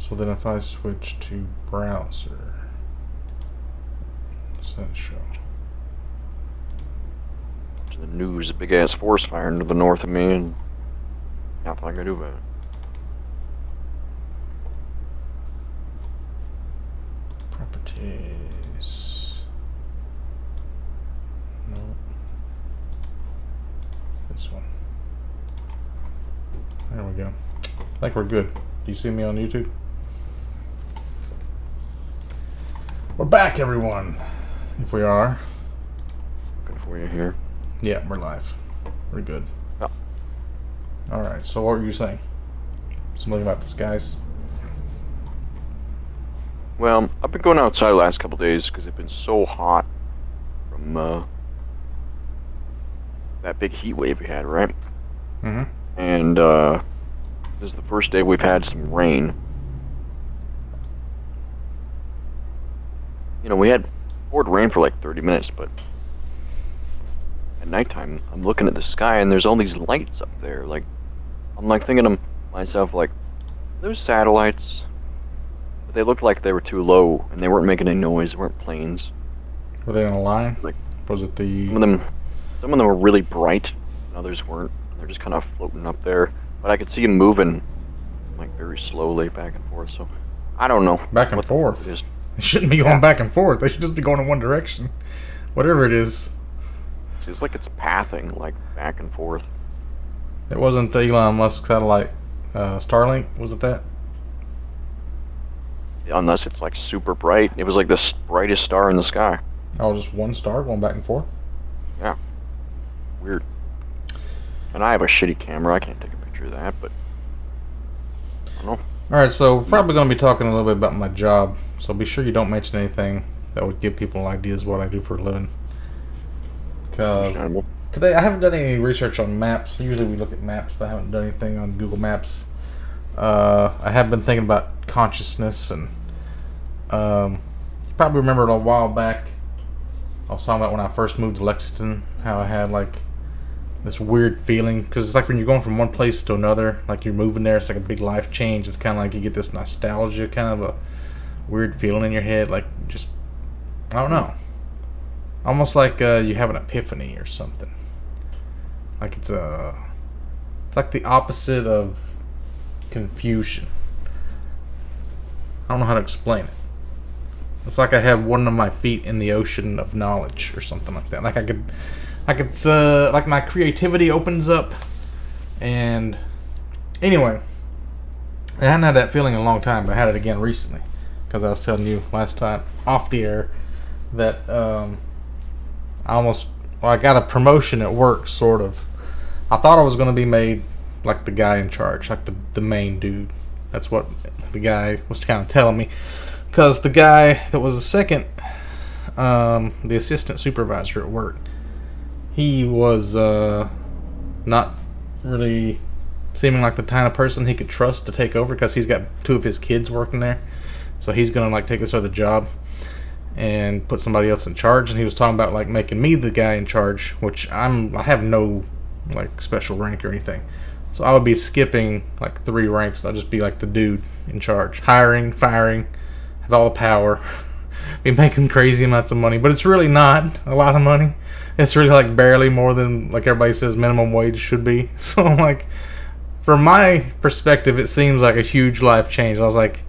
So then if I switch to browser, what's that show? To the news, a big ass forest fire to the north of me, and nothing I can do about it. Properties. No. This one. There we go. I think we're good. Do you see me on YouTube? We're back, everyone. If we are. Looking for you here. Yeah, we're live. We're good. Oh. Alright, so what were you saying? Something about the skies? Well, I've been going outside the last couple days because it's been so hot from that big heat wave we had, right? Mm-hmm. And this is the first day we've had some rain. You know, we had poured rain for like 30 minutes, but at nighttime, I'm looking at the sky and there's all these lights up there. Like, I'm like thinking to myself, like, those satellites, but they looked like they were too low and they weren't making any noise. They weren't planes. Were they in a line? Like, was it the... some of them were really bright, and others weren't. They're just kind of floating up there. But I could see them moving, like, very slowly back and forth. So I don't know. Back and forth? They shouldn't be going back and forth. They should just be going in one direction. Whatever it is. It seems like it's pathing, like, back and forth. It wasn't the Elon Musk satellite, Starlink, was it that? Unless it's, like, super bright. It was, like, the brightest star in the sky. Oh, just one star going back and forth? Yeah. Weird. And I have a shitty camera. I can't take a picture of that, but I don't know. Alright, so we're probably going to be talking a little bit about my job. So be sure you don't mention anything that would give people ideas what I do for a living. Because today I haven't done any research on maps. Usually we look at maps, but I haven't done anything on Google Maps. I have been thinking about consciousness, and you probably remember a while back I was talking about when I first moved to Lexington, how I had like this weird feeling, because it's like when you're going from one place to another, like you're moving there, it's like a big life change. It's kind of like you get this nostalgia, kind of a weird feeling in your head, like just, I don't know, almost like you have an epiphany or something. Like it's like the opposite of confusion. I don't know how to explain it. It's like I have one of my feet in the ocean of knowledge or something like that. Like I could like my creativity opens up. And anyway, I hadn't had that feeling in a long time, but I had it again recently, because I was telling you last time off the air that I got a promotion at work, sort of. I thought I was going to be made like the guy in charge, like the main dude. That's what the guy was kind of telling me. Because the guy that was the second, the assistant supervisor at work, he was not really seeming like the kind of person he could trust to take over, because he's got two of his kids working there. So he's going to like take this other job and put somebody else in charge. And he was talking about like making me the guy in charge, which I have no like special rank or anything. So I would be skipping like 3 ranks. I'll just be like the dude in charge, hiring, firing, have all the power, be making crazy amounts of money. But it's really not a lot of money. It's really like barely more than like everybody says minimum wage should be. So like, from my perspective, it seems like a huge life change. I was like,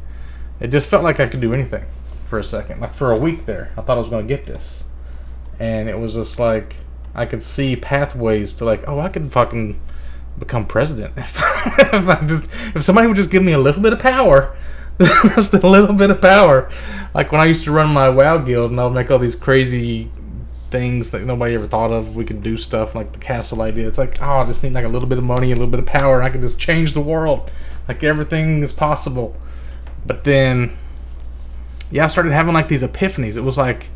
it just felt like I could do anything for a second. Like for a week there, I thought I was going to get this. And it was just like, I could see pathways to like, oh, I could fucking become president if somebody would just give me a little bit of power. Just a little bit of power. Like when I used to run my WoW guild, and I would make all these crazy things that nobody ever thought of. We could do stuff like the castle idea. It's like, oh, I just need like a little bit of money, a little bit of power, and I can just change the world. Like everything is possible. But then, yeah, I started having like these epiphanies. It was like,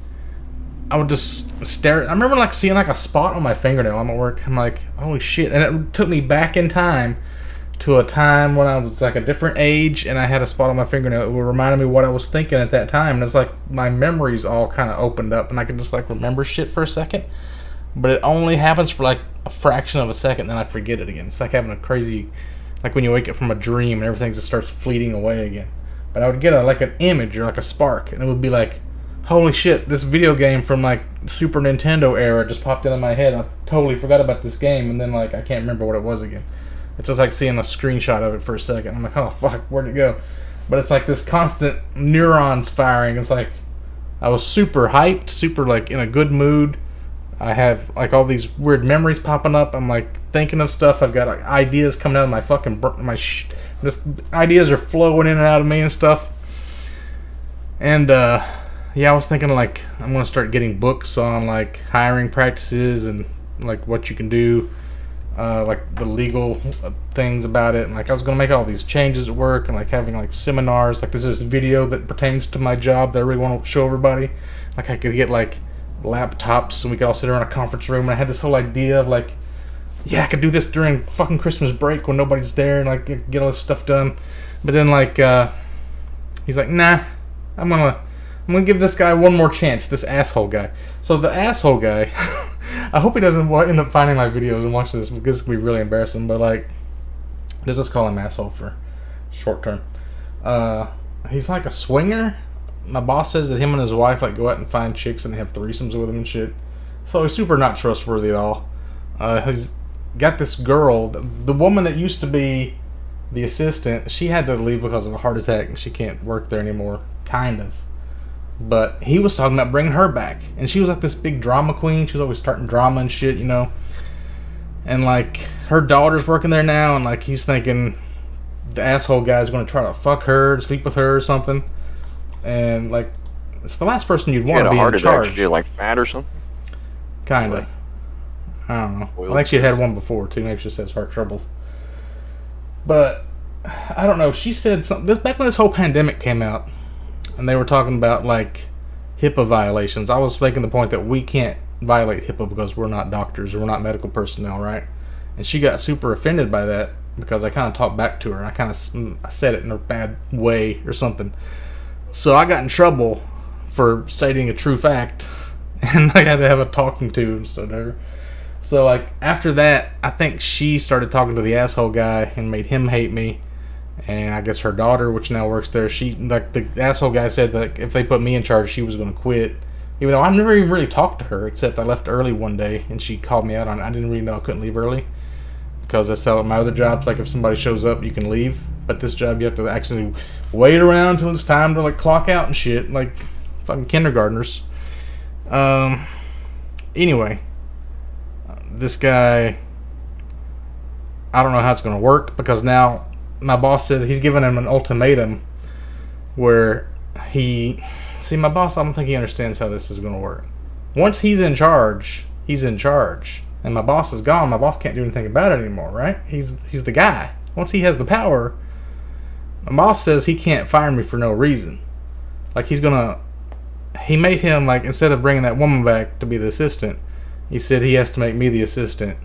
I would just stare. I remember like seeing like a spot on my fingernail. I'm at work. I'm like, holy shit. And it took me back in time to a time when I was like a different age, and I had a spot on my fingernail. It reminded me what I was thinking at that time. And it's like my memories all kind of opened up, and I could just like remember shit for a second. But it only happens for like a fraction of a second, then I forget it again. It's like having a crazy, like when you wake up from a dream and everything just starts fleeting away again. but I would get like an image or like a spark, and it would be like, holy shit, this video game from like Super Nintendo era just popped into my head. I totally forgot about this game, and then like I can't remember what it was again. It's just like seeing a screenshot of it for a second. I'm like, oh fuck, where'd it go? But it's like this constant neurons firing. It's like I was super hyped, super like in a good mood. I have like all these weird memories popping up. I'm like thinking of stuff. I've got like ideas coming out of my fucking just ideas are flowing in and out of me and stuff. And yeah, I was thinking like I'm gonna start getting books on like hiring practices and like what you can do, like the legal things about it. And like I was gonna make all these changes at work and like having like seminars. Like there's this video that pertains to my job that I really want to show everybody. Like I could get like laptops and we could all sit around a conference room. And I had this whole idea of like, yeah, I could do this during fucking Christmas break when nobody's there and like get all this stuff done. But then like he's like, nah, I'm gonna give this guy one more chance, this asshole guy. So the asshole guy, I hope he doesn't end up finding my videos and watch this, because it's gonna be really embarrassing. But like, let's just call him asshole for short term. He's like a swinger. My boss says that him and his wife like go out and find chicks and they have threesomes with him and shit. So he's super not trustworthy at all. He's got this girl, the woman that used to be the assistant. She had to leave because of a heart attack and she can't work there anymore, kind of. But he was talking about bringing her back, and she was like this big drama queen. She was always starting drama and shit, you know. And like her daughter's working there now, and like he's thinking the asshole guy's going to try to fuck her, sleep with her or something. And like it's the last person you'd want to be in charge. She like fat or something? Kinda. I don't know. I think she had one before too. Maybe she just has heart troubles. But I don't know. She said something. This back when this whole pandemic came out, and they were talking about like HIPAA violations. I was making the point that we can't violate HIPAA because we're not doctors or we're not medical personnel, right? And she got super offended by that because I kind of talked back to her and I said it in a bad way or something. So I got in trouble for stating a true fact, and I had to have a talking to instead of her. So like after that, I think she started talking to the asshole guy and made him hate me. And I guess her daughter, which now works there, she like the asshole guy said that if they put me in charge, she was going to quit. Even though I've never even really talked to her, except I left early one day and she called me out on it. I didn't really know I couldn't leave early because that's how my other jobs. Like if somebody shows up, you can leave. But this job, you have to actually wait around till it's time to like clock out and shit, like fucking kindergartners. Anyway, this guy, I don't know how it's going to work because now my boss said he's giving him an ultimatum where my boss, I don't think he understands how this is going to work. Once he's in charge, he's in charge. And my boss is gone, my boss can't do anything about it anymore, right? He's the guy. Once he has the power, my boss says he can't fire me for no reason. Like he made him like, instead of bringing that woman back to be the assistant, he said he has to make me the assistant.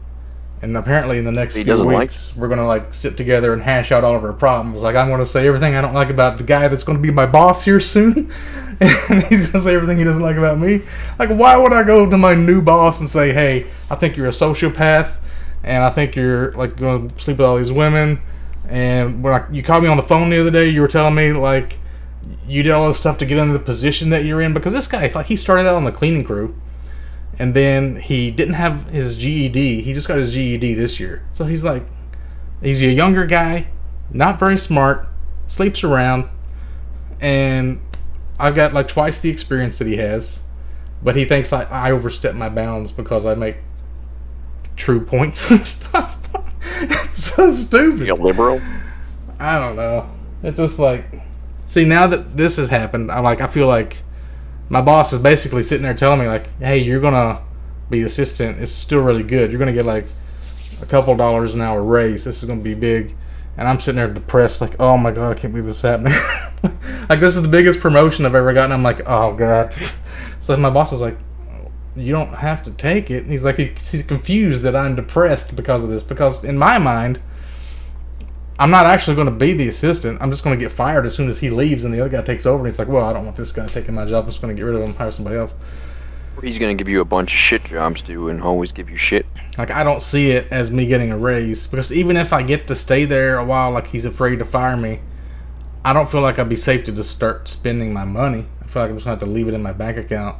And apparently in the next few weeks, we're going to like sit together and hash out all of our problems. Like I'm going to say everything I don't like about the guy that's going to be my boss here soon. And he's going to say everything he doesn't like about me. Like why would I go to my new boss and say, hey, I think you're a sociopath. And I think you're like going to sleep with all these women. And when you called me on the phone the other day, you were telling me like you did all this stuff to get into the position that you're in. Because this guy, like he started out on the cleaning crew. And then he didn't have his GED. He just got his GED this year. So he's like, he's a younger guy, not very smart, sleeps around, and I've got like twice the experience that he has. But he thinks I overstep my bounds because I make true points and stuff. It's so stupid. You a liberal? I don't know. It's just like, see, now that this has happened, I feel like my boss is basically sitting there telling me like, hey, you're going to be assistant. It's still really good. You're going to get like a couple dollars an hour raise. This is going to be big. And I'm sitting there depressed like, oh my God, I can't believe this is happening. Like this is the biggest promotion I've ever gotten. I'm like, oh God. So my boss was like, you don't have to take it. And he's like, he's confused that I'm depressed because of this. Because in my mind, I'm not actually going to be the assistant. I'm just going to get fired as soon as he leaves and the other guy takes over. And he's like, well, I don't want this guy taking my job. I'm just going to get rid of him and hire somebody else. Or he's going to give you a bunch of shit jobs to do and always give you shit. Like, I don't see it as me getting a raise. Because even if I get to stay there a while, like he's afraid to fire me, I don't feel like I'd be safe to just start spending my money. I feel like I'm just gonna have to leave it in my bank account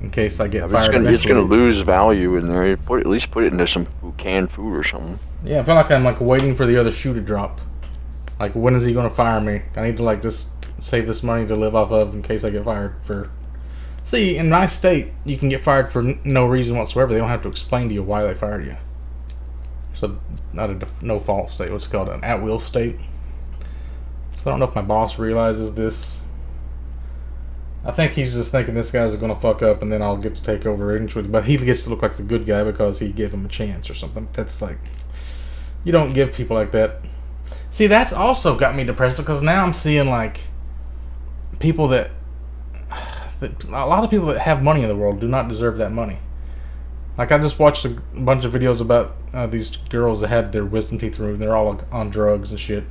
in case I get fired. It's gonna lose value in there. At least put it into some canned food or something. Yeah, I feel like I'm like waiting for the other shoe to drop. Like, when is he gonna fire me? I need to like just save this money to live off of in case I get fired for. See, in my state, you can get fired for no reason whatsoever. They don't have to explain to you why they fired you. So, not a no-fault state. What's it called? An at-will state. So I don't know if my boss realizes this. I think he's just thinking this guy's going to fuck up and then I'll get to take over eventually. But he gets to look like the good guy because he gave him a chance or something. That's like... You don't give people like that. See, that's also got me depressed because now I'm seeing like... People that... A lot of people that have money in the world do not deserve that money. Like, I just watched a bunch of videos about these girls that had their wisdom teeth removed. They're all on drugs and shit.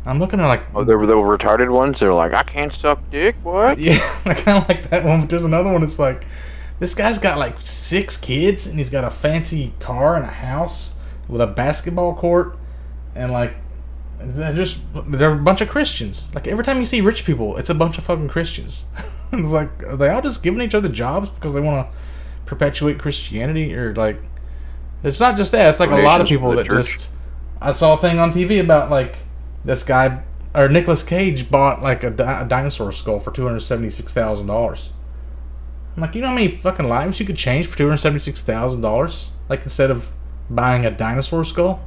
I'm looking at like... Oh, they were the retarded ones? They're like, I can't suck dick, what? Yeah, I kind of like that one. But there's another one that's like, this guy's got like 6 kids, and he's got a fancy car and a house with a basketball court, and like, they're a bunch of Christians. Like, every time you see rich people, it's a bunch of fucking Christians. It's like, are they all just giving each other jobs because they want to perpetuate Christianity? Or like, it's not just that. It's like a lot of people that just... I saw a thing on TV about like, this guy, or Nicolas Cage, bought like a dinosaur skull for $276,000. I'm like, you know how many fucking lives you could change for $276,000? Like, instead of buying a dinosaur skull?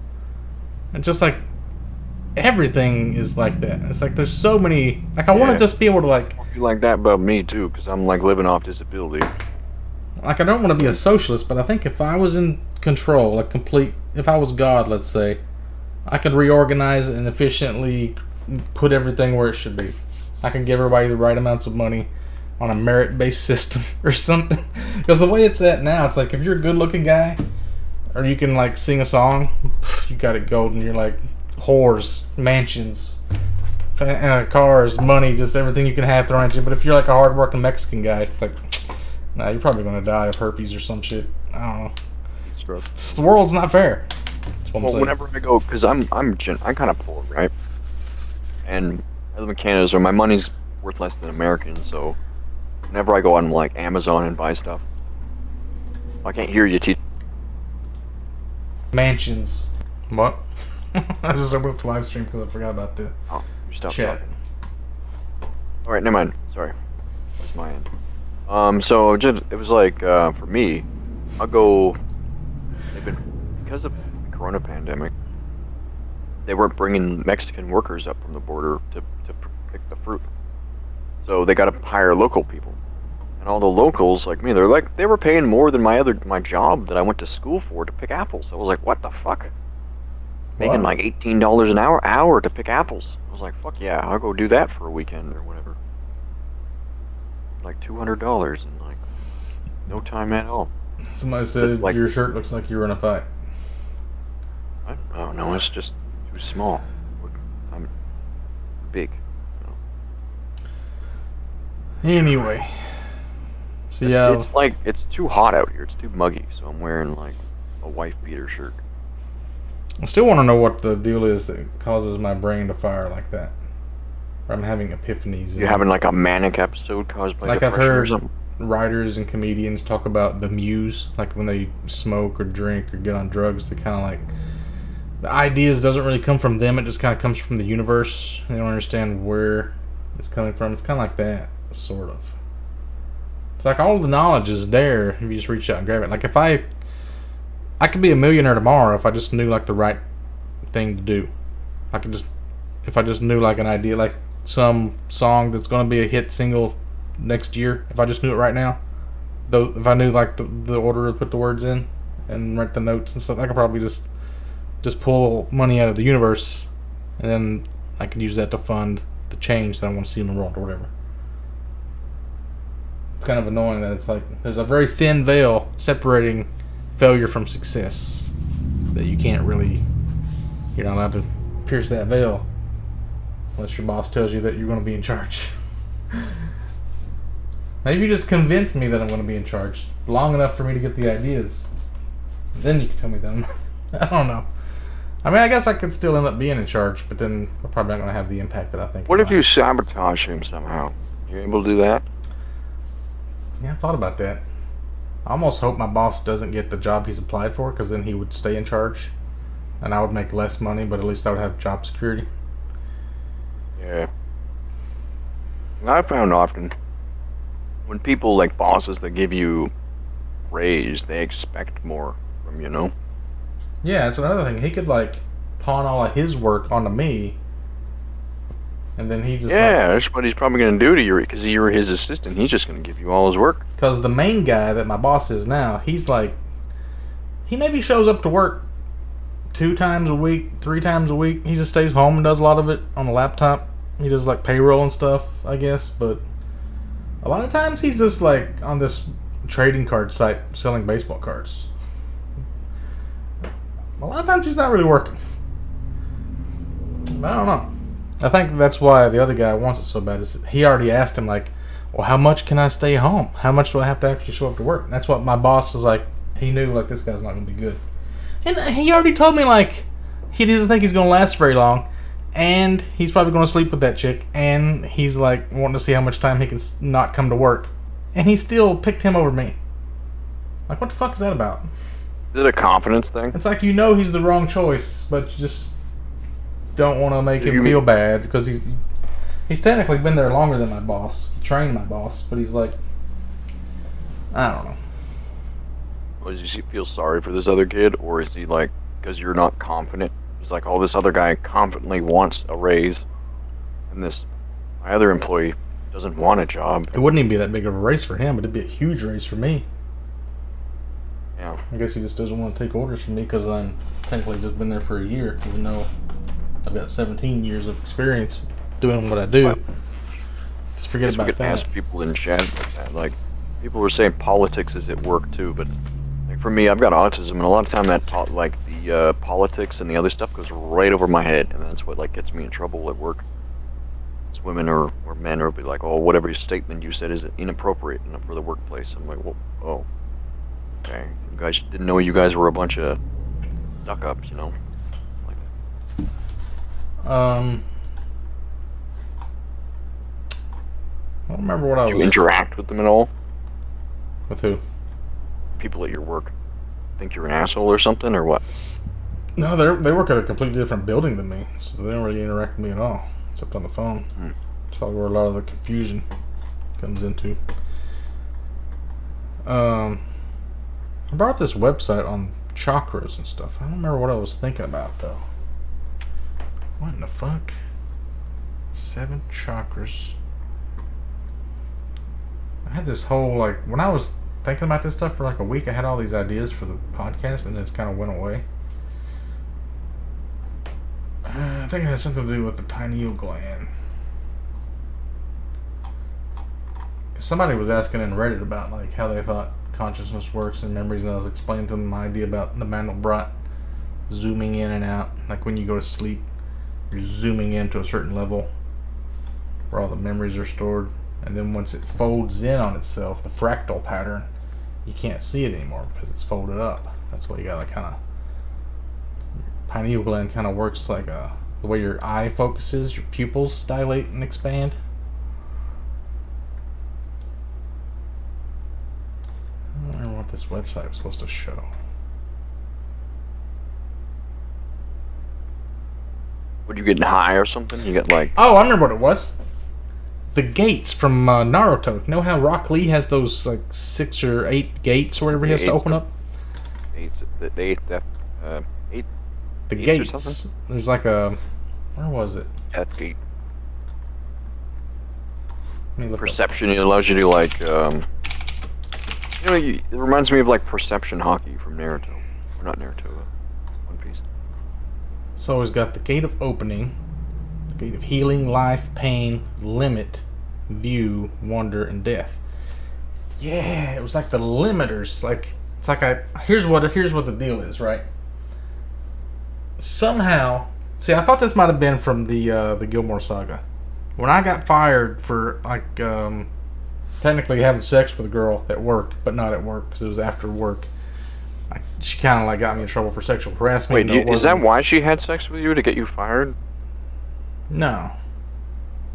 And just like, everything is like that. It's like, there's so many... Like, I want to just be able to like... I feel like that about me too, because I'm like living off disability. Like, I don't want to be a socialist, but I think if I was in control, like complete... If I was God, let's say... I could reorganize and efficiently put everything where it should be. I can give everybody the right amounts of money on a merit-based system or something. Because the way it's at now, it's like if you're a good-looking guy, or you can like sing a song, you got it golden. You're like whores, mansions, cars, money, just everything you can have thrown at you. But if you're like a hard-working Mexican guy, it's like, nah, you're probably gonna die of herpes or some shit. I don't know. The world's not fair. Well, whenever I go, because I'm kind of poor, right? And I live in Canada, so my money's worth less than American. So whenever I go on like Amazon and buy stuff, I can't hear you. Mansions. What? I just opened up the live stream because I forgot about the chat. Talking. All right, never mind. Sorry, that's my end. So it was like for me, I'll go. Because of Corona pandemic, they weren't bringing Mexican workers up from the border to pick the fruit, so they got to hire local people. And all the locals like me, they were paying more than my job that I went to school for to pick apples. I was like, what the fuck? Making like $18 an hour to pick apples. I was like, fuck yeah, I'll go do that for a weekend or whatever. Like $200 in like no time at all. Somebody said like, your shirt looks like you were in a fight. Oh no, it's just too small. I'm big. Anyway, so it's like it's too hot out here. It's too muggy, so I'm wearing like a wife beater shirt. I still want to know what the deal is that causes my brain to fire like that. Or I'm having epiphanies. You're having like a manic episode caused by like I've heard writers and comedians talk about the muse, like when they smoke or drink or get on drugs, they kind of like, the ideas doesn't really come from them, it just kind of comes from the universe. They don't understand where it's coming from. It's kind of like that, sort of. It's like all the knowledge is there if you just reach out and grab it. Like if I could be a millionaire tomorrow if I just knew like the right thing to do. If I just knew like an idea, like some song that's going to be a hit single next year, if I just knew it right now, though, if I knew like the order to put the words in and write the notes and stuff, I could probably just pull money out of the universe, and then I could use that to fund the change that I want to see in the world or whatever. It's kind of annoying that it's like there's a very thin veil separating failure from success, that you can't really, you're not allowed to pierce that veil unless your boss tells you that you're going to be in charge. Maybe you just convince me that I'm going to be in charge long enough for me to get the ideas. Then you can tell me that I don't know. I mean, I guess I could still end up being in charge, but then I'm probably not going to have the impact that I think. What if you sabotage him somehow? You able to do that? Yeah, I thought about that. I almost hope my boss doesn't get the job he's applied for, because then he would stay in charge, and I would make less money, but at least I would have job security. Yeah. I found often when people like bosses that give you raise, they expect more from you, know? Yeah, it's another thing. He could like pawn all of his work onto me, and then he just that's what he's probably going to do to you because you're his assistant. He's just going to give you all his work. Because the main guy that my boss is now, he's like, he maybe shows up to work 2 times a week, 3 times a week. He just stays home and does a lot of it on the laptop. He does like payroll and stuff, I guess, but a lot of times he's just like on this trading card site selling baseball cards. A lot of times he's not really working. But I don't know. I think that's why the other guy wants it so bad. Is he already asked him like, well, how much can I stay home? How much do I have to actually show up to work? And that's what my boss was like. He knew like this guy's not going to be good. And he already told me like he doesn't think he's going to last very long. And he's probably going to sleep with that chick. And he's like wanting to see how much time he can not come to work. And he still picked him over me. Like, what the fuck is that about? Is it a confidence thing? It's like you know he's the wrong choice, but you just don't want to make him feel bad because he's technically been there longer than my boss. He trained my boss, but he's like, I don't know. Does he feel sorry for this other kid, or is he like, because you're not confident? He's like, oh, this other guy confidently wants a raise, and my other employee doesn't want a job. It wouldn't even be that big of a race for him, but it'd be a huge race for me. Yeah. I guess he just doesn't want to take orders from me because I'm technically just been there for a year, even though I've got 17 years of experience doing what I do. What? Just forget about we could that. ask people in chat like that. Like, people were saying politics is at work too, but like for me, I've got autism, and a lot of time that the politics and the other stuff goes right over my head, and that's what like gets me in trouble at work. It's women or men will be like, oh, whatever statement you said is inappropriate for the workplace. I'm like, well, oh, okay. You guys didn't know you guys were a bunch of stuck-ups, you know? Like that. I don't remember what I was... Do you interact with them at all? With who? People at your work. Think you're an asshole or something, or what? No, they work at a completely different building than me, so they don't really interact with me at all, except on the phone. That's probably where a lot of the confusion comes into. I brought this website on chakras and stuff. I don't remember what I was thinking about, though. What in the fuck? 7 chakras. I had this whole, like, when I was thinking about this stuff for like a week, I had all these ideas for the podcast, and then it kind of went away. I think it had something to do with the pineal gland. Somebody was asking in Reddit about like how they thought consciousness works and memories, and I was explaining to them my idea about the Mandelbrot zooming in and out. Like when you go to sleep, you're zooming into a certain level where all the memories are stored, and then once it folds in on itself, the fractal pattern, you can't see it anymore because it's folded up. That's why you gotta kind of, pineal gland kind of works like the way your eye focuses, your pupils dilate and expand. I don't remember what this website was supposed to show. Would you getting high or something? You get like... Oh, I remember what it was. The gates from Naruto. You know how Rock Lee has those like 6 or 8 gates or whatever he has to open up? Eight. The gates or gates. something? There's like a... Where was it? Death gate. Let me look Perception, it allows you to like... You know, it reminds me of like perception hockey from Naruto. Or not Naruto, One Piece. So he's got the gate of opening, the gate of healing, life, pain, limit, view, wonder, and death. Yeah, it was like the limiters. Like it's like here's what the deal is, right? Somehow, see, I thought this might have been from the Gilmore Saga. When I got fired for like technically having sex with a girl at work, but not at work because it was after work. she kind of like got me in trouble for sexual harassment. Wait, is that why she had sex with you, to get you fired? No.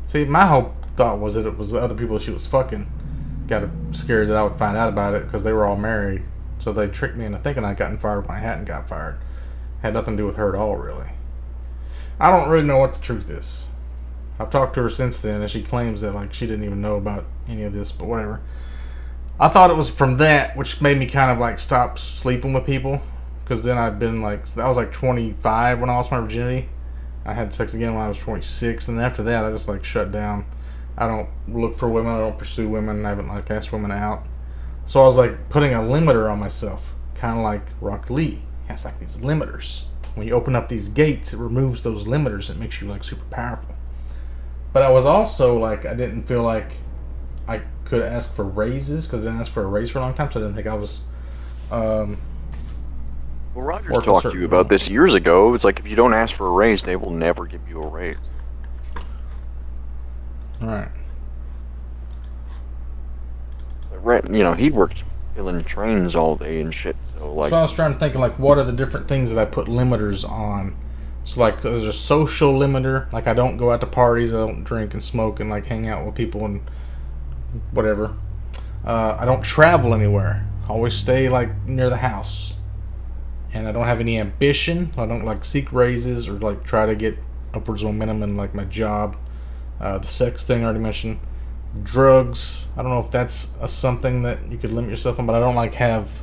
See, my whole thought was that it was the other people she was fucking got scared that I would find out about it because they were all married. So they tricked me into thinking I'd gotten fired when I hadn't got fired. Had nothing to do with her at all, really. I don't really know what the truth is. I've talked to her since then, and she claims that like she didn't even know about any of this, but whatever. I thought it was from that, which made me kind of like stop sleeping with people, because then I'd been like, I was like 25 when I lost my virginity. I had sex again when I was 26, and after that I just like shut down. I don't look for women, I don't pursue women, I haven't like asked women out. So I was like putting a limiter on myself, kind of like Rock Lee. He has like these limiters. When you open up these gates, it removes those limiters. It makes you like super powerful. But I was also like, I didn't feel like I could ask for raises because I didn't ask for a raise for a long time, so I didn't think I was. Well, Rogers talked to you about this years ago. It's like if you don't ask for a raise, they will never give you a raise. All right. You know, he worked filling trains all day and shit. So like, so I was trying to think of like, what are the different things that I put limiters on? So like, there's a social limiter. Like, I don't go out to parties. I don't drink and smoke and like hang out with people and whatever. I don't travel anywhere. I always stay like near the house. And I don't have any ambition. I don't like seek raises or like try to get upwards momentum in like my job. The sex thing I already mentioned. Drugs. I don't know if that's something that you could limit yourself on, but I don't like have.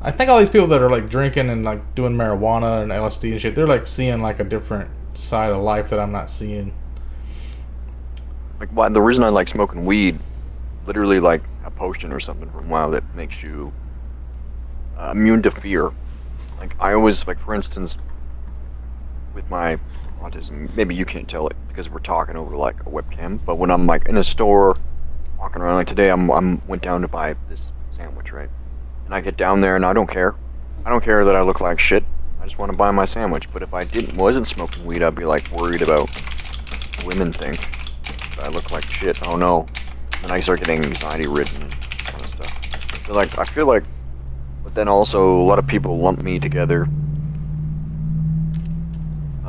I think all these people that are like drinking and like doing marijuana and LSD and shit, they're like seeing like a different side of life that I'm not seeing. Like, why the reason I like smoking weed, literally like a potion or something from WoW that makes you immune to fear. Like, I always, like, for instance, with my autism, maybe you can't tell it because we're talking over like a webcam, but when I'm like in a store walking around, like today I'm went down to buy this sandwich, right? And I get down there and I don't care. I don't care that I look like shit. I just want to buy my sandwich. But if I wasn't smoking weed, I'd be like worried about what women think that I look like shit. Oh no. And I start getting anxiety ridden and kind of stuff. So like, I feel like, but then also a lot of people lump me together.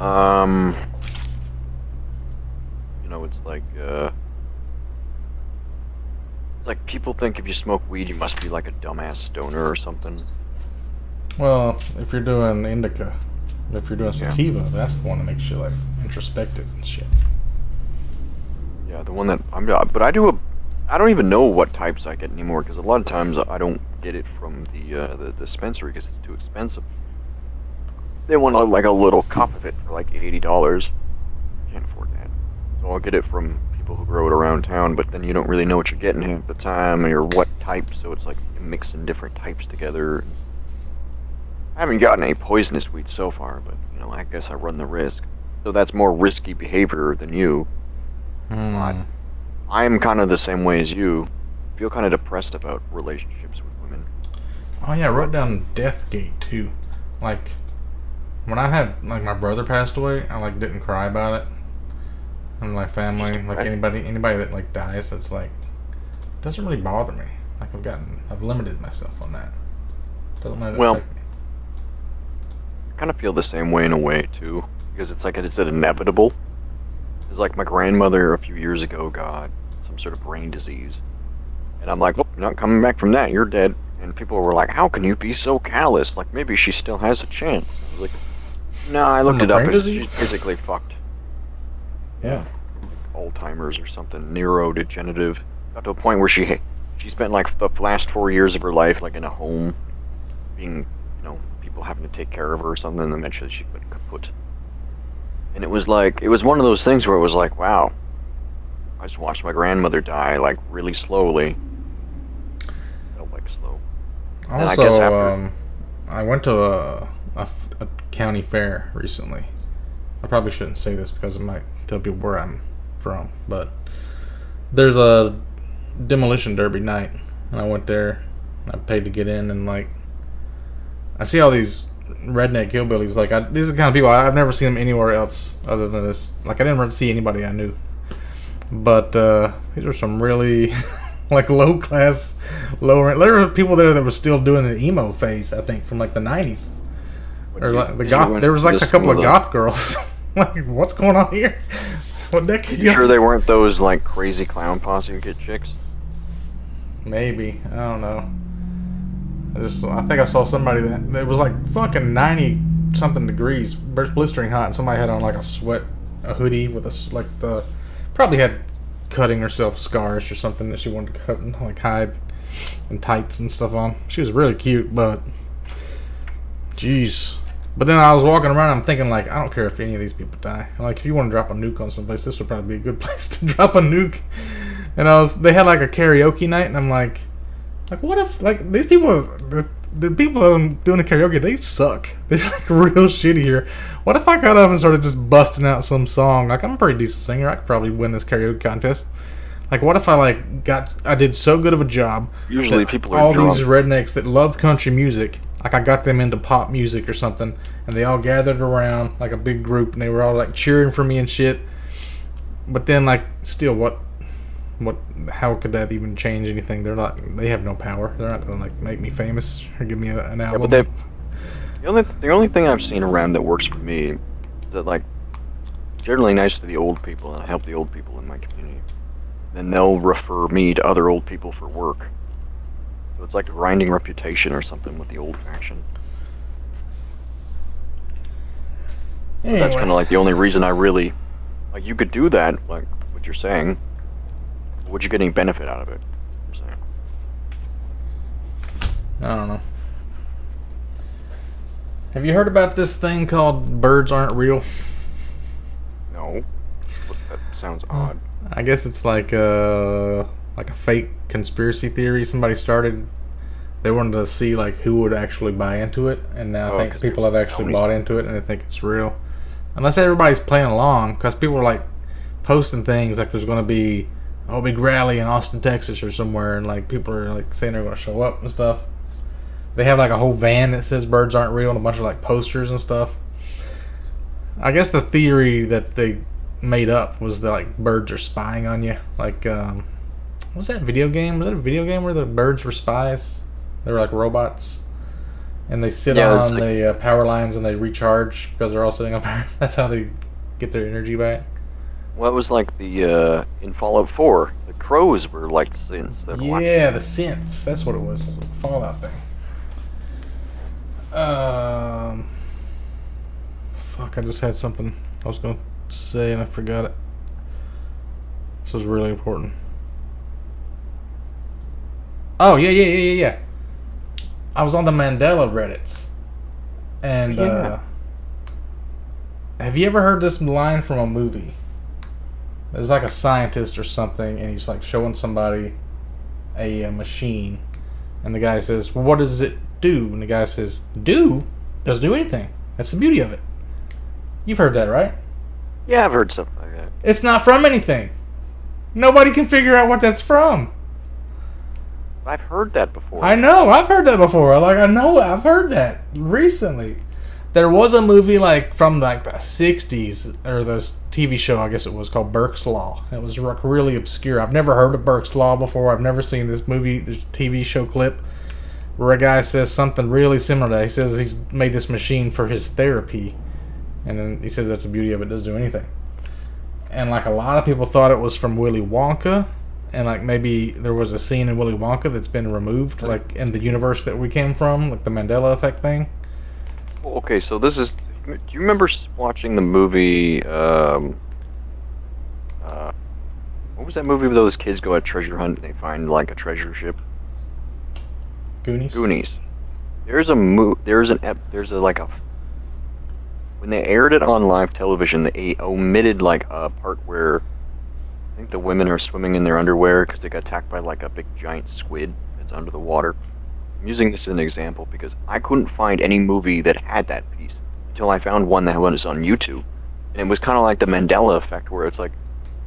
You know, it's like people think if you smoke weed, you must be like a dumbass stoner or something. Well, if you're doing indica, if you're doing sativa, that's the one that makes you like introspective and shit. Yeah, the one that but I don't even know what types I get anymore because a lot of times I don't get it from the dispensary because it's too expensive. They want like a little cup of it for like $80. Can't afford that. So I'll get it from people who grow it around town, but then you don't really know what you're getting half the time or what type, so it's like mixing different types together. I haven't gotten any poisonous weed so far, but you know, I guess I run the risk. So that's more risky behavior than you. But I'm kind of the same way as you. I feel kind of depressed about relationships with women. Oh yeah, I wrote down Deathgate too. Like, when I had like my brother passed away, I like didn't cry about it. And my family, like anybody that like dies, it's like it doesn't really bother me. Like I've limited myself on that. Doesn't let it affect me. I kind of feel the same way in a way too, because it's like it's inevitable. It's like my grandmother a few years ago got some sort of brain disease, and I'm like, "Oh, you're not coming back from that. You're dead." And people were like, "How can you be so callous? Like maybe she still has a chance." I was like, "No, I looked it up. She's physically fucked." Yeah. Alzheimer's or something, neurodegenerative. Got to a point where she spent like the last 4 years of her life like in a home, being, you know, people having to take care of her or something, and eventually she went kaput. And it was one of those things where it was like, wow, I just watched my grandmother die like really slowly. Felt like slow. Also, I went to a county fair recently. I probably shouldn't say this because it might tell people where I'm from, but there's a demolition derby night, and I went there. I paid to get in, and like I see all these redneck hillbillies. Like these are the kind of people I've never seen them anywhere else other than this. Like I didn't ever see anybody I knew, but these are some really like low class, low rent. There were people there that were still doing the emo phase, I think, from like the 90s. Or like the goth. There was like a couple of goth girls. Like, what's going on here? What decade? You sure they weren't those like crazy clown posse kid chicks? Maybe, I don't know. I think I saw somebody that it was like fucking 90 something degrees, blistering hot, and somebody had on like a hoodie with probably had cutting herself scars or something that she wanted to cut and like hide, and tights and stuff on. She was really cute, but jeez. But then I was walking around, I'm thinking like, I don't care if any of these people die. Like, if you want to drop a nuke on someplace, this would probably be a good place to drop a nuke. And they had like a karaoke night, and I'm like what if like these people, the people that I'm doing the karaoke, they suck. They're like real shitty here. What if I got up and started just busting out some song? Like, I'm a pretty decent singer. I could probably win this karaoke contest. Like, what if I did so good of a job? Usually people are all drunk. These rednecks that love country music, like I got them into pop music or something, and they all gathered around like a big group, and they were all like cheering for me and shit. But then, like, still, how could that even change anything? They have no power. They're not gonna like make me famous or give me an album. Yeah, but the only thing I've seen around that works for me is that, like, generally nice to the old people, and I help the old people in my community. Then they'll refer me to other old people for work. So it's like a grinding reputation or something with the old faction. Anyway. That's kind of like the only reason I really, like, you could do that, like what you're saying. Would you get any benefit out of it? I'm saying. I don't know. Have you heard about this thing called birds aren't real? No. That sounds odd. I guess it's like a fake conspiracy theory somebody started. They wanted to see like who would actually buy into it, and now I think people have actually bought into it, and they think it's real. Unless everybody's playing along, because people are like posting things like there's going to be a big rally in Austin, Texas, or somewhere, and like people are like saying they're going to show up and stuff. They have like a whole van that says birds aren't real and a bunch of like posters and stuff. I guess the theory that they made up was that like birds are spying on you. Like, what was that video game? Was that a video game where the birds were spies? They were like robots, and they sit on the power lines and they recharge because they're all sitting on power. That's how they get their energy back. Well, it was like the in Fallout 4, the crows were like synths. Yeah, the synths. That's what it was. Fallout thing. Fuck, I just had something I was going to say and I forgot it. This was really important. Oh, yeah. I was on the Mandela Reddits. And, have you ever heard this line from a movie? There's like a scientist or something, and he's like showing somebody a machine. And the guy says, well, what does it do? And the guy says, doesn't do anything. That's the beauty of it. You've heard that, right? Yeah, I've heard stuff like that. It's not from anything. Nobody can figure out what that's from. I've heard that before. I know, I've heard that before. I've heard that recently. There was a movie like from like the 60s, or this TV show, I guess it was, called Burke's Law. It was really obscure. I've never heard of Burke's Law before. I've never seen this TV show clip where a guy says something really similar to that. He says he's made this machine for his therapy, and then he says that's the beauty of it, doesn't do anything. And like a lot of people thought it was from Willy Wonka, and like maybe there was a scene in Willy Wonka that's been removed, like in the universe that we came from, like the Mandela effect thing. Well, okay, so this is. Do you remember watching the movie? What was that movie where those kids go on a treasure hunt and they find like a treasure ship? Goonies. There's a when they aired it on live television, they omitted like a part where I think the women are swimming in their underwear because they got attacked by like a big giant squid that's under the water. I'm using this as an example because I couldn't find any movie that had that piece until I found one that was on YouTube. And it was kind of like the Mandela effect, where it's like,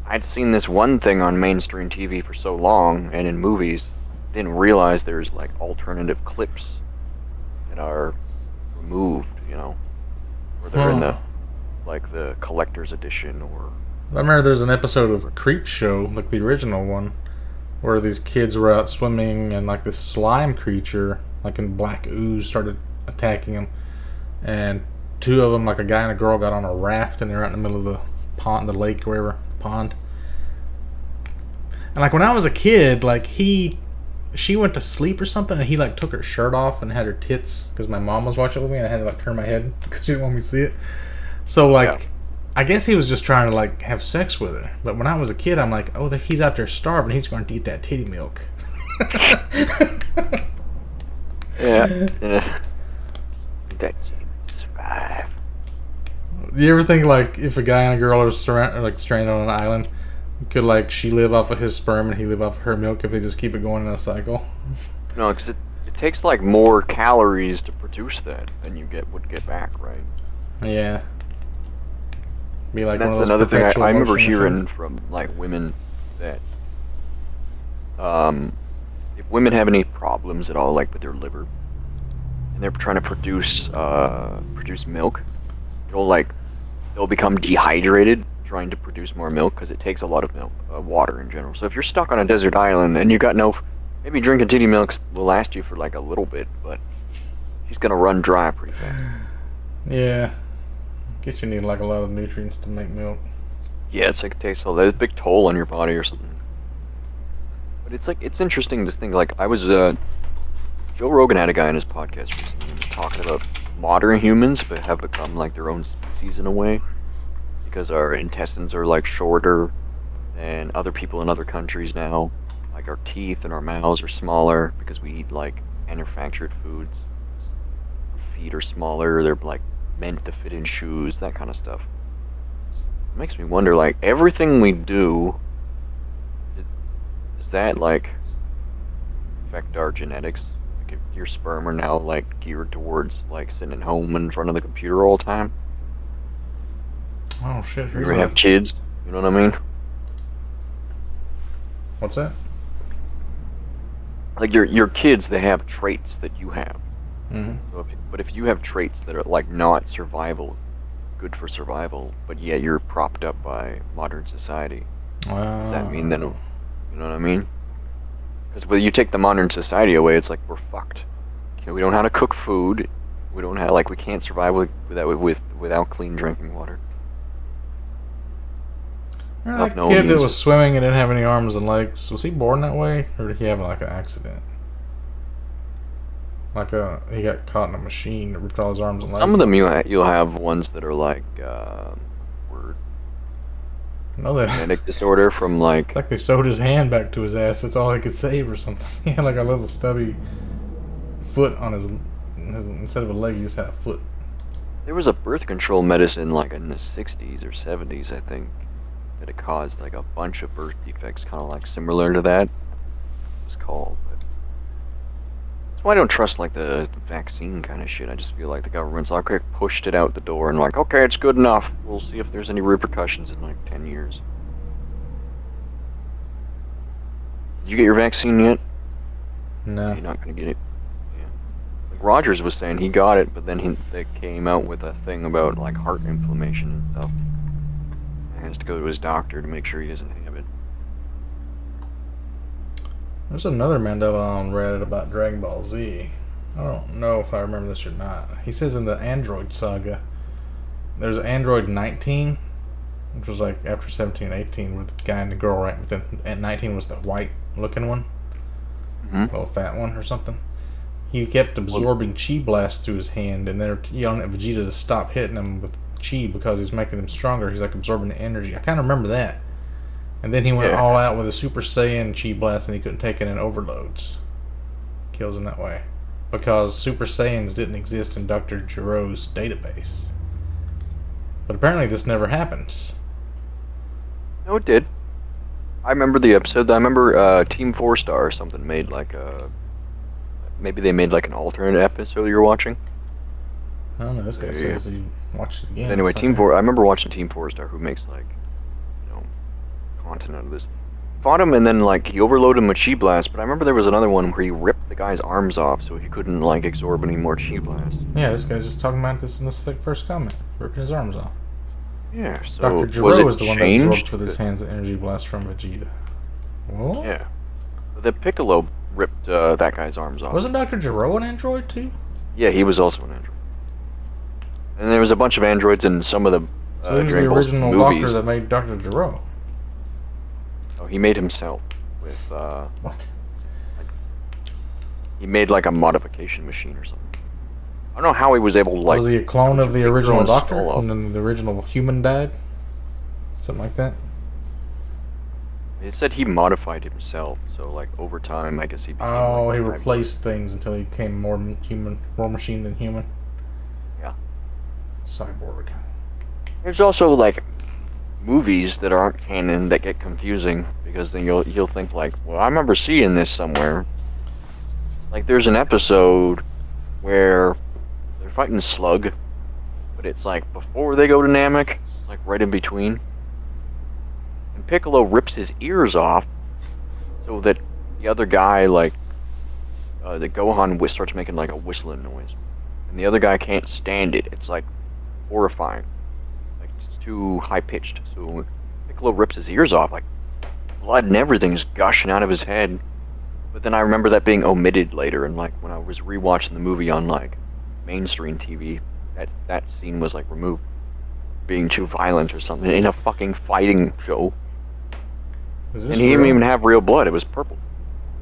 I'd seen this one thing on mainstream TV for so long, and in movies, didn't realize there's like alternative clips that are removed, you know, or they're in the collector's edition, or... I remember there's an episode of a Creep Show, like the original one, where these kids were out swimming and like this slime creature, like in black ooze, started attacking them. And two of them, like a guy and a girl, got on a raft and they're out in the middle of the pond, the lake, wherever, pond. And like when I was a kid, like she went to sleep or something, and he like took her shirt off and had her tits because my mom was watching with me, and I had to like turn my head because she didn't want me to see it. So like, I guess he was just trying to like have sex with her. But when I was a kid, I'm like, oh, he's out there starving. He's going to eat that titty milk. Yeah. That survive. Do you ever think like if a guy and a girl are stranded on an island, could like she live off of his sperm and he live off of her milk if they just keep it going in a cycle? No, because it takes like more calories to produce that than you would get back, right? Yeah. Be like and that's another thing I remember hearing from like women that if women have any problems at all, like with their liver, and they're trying to produce milk, they'll become dehydrated trying to produce more milk because it takes a lot of milk, water in general. So if you're stuck on a desert island and you got maybe drinking titty milk will last you for like a little bit, but she's gonna run dry pretty fast. Yeah, guess you need like a lot of nutrients to make milk. Yeah, it's like it takes a big toll on your body or something. But it's interesting to think. Like I was Joe Rogan had a guy on his podcast recently talking about modern humans, but have become like their own species in a way. Because our intestines are like shorter than other people in other countries now. Like our teeth and our mouths are smaller because we eat like manufactured foods. Our feet are smaller, they're like meant to fit in shoes, that kind of stuff. It makes me wonder, like, everything we do, does that like affect our genetics? Like if your sperm are now like geared towards like sitting at home in front of the computer all the time? Oh shit! You ever have kids? You know what I mean? What's that? Like your kids, they have traits that you have. Mm-hmm. So if you have traits that are like not good for survival, but yet you're propped up by modern society, does that mean that? You know what I mean? Because when you take the modern society away, it's like we're fucked. We don't know how to cook food. We don't have we can't survive without clean drinking water. That kid that was swimming and didn't have any arms and legs, was he born that way, or did he have like an accident? Like he got caught in a machine that ripped all his arms and legs. Some of them you'll have ones that are like genetic disorder from like. It's like they sewed his hand back to his ass. That's all he could save or something. He had like a little stubby foot on his instead of a leg, he just had a foot. There was a birth control medicine like in the 60s or 70s, I think, that it caused like a bunch of birth defects, kind of like similar to that. It was called, but that's why I don't trust like the vaccine kind of shit. I just feel like the government's like, okay, pushed it out the door and like, okay, it's good enough. We'll see if there's any repercussions in like 10 years. Did you get your vaccine yet? No. You're not gonna get it. Yeah. Like Rogers was saying he got it, but then they came out with a thing about like heart inflammation and stuff. He has to go to his doctor to make sure he doesn't have it. There's another Mandela on Reddit about Dragon Ball Z. I don't know if I remember this or not. He says in the Android saga, there's Android 19, which was like after 17 and 18, with the guy and the girl, right? But then 19 was the white looking one, little fat one or something. He kept absorbing chi blasts through his hand, and they're yelling at Vegeta to stop hitting him with chi because he's making him stronger. He's like absorbing the energy. I kind of remember that. And then he went all out with a Super Saiyan chi blast, and he couldn't take it in overloads. Kills him that way because Super Saiyans didn't exist in Dr. Giro's database. But apparently this never happens. No, it did. I remember the episode. I remember Team 4 Star or something made like a. Maybe they made like an alternate episode you're watching. I don't know. This guy says he watched it again. But anyway, Team 4. I remember watching Team 4 Star, who makes like, content out of this. Fought him and then like he overloaded him with chi blast. But I remember there was another one where he ripped the guy's arms off so he couldn't like absorb any more chi blast. Yeah, this guy's just talking about this in the first comment, ripping his arms off. Yeah. So Dr. Giro was the one that absorbed with his hands the energy blast from Vegeta. Well, yeah. The Piccolo ripped that guy's arms off. Wasn't Dr. Gero an android too? Yeah, he was also an android. And there was a bunch of androids in some of the So who's the Dragon Ball's original movies. doctor that made Dr. Gero? Oh, he made himself with What? he made like a modification machine or something. I don't know how he was able to like. Was he a clone of the original his doctor? skull up. And then the original human died? Something like that? It said he modified himself, so like over time, I guess he became. Oh, like, he a hybrid. replaced things until he became more human, more machine than human. Yeah. Cyborg. There's also like movies that aren't canon that get confusing because then you'll think like, well, I remember seeing this somewhere. Like there's an episode where they're fighting Slug, but it's like before they go to Namek, like right in between. And Piccolo rips his ears off so that the other guy, like, the Gohan starts making like a whistling noise. And the other guy can't stand it. It's like horrifying. Like it's too high pitched. So Piccolo rips his ears off, like blood and everything's gushing out of his head. But then I remember that being omitted later, and like when I was rewatching the movie on like mainstream TV, that scene was like removed, being too violent or something in a fucking fighting show. Is And this he didn't real? even have real blood; it was purple.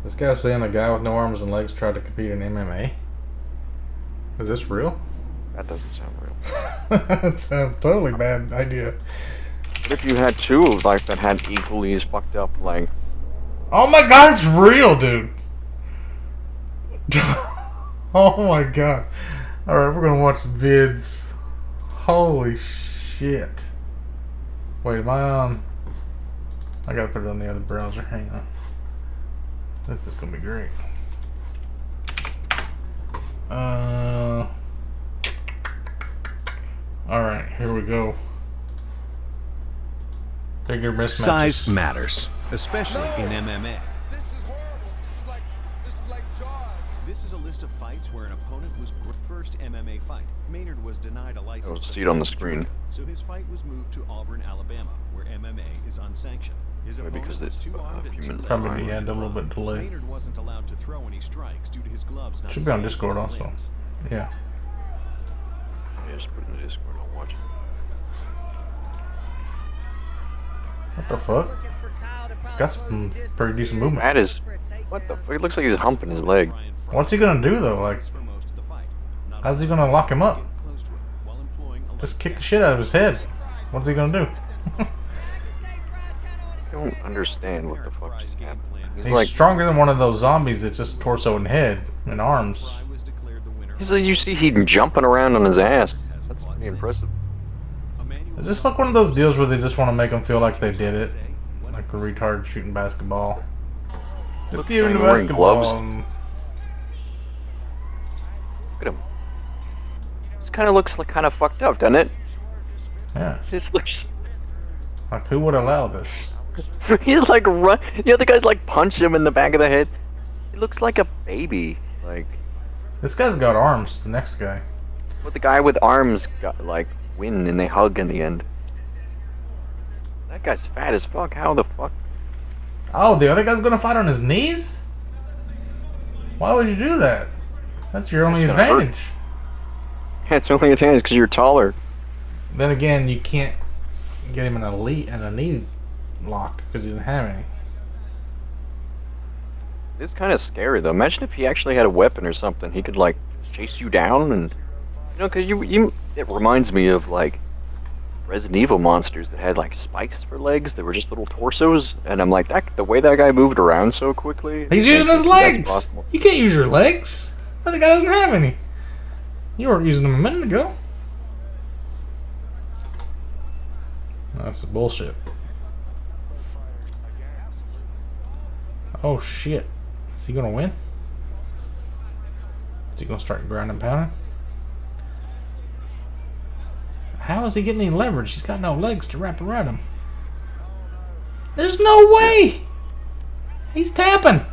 This guy's saying a guy with no arms and legs tried to compete in MMA? Is this real? That doesn't sound real. That sounds totally bad idea. What if you had two like that had equally as fucked up like? Oh my god, it's real, dude! Oh my god. Alright, we're gonna watch vids. Holy shit. Wait, am I on? I gotta put it on the other browser. Hang on. This is gonna be great. Alright, here we go. Bigger mismatches. Size matters, especially in MMA. This is horrible. This is like Jaws. This is a list of fights where an opponent was first MMA fight. Maynard was denied a license. see it on the screen. So his fight was moved to Auburn, Alabama, where MMA is unsanctioned. His Maybe opponent because was it's too armed and human too Probably late. had a little bit delay. Maynard wasn't allowed to throw any strikes due to his gloves not Should be on staying Discord on his also. limbs. Yeah. Yeah, just put it in the Discord. I'll watch it. What the fuck? He's got some pretty decent movement. That is, what the fuck? It looks like he's humping his leg. What's he gonna do though? Like, how's he gonna lock him up? Just kick the shit out of his head. What's he gonna do? I don't understand what the fuck just happened. He's He's like, stronger than one of those zombies that's just torso and head and arms. he's like, you see, he's jumping around on his ass. That's pretty impressive. Does this look one of those deals where they just want to make them feel like they did it? Like a retard shooting basketball. Just Look, give him the he's wearing basketball. gloves. and- Look at him. This kind of looks like kind of fucked up, doesn't it? Yeah. This looks. Like, who would allow this? He's like run. The other guy's like punch him in the back of the head. He looks like a baby. Like, This guy's got arms, the next guy. what the guy with arms got like win and they hug in the end. That guy's fat as fuck. How the fuck? Oh, the other guy's gonna fight on his knees? Why would you do that? That's your only That's gonna hurt. advantage. Yeah, it's only a chance because you're taller. Then again, you can't get him in a knee lock because he didn't have any. It's kind of scary though. Imagine if he actually had a weapon or something. He could like chase you down and because you. It reminds me of like Resident Evil monsters that had like spikes for legs. They were just little torsos, and I'm like the way that guy moved around so quickly. He's it using makes his me think that's legs! possible. You can't use your legs! That guy doesn't have any. You weren't using them a minute ago. That's bullshit. Oh shit. Is he gonna win? Is he gonna start grounding and pounding? How is he getting any leverage? He's got no legs to wrap around him. There's no way! He's tapping!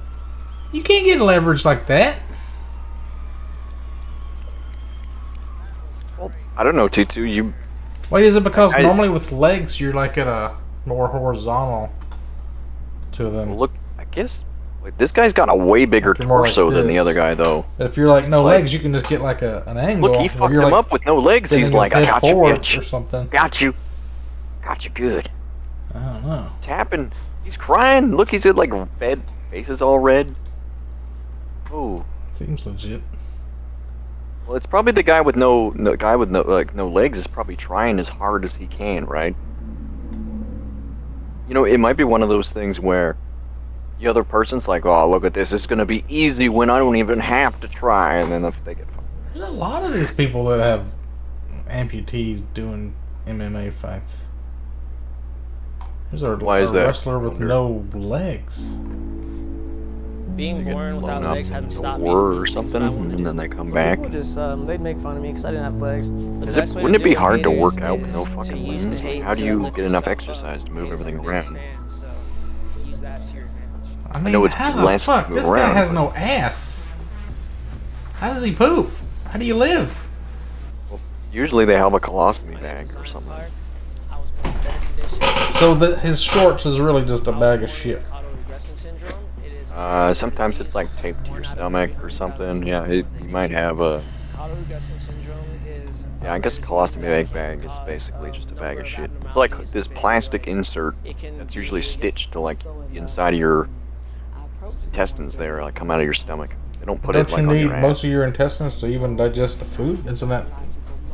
You can't get leverage like that. Well, I don't know, T2. You Wait, is it because I- normally with legs you're like at a more horizontal to them? look. I guess. Like, this guy's got a way bigger Like, you're more like torso than the this. other guy, though. But if you're like no Like- legs, you can just get like an angle. Look, he where fucked you're, him like, up with no legs. bending He's his like, I head got you, forward bitch. or something. Got you. Got you good. I don't know. Tapping. He's crying. Look, he's in like red. Face is all red. Oh. Seems legit. Well, it's probably the guy with no legs is probably trying as hard as he can, right? You know, it might be one of those things where the other person's like, "Oh, look at this. It's gonna be easy when I don't even have to try," and then if they get fucked. There's a lot of these people that have amputees doing MMA fights. There's a Why is that? wrestler with no legs. Being born without Blown up legs in hasn't a stopped me war from or doing things something, that I wanted to and then do. they come back. People just they'd make fun of me because I didn't have legs. But the Is best it, way wouldn't to it be deal hard with to work haters out with no is to fucking use the limbs? Like, hate how do to you lift get enough yourself up. exercise to move Hate's everything our biggest around? fan, so use that to your advantage. I mean, know it's how the less to fuck? move This guy around, has but- no ass. How does he poop? How do you live? Usually they have a colostomy bag or something. I was born with better conditions. So his shorts is really just a bag of shit. Sometimes it's like taped to your stomach or something. Yeah, you might have a. Yeah, I guess a colostomy bag is basically just a bag of shit. It's like this plastic insert that's usually stitched to like inside of your intestines there, like come out of your stomach. They don't put Don't it like you on need your ass. most of your intestines to even digest the food? Isn't that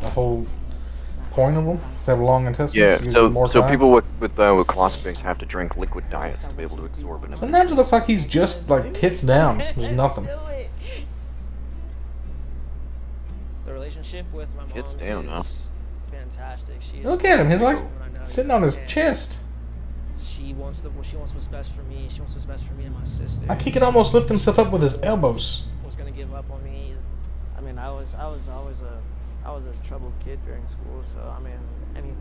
the whole point of them? Is to have long intestines? Yeah, you so get more so time? people with colostomies have to drink liquid diets to be able to absorb it. Sometimes it looks like he's just like tits down. There's nothing. The relationship with my mom Tits down, huh? is fantastic. She is Look at him. He's like when I know sitting you. on his And chest. She wants what's best for me. She wants what's best for me and my sister. Like he could almost lift himself up with his elbows. Was gonna give up on me. I mean, I was always a troubled kid during school. So I mean, any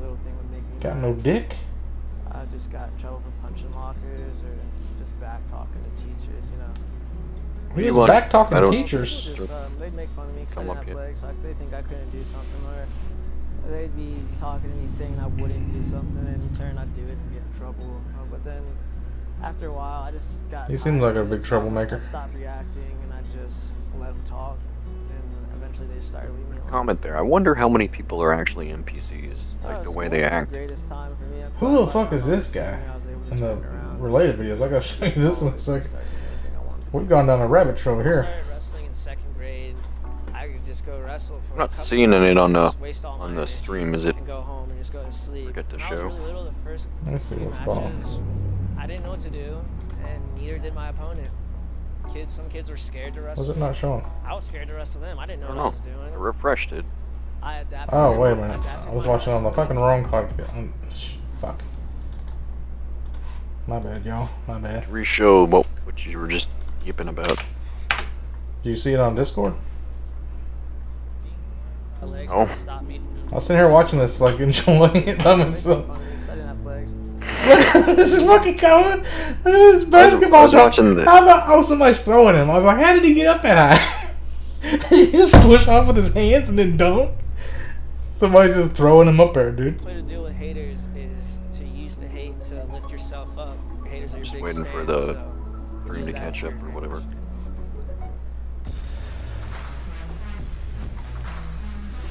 little thing would make me. Got mad. no dick. I just got in trouble for punching lockers or just back talking to teachers. You know. He You was want- back talking I to don't- teachers. Just, they'd make fun of me because I Come didn't up, have kid. legs. Like they think I couldn't do something, or they'd be talking to me saying I wouldn't do something, and in turn I'd do it and get in trouble. But then after a while, I just got. He seems tired like a of big it, so troublemaker. I stopped reacting, and I just let them talk, and eventually they started leaving me alone. Comment there. I wonder how many people are actually NPCs, like the way they school was act. the greatest time for me. Who the fuck is this guy? I was able to In the turn around. related videos, I gotta show you this. Looks like Start doing anything I wanted to we've gone down a rabbit trail over I here. started wrestling in second grade. I could just go wrestle for I'm a not couple seeing it on the hours, waste all my on the energy, stream. Is it? and go home and just go to sleep. Look at the When I was show. really little, the first Let's see few what's matches, going on. I didn't know what to do, and neither did my opponent. Some kids were scared to wrestle. Was it not showing? I was scared to wrestle them. I didn't know I what don't I know. was doing. I refreshed it. I adapted. Oh wait a I minute. adapted I was my watching on the wrestling. fucking wrong podcast. Fuck. My bad, y'all. My bad. Re-show what you were just yipping about. Do you see it on Discord? My legs Oh. didn't stop me from doing I was sitting here watching this, like enjoying it by myself. fun of me 'cause I didn't have legs. This is fucking coming. Look at this basketball I was dunk. watching the- How about somebody's throwing him? I was like, how did he get up that high? He just push off with his hands and then dunk. Somebody just throwing him up there, dude. The way to deal with haters is to use the hate to lift yourself up. Your haters are your Just biggest waiting for fans, the so stream use to that catch to up your or whatever.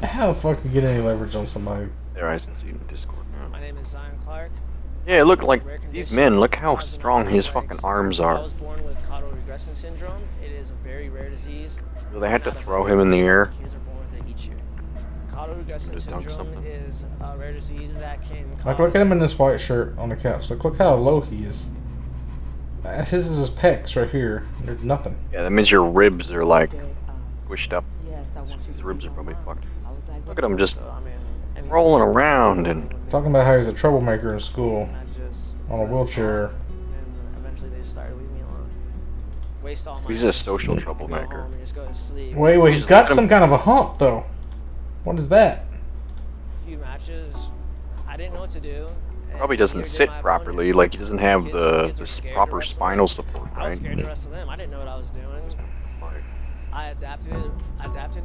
How the fuck you get any leverage on somebody? There, I see you in Discord now. My name is Zion Clark. Yeah, look like Rare these condition. men. Look how I've been strong without his legs. fucking arms I are. was born with caudal regression syndrome. It is a very rare disease. So they had to throw him in the air. Kids are born with it each year. Caudal regression Just dunk syndrome something. is a rare disease that can Like, look at cause- him in this white shirt on the couch. Look how low he is. His is his pecs right here. There's nothing. Yeah, that means your ribs are like Okay, squished up. yes, I want you His to ribs be are probably my mom. fucked. I was like, Look at him just So, I mean, anything- rolling around and Talking about how he's a troublemaker in school And I just on a wheelchair. and eventually they started leaving me alone. Waste all my he's a energy, social go troublemaker. home and just go to sleep. Wait, he's got some kind of a hump though. What is that? A few matches, I didn't know what to do. and Probably doesn't neither did sit my properly. opponent. Like he doesn't have Kids- the kids were this scared to proper wrestle. spinal support, I was right? scared to wrestle them. I didn't know what I was doing. Like, I adapted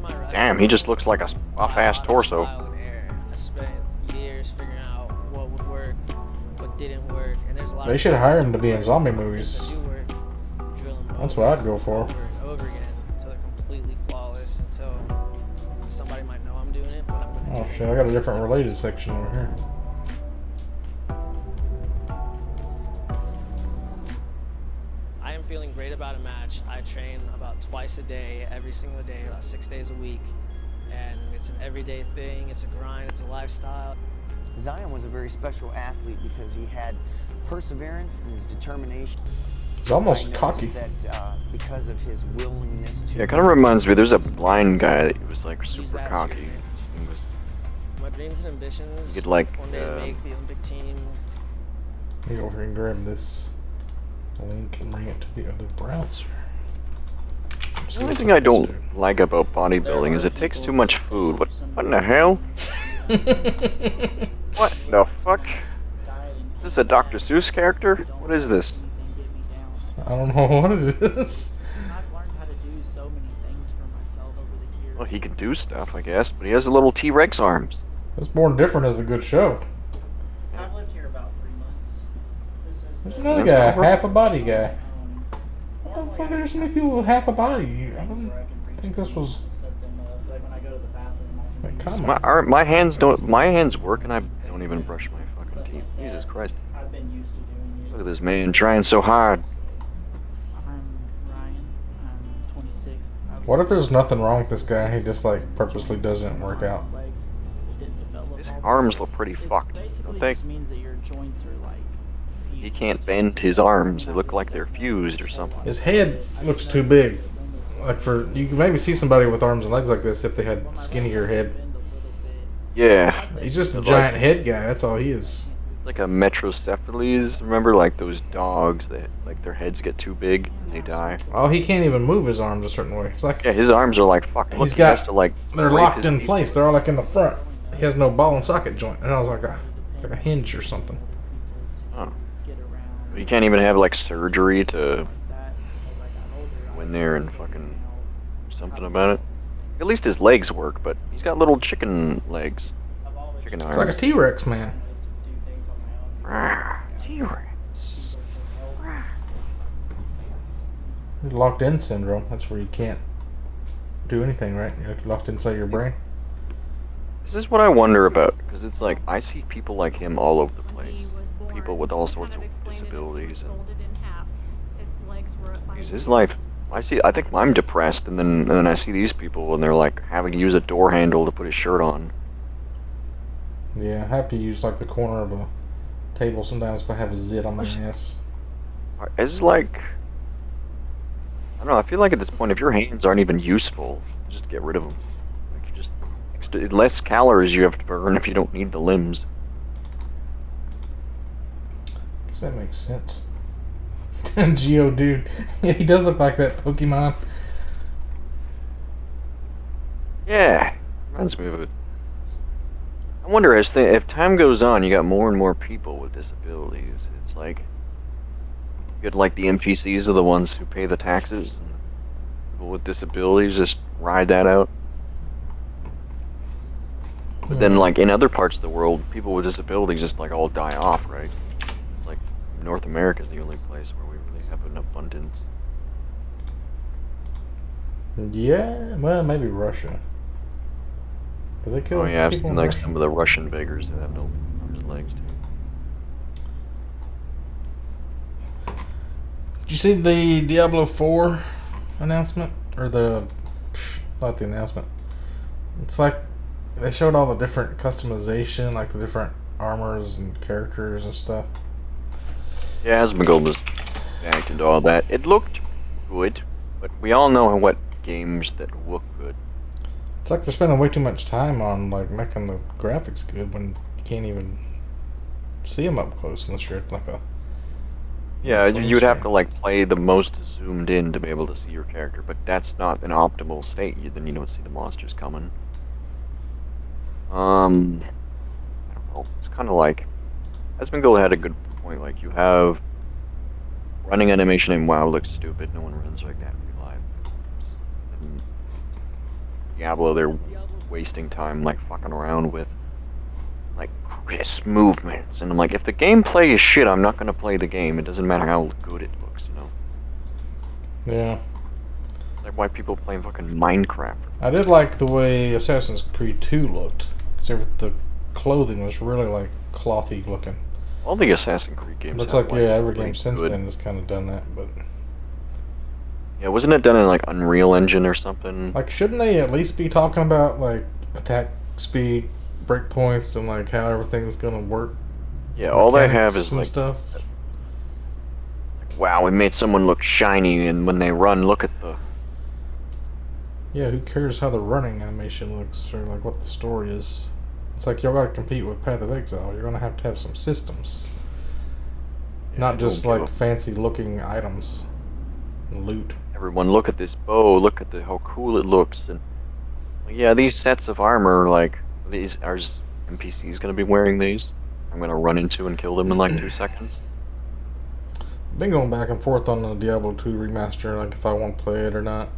my wrestling. damn, he just looks like a buff ass by torso. trial and error. I spent years figuring out what would work, what didn't work, and there's a lot. They of should things hire him that to be in work, zombie things movies. that do work. That's what I'd go for. over and over again until they're completely flawless. Until somebody might know I'm doing it, but I'm gonna. Oh shit, I got a different related section over here. I am feeling great about a match. I train about twice a day, every single day, about 6 days a week. And it's an everyday thing, it's a grind, it's a lifestyle. Zion was a very special athlete because he had perseverance and his determination. He's almost I noticed cocky. that because of his willingness to. Yeah, it kind of reminds me. There's a blind guy that was like super that cocky. serious. He was, My dreams and ambitions, You could, like, one day to make the Olympic team. Let me go over here and grab this link and bring it to the other browser. the only thing I don't like about bodybuilding is it takes too much food. What in the hell? What the fuck? Is this a Dr. Seuss character? What is this? I don't know what it is. I've learned how to do so many things for myself over the years. Well, he can do stuff, I guess, but he has little T-Rex arms. It's Born Different is a good show. I've lived here about 3 months. This is There's the- another guy, half a body guy. Why the fuck are there so many people with half a body? I didn't think this was like when I go to the bathroom, I can like use- common. My hands don't. My hands work, and I don't even brush my fucking teeth. Jesus Christ! I've been used to doing Look it. at this man trying so hard. I'm Ryan. I'm 26. What if there's nothing wrong with this guy? He just like purposely doesn't work out. Legs didn't develop His all the arms way. look pretty It's fucked, basically don't they? just means that your joints are like. He can't bend his arms. They look like they're fused or something. His head looks too big. Like for you can maybe see somebody with arms and legs like this if they had skinnier head. Yeah, He's just a Like- giant head guy. That's all he is. like a metrocephalus. Remember, like those dogs that like their heads get too big and they die. Oh, he can't even move his arms a certain way. It's like Yeah, his arms are like fucking. Look, He's he has got- to like. they're scrape locked his in teeth. place. They're all like in the front. He has no ball and socket joint. And I was like a hinge or something. Oh. Get around. He can't even have like surgery to That, as I got older, I go in was there and figuring fucking out do something how to about it. do these things. At least his legs work, but he's got little chicken legs. I've always Chicken tried It's like a arms. T-Rex man. ways to do things on my own. T-Rex. Locked in syndrome. That's where you can't do anything, right? You're locked inside your brain. This is what I wonder about, because it's like I see people like him all over the place. People with all sorts of disabilities, and his life. I think I'm depressed, and then I see these people, and they're like having to use a door handle to put his shirt on. Yeah, I have to use like the corner of a table sometimes if I have a zit on my ass. It's like I don't know. I feel like at this point, if your hands aren't even useful, just get rid of them. Like you just less calories you have to burn if you don't need the limbs. Does that make sense? Geodude. Yeah, he does look like that Pokemon. Yeah, reminds me of it. I wonder if time goes on, you got more and more people with disabilities. It's like you get like the NPCs are the ones who pay the taxes, and people with disabilities just ride that out. But then, like in other parts of the world, people with disabilities just like all die off, right? It's like North America's the only place where we really have an abundance. Yeah, well, maybe Russia. Do they kill Oh yeah, I've people seen in like Russia? some of the Russian beggars that have no arms and legs too. Did you see the Diablo 4 announcement? Or not the announcement. It's like they showed all the different customization, like the different armors and characters and stuff. Yeah, Asmongold was back into all that. It looked good, but we all know what games that look good. It's like they're spending way too much time on like making the graphics good when you can't even see them up close unless you're like a Yeah, close you would have game. to like play the most zoomed in to be able to see your character, but that's not an optimal state. Then you don't see the monsters coming. I don't know. It's kind of like Asmongold had a good point. Like you have running animation in WoW looks stupid. No one runs like that in real life. And Diablo, they're wasting time like fucking around with like crisp movements, and I'm like, if the gameplay is shit, I'm not gonna play the game. It doesn't matter how good it looks, you know. Yeah. Like why people playing fucking Minecraft. I did like the way Assassin's Creed 2 looked. Because the clothing was really like clothy looking. All the Assassin's Creed games. Looks have, like, yeah, every really game since good- then has kind of done that. But Yeah, wasn't it done in like Unreal Engine or something? like, shouldn't they at least be talking about like attack speed, breakpoints, and like how everything's gonna work? Yeah, all they Mechanics have is and like, stuff. wow, we made someone look shiny, and when they run, look at the. Yeah, who cares how the running animation looks or like what the story is? It's like y'all gotta compete with Path of Exile. You're gonna have some systems, Yeah, not I just don't give like a- fancy looking items and loot. Everyone, look at this bow. Look at how cool it looks, and yeah, these sets of armor, like these are NPCs gonna be wearing these. I'm gonna run into and kill them in like 2 seconds. Been going back and forth on the Diablo 2 remaster, like if I want to play it or not.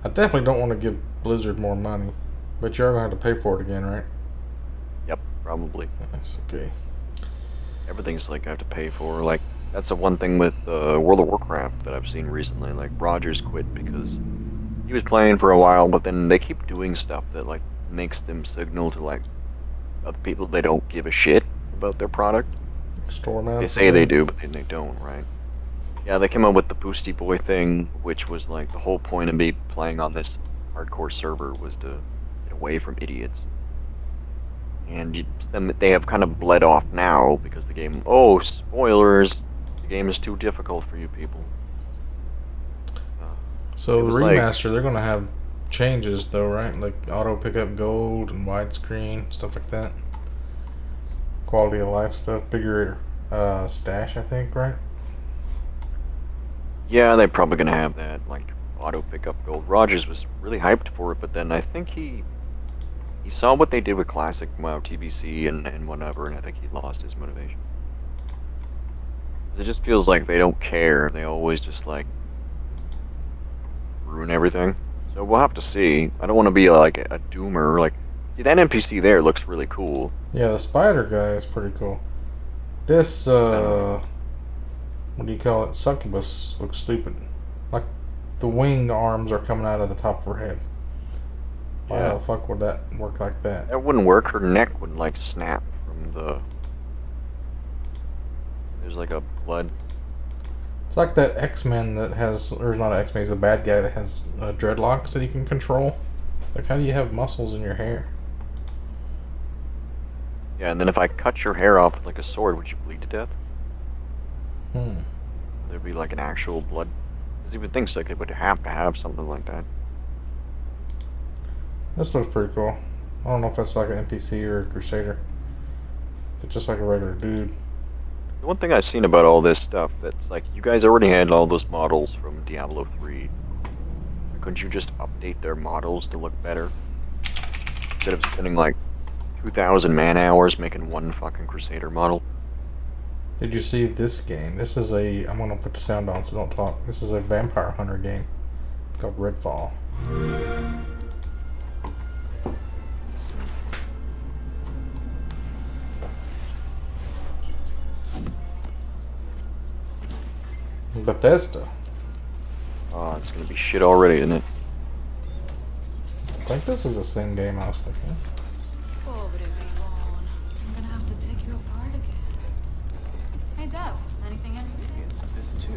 I definitely don't want to give Blizzard more money, but you're gonna have to pay for it again, right? Yep, probably. That's okay. Everything's like I have to pay for. Like that's the one thing with World of Warcraft that I've seen recently. Like Rogers quit because he was playing for a while, but then they keep doing stuff that like makes them signal to like other people they don't give a shit about their product. Store mounts. They say they do, but they don't, right? Yeah, they came up with the Boosty Boy thing, which was like the whole point of me playing on this hardcore server was to get away from idiots. And they have kind of bled off now because the game. Oh, spoilers! The game is too difficult for you people. So It the was like- remaster, they're gonna have changes though, right? Like auto pickup gold and widescreen stuff like that. Quality of life stuff, bigger stash, I think, right? Yeah, they're probably gonna have that, like auto pickup gold. Rogers was really hyped for it, but then I think he saw what they did with classic WoW TBC and whatever, and I think he lost his motivation. 'Cause it just feels like they don't care. They always just like ruin everything. So we'll have to see. I don't want to be like a doomer. Like, see that NPC there looks really cool. Yeah, the spider guy is pretty cool. This what do you call it? Succubus looks stupid. Like the wing arms are coming out of the top of her head. Why Yeah. the fuck would that work like that? That wouldn't work. Her neck would like snap from the. There's like a blood. It's like that X-Men that has, or not X-Men, he's a bad guy that has dreadlocks that he can control. Like, how do you have muscles in your hair? Yeah, and then if I cut your hair off with like a sword, would you bleed to death? There'd be like an actual blood. Because he would think so, they would have to have something like that. This looks pretty cool. I don't know if that's like an NPC or a Crusader. If it's just like a regular dude. The one thing I've seen about all this stuff that's like, you guys already had all those models from Diablo 3. Couldn't you just update their models to look better? Instead of spending like 2,000 man hours making one fucking Crusader model. Did you see this game? This is a, I'm gonna put the sound on so don't talk. This is a vampire hunter game called Redfall. Bethesda. Oh, it's gonna be shit already, isn't it? I think this is the same game I was thinking. Oh, but it'd be long. I'm gonna have to take you apart again. Hey, Dev, anything interesting? Yes, this too.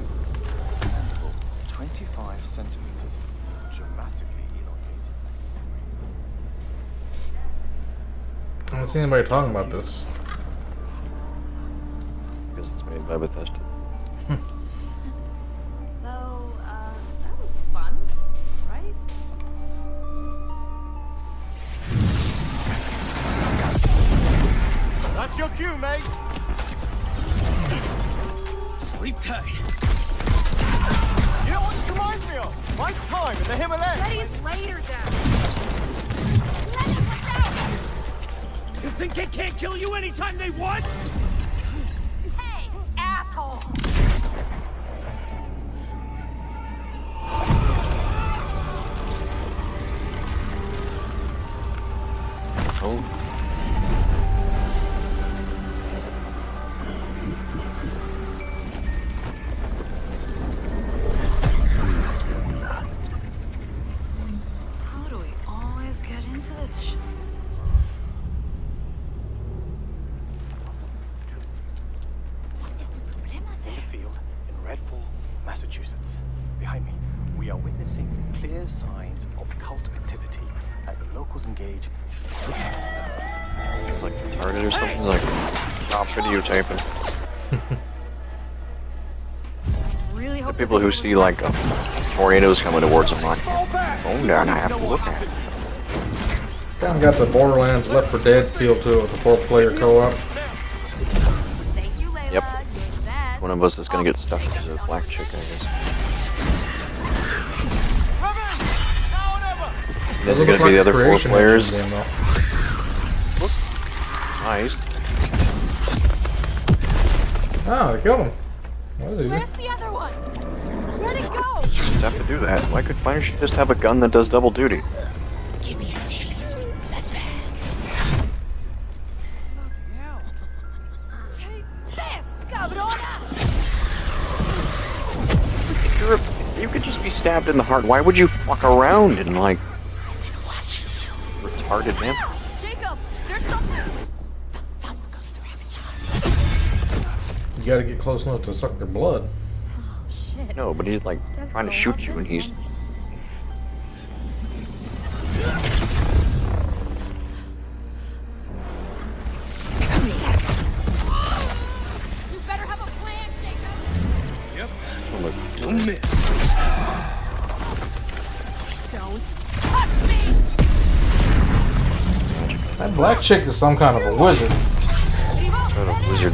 Handle, 25 centimeters, dramatically elongated. I haven't seen anybody talking about this. Because it's made by Bethesda. So, that was fun, right? That's your cue, mate. Sleep tight. You know what this reminds me of? My time in the Himalayas. Betty's later, Dev. You think they can't kill you anytime they want? Hey, asshole! Oh. Massachusetts. Behind me, we are witnessing clear signs of cult activity as the locals engage. It's like retarded or something. Like, stop videotaping. Really The hope people who see like tornadoes coming towards them, like, phone down, I have to look at it. It's kind of got the Borderlands Left 4 Dead feel to it with the 4-player co-op. Thank you, Layla. Yep. You're the best. One of us is gonna get stuck to the black chick, I guess. These are gonna be the other 4 players. Whoop. Nice. Oh, they killed him. That was easy. Where's the other one? Where'd it go? Just have to do that. Why don't you just have a gun that does double duty? Give me a taste. Let back. Taste this, cabrona! You could just be stabbed in the heart. Why would you fuck around and like retarded, man? Jacob, there's something. Thump goes the rabbit's heart. You gotta get close enough to suck their blood. Oh shit. No, but he's like Does trying to go shoot on you, and this he's. one. You better have a plan, Jacob. Don't miss. Don't touch me. That black chick is some kind of a wizard. Sort of wizard.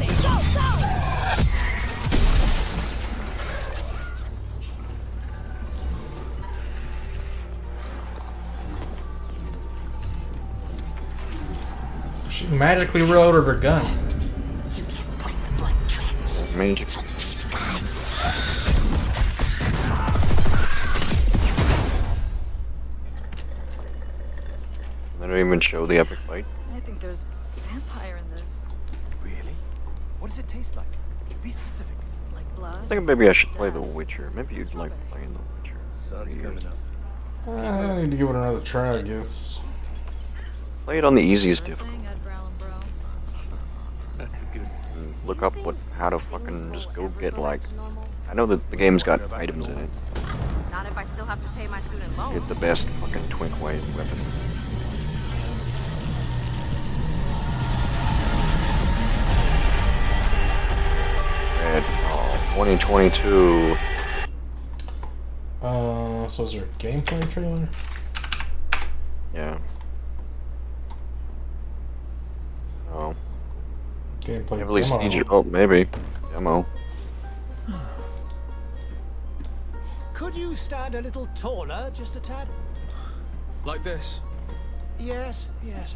She magically reloaded her gun. Magic. They don't even show the epic fight. I think there's vampire in this. Really? What does it taste like? Be specific. Like blood. I think maybe I should play The Witcher. Maybe you'd like playing The Witcher. Sun's coming up. I need to give it another try, I guess. Play it on the easiest Sure difficulty. thing, Edgar Allan Bro. That's a good. Look up how to fucking just go get like. I know that the game's got items in it. Not if I still have to pay my student loans. Get the best fucking twink white weapon. Redfall 2022. So is there a gameplay trailer? Yeah. Oh. Gameplay Heavily demo. siege. Oh, maybe. Demo. Could you stand a little taller, just a tad? Like this. Yes, yes.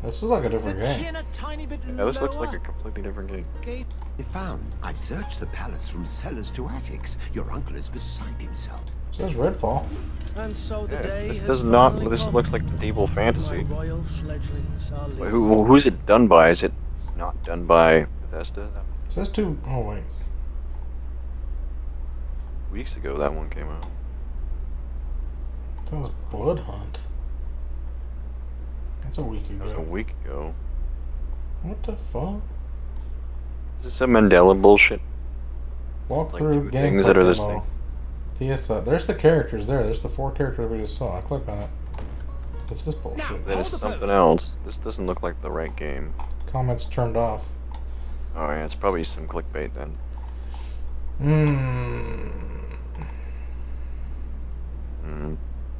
This is like a The different game. chin a tiny bit Yeah, this looks like a lower. completely different game. Okay. Found. I've searched the palace from cellars to attics. Your uncle is beside himself. It says Redfall. And so the Yeah, day this has does not. finally This come. looks like medieval fantasy. My royal fledglings are Wait, living. who's it done by? Is it not done by Bethesda? It says two. Oh wait. Weeks ago, that one came out. That was Blood Hunt. That's a week That was a ago. week ago. What the fuck? Is this some Mandela bullshit? Walk Like through two game things that are the demo. PS5. There's the characters there. There's the 4 characters we just saw. I click on it. What's this bullshit? That is something else. This doesn't look like the right game. Comments turned off. Oh yeah, it's probably some clickbait then.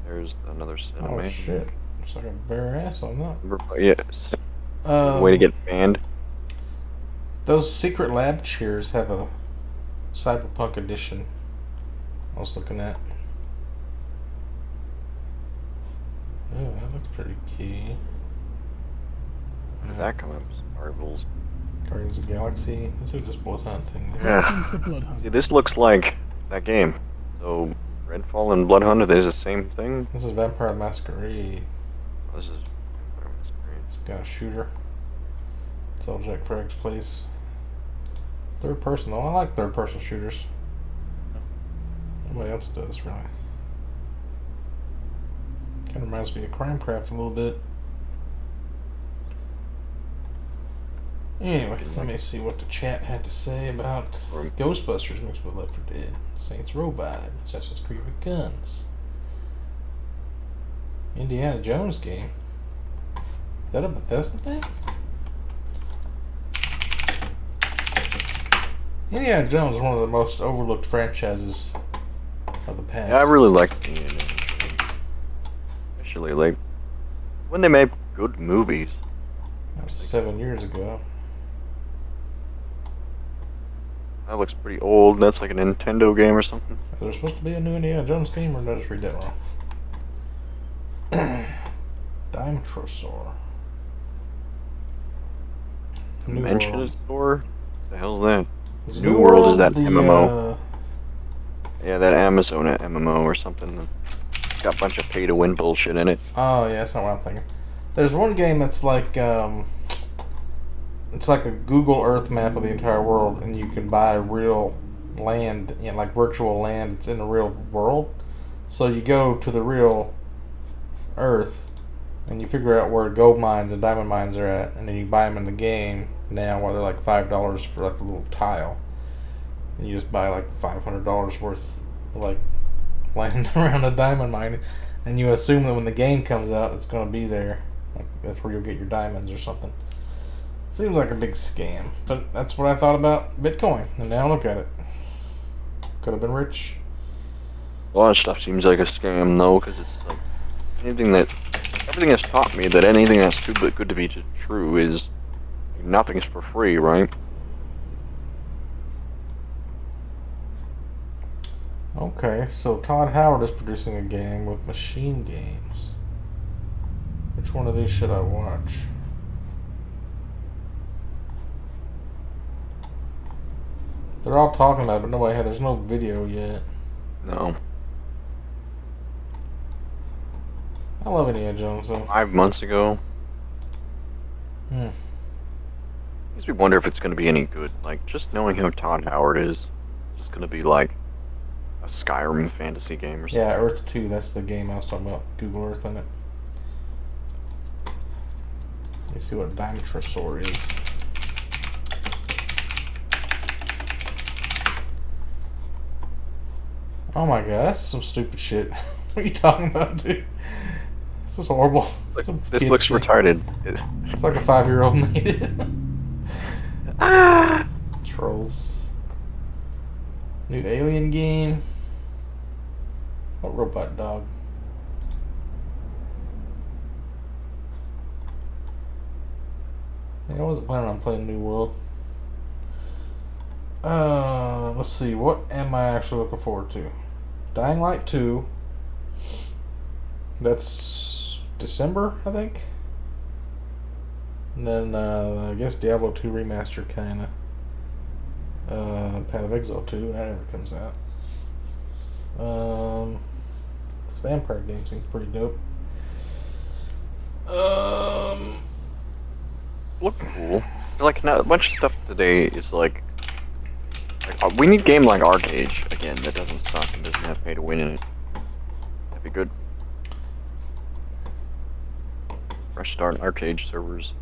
There's another cinematic. Oh shit. Looks like a bare ass on that. Yes. Way to get banned. Those secret lab chairs have a cyberpunk edition. I was looking at. Oh, that looks pretty key. When did that come up? Marvels. Guardians of the Galaxy. These are just Blood Hunt things. Yeah. See, this looks like that game. So, Redfall and Blood Hunt, are they the same thing? This is Vampire the Masquerade. This is. It's got a shooter. It's all Jack Fragg's place. Third person, though. I like third person shooters. Nobody else does, really. Kind of reminds me of Crimecraft a little bit. Anyway, let me see what the chat had to say about Ghostbusters mixed with Left 4 Dead, Saints Row vibe, Assassin's Creed with guns, Indiana Jones game. Is that a Bethesda thing? Indiana Jones is one of the most overlooked franchises of the past. Yeah, I really liked Indiana Jones. Especially, like, when they made good movies. That was 7 years ago. That looks pretty old. That's like a Nintendo game or something. Is there supposed to be a new Indiana Jones game, or did I just read that wrong? Dimetrosaur. Dimension Store? The hell's that? Is New World is that the, MMO. Yeah, that Amazon MMO or something. It's got a bunch of pay-to-win bullshit in it. Oh, yeah, that's not what I'm thinking. There's one game that's like, it's like a Google Earth map of the entire world, and you can buy real land, you know, like virtual land. It's in the real world. So you go to the real Earth, and you figure out where gold mines and diamond mines are at, and then you buy them in the game now, where they're like $5 for like a little tile. And you just buy like $500 worth of like land around a diamond mine, and you assume that when the game comes out, it's going to be there. Like, that's where you'll get your diamonds or something. Seems like a big scam, but that's what I thought about Bitcoin, and now look at it. Could have been rich. A lot of stuff seems like a scam, though, because it's like everything has taught me that anything that's too good to be true is nothing's for free, right? Okay, so Todd Howard is producing a game with Machine Games. Which one of these should I watch? They're all talking about it, but nobody there's no video yet. No. I love Indiana Jones, though. 5 months ago. Makes me wonder if it's going to be any good. Like, just knowing who Todd Howard is just going to be like a Skyrim fantasy game or something. Yeah, Earth 2, that's the game I was talking about. Google Earth on it. Let me see what Dimetrosaur is. Oh my god, that's some stupid shit. What are you talking about, dude? This is horrible. This looks retarded. It's like a 5-year-old made it. Ah! Trolls. New Alien game. What robot dog? I wasn't planning on playing New World. Let's see. What am I actually looking forward to? Dying Light 2. That's December, I think. And then I guess Diablo 2 remaster, kinda. Path of Exile 2. That never comes out. This vampire game seems pretty dope. Look cool. Like, a bunch of stuff today is like we need a game like Arcade again that doesn't suck and doesn't have pay to win in it. That'd be good. Fresh start Arcade servers.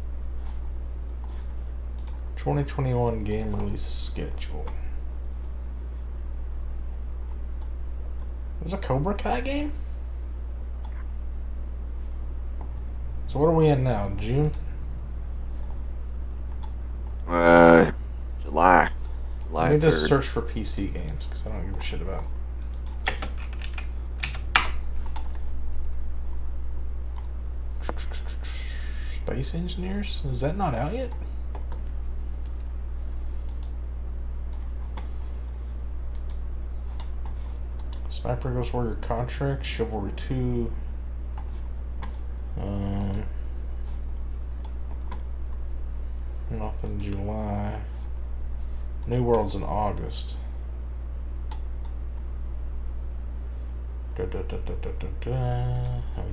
2021 game release schedule. There's a Cobra Kai game? So what are we in now? June? July. Let me just 3rd. search for PC games, because I don't give a shit about Space Engineers? Is that not out yet? Sniper Ghost Warrior Contract, Chivalry 2. Nothing July. New World's in August. Let me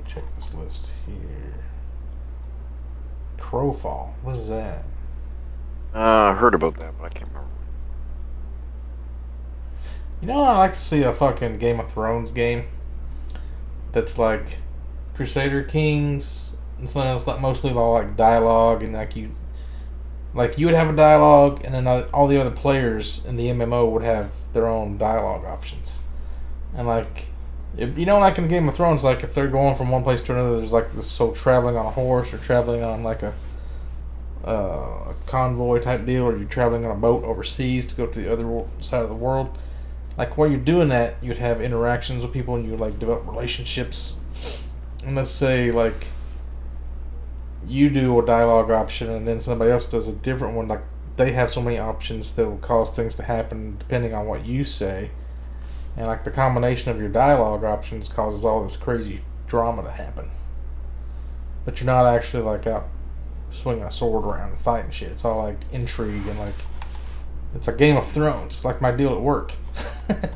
check this list here. Crowfall. What is that? I heard about that, but I can't remember. You know, I'd like to see a fucking Game of Thrones game that's like Crusader Kings. It's like mostly all like dialogue and like Like, you would have a dialogue, and then all the other players in the MMO would have their own dialogue options. And, like, you know, like in Game of Thrones, like, if they're going from one place to another, there's, like, this whole traveling on a horse, or traveling on, like, a convoy type deal, or you're traveling on a boat overseas to go to the other side of the world. Like, while you're doing that, you'd have interactions with people, and you would, like, develop relationships. And let's say, like, you do a dialogue option, and then somebody else does a different one. Like, they have so many options that will cause things to happen depending on what you say. And, like, the combination of your dialogue options causes all this crazy drama to happen. But you're not actually, like, out swinging a sword around and fighting shit. It's all, like, intrigue and, like, it's a Game of Thrones. It's like my deal at work.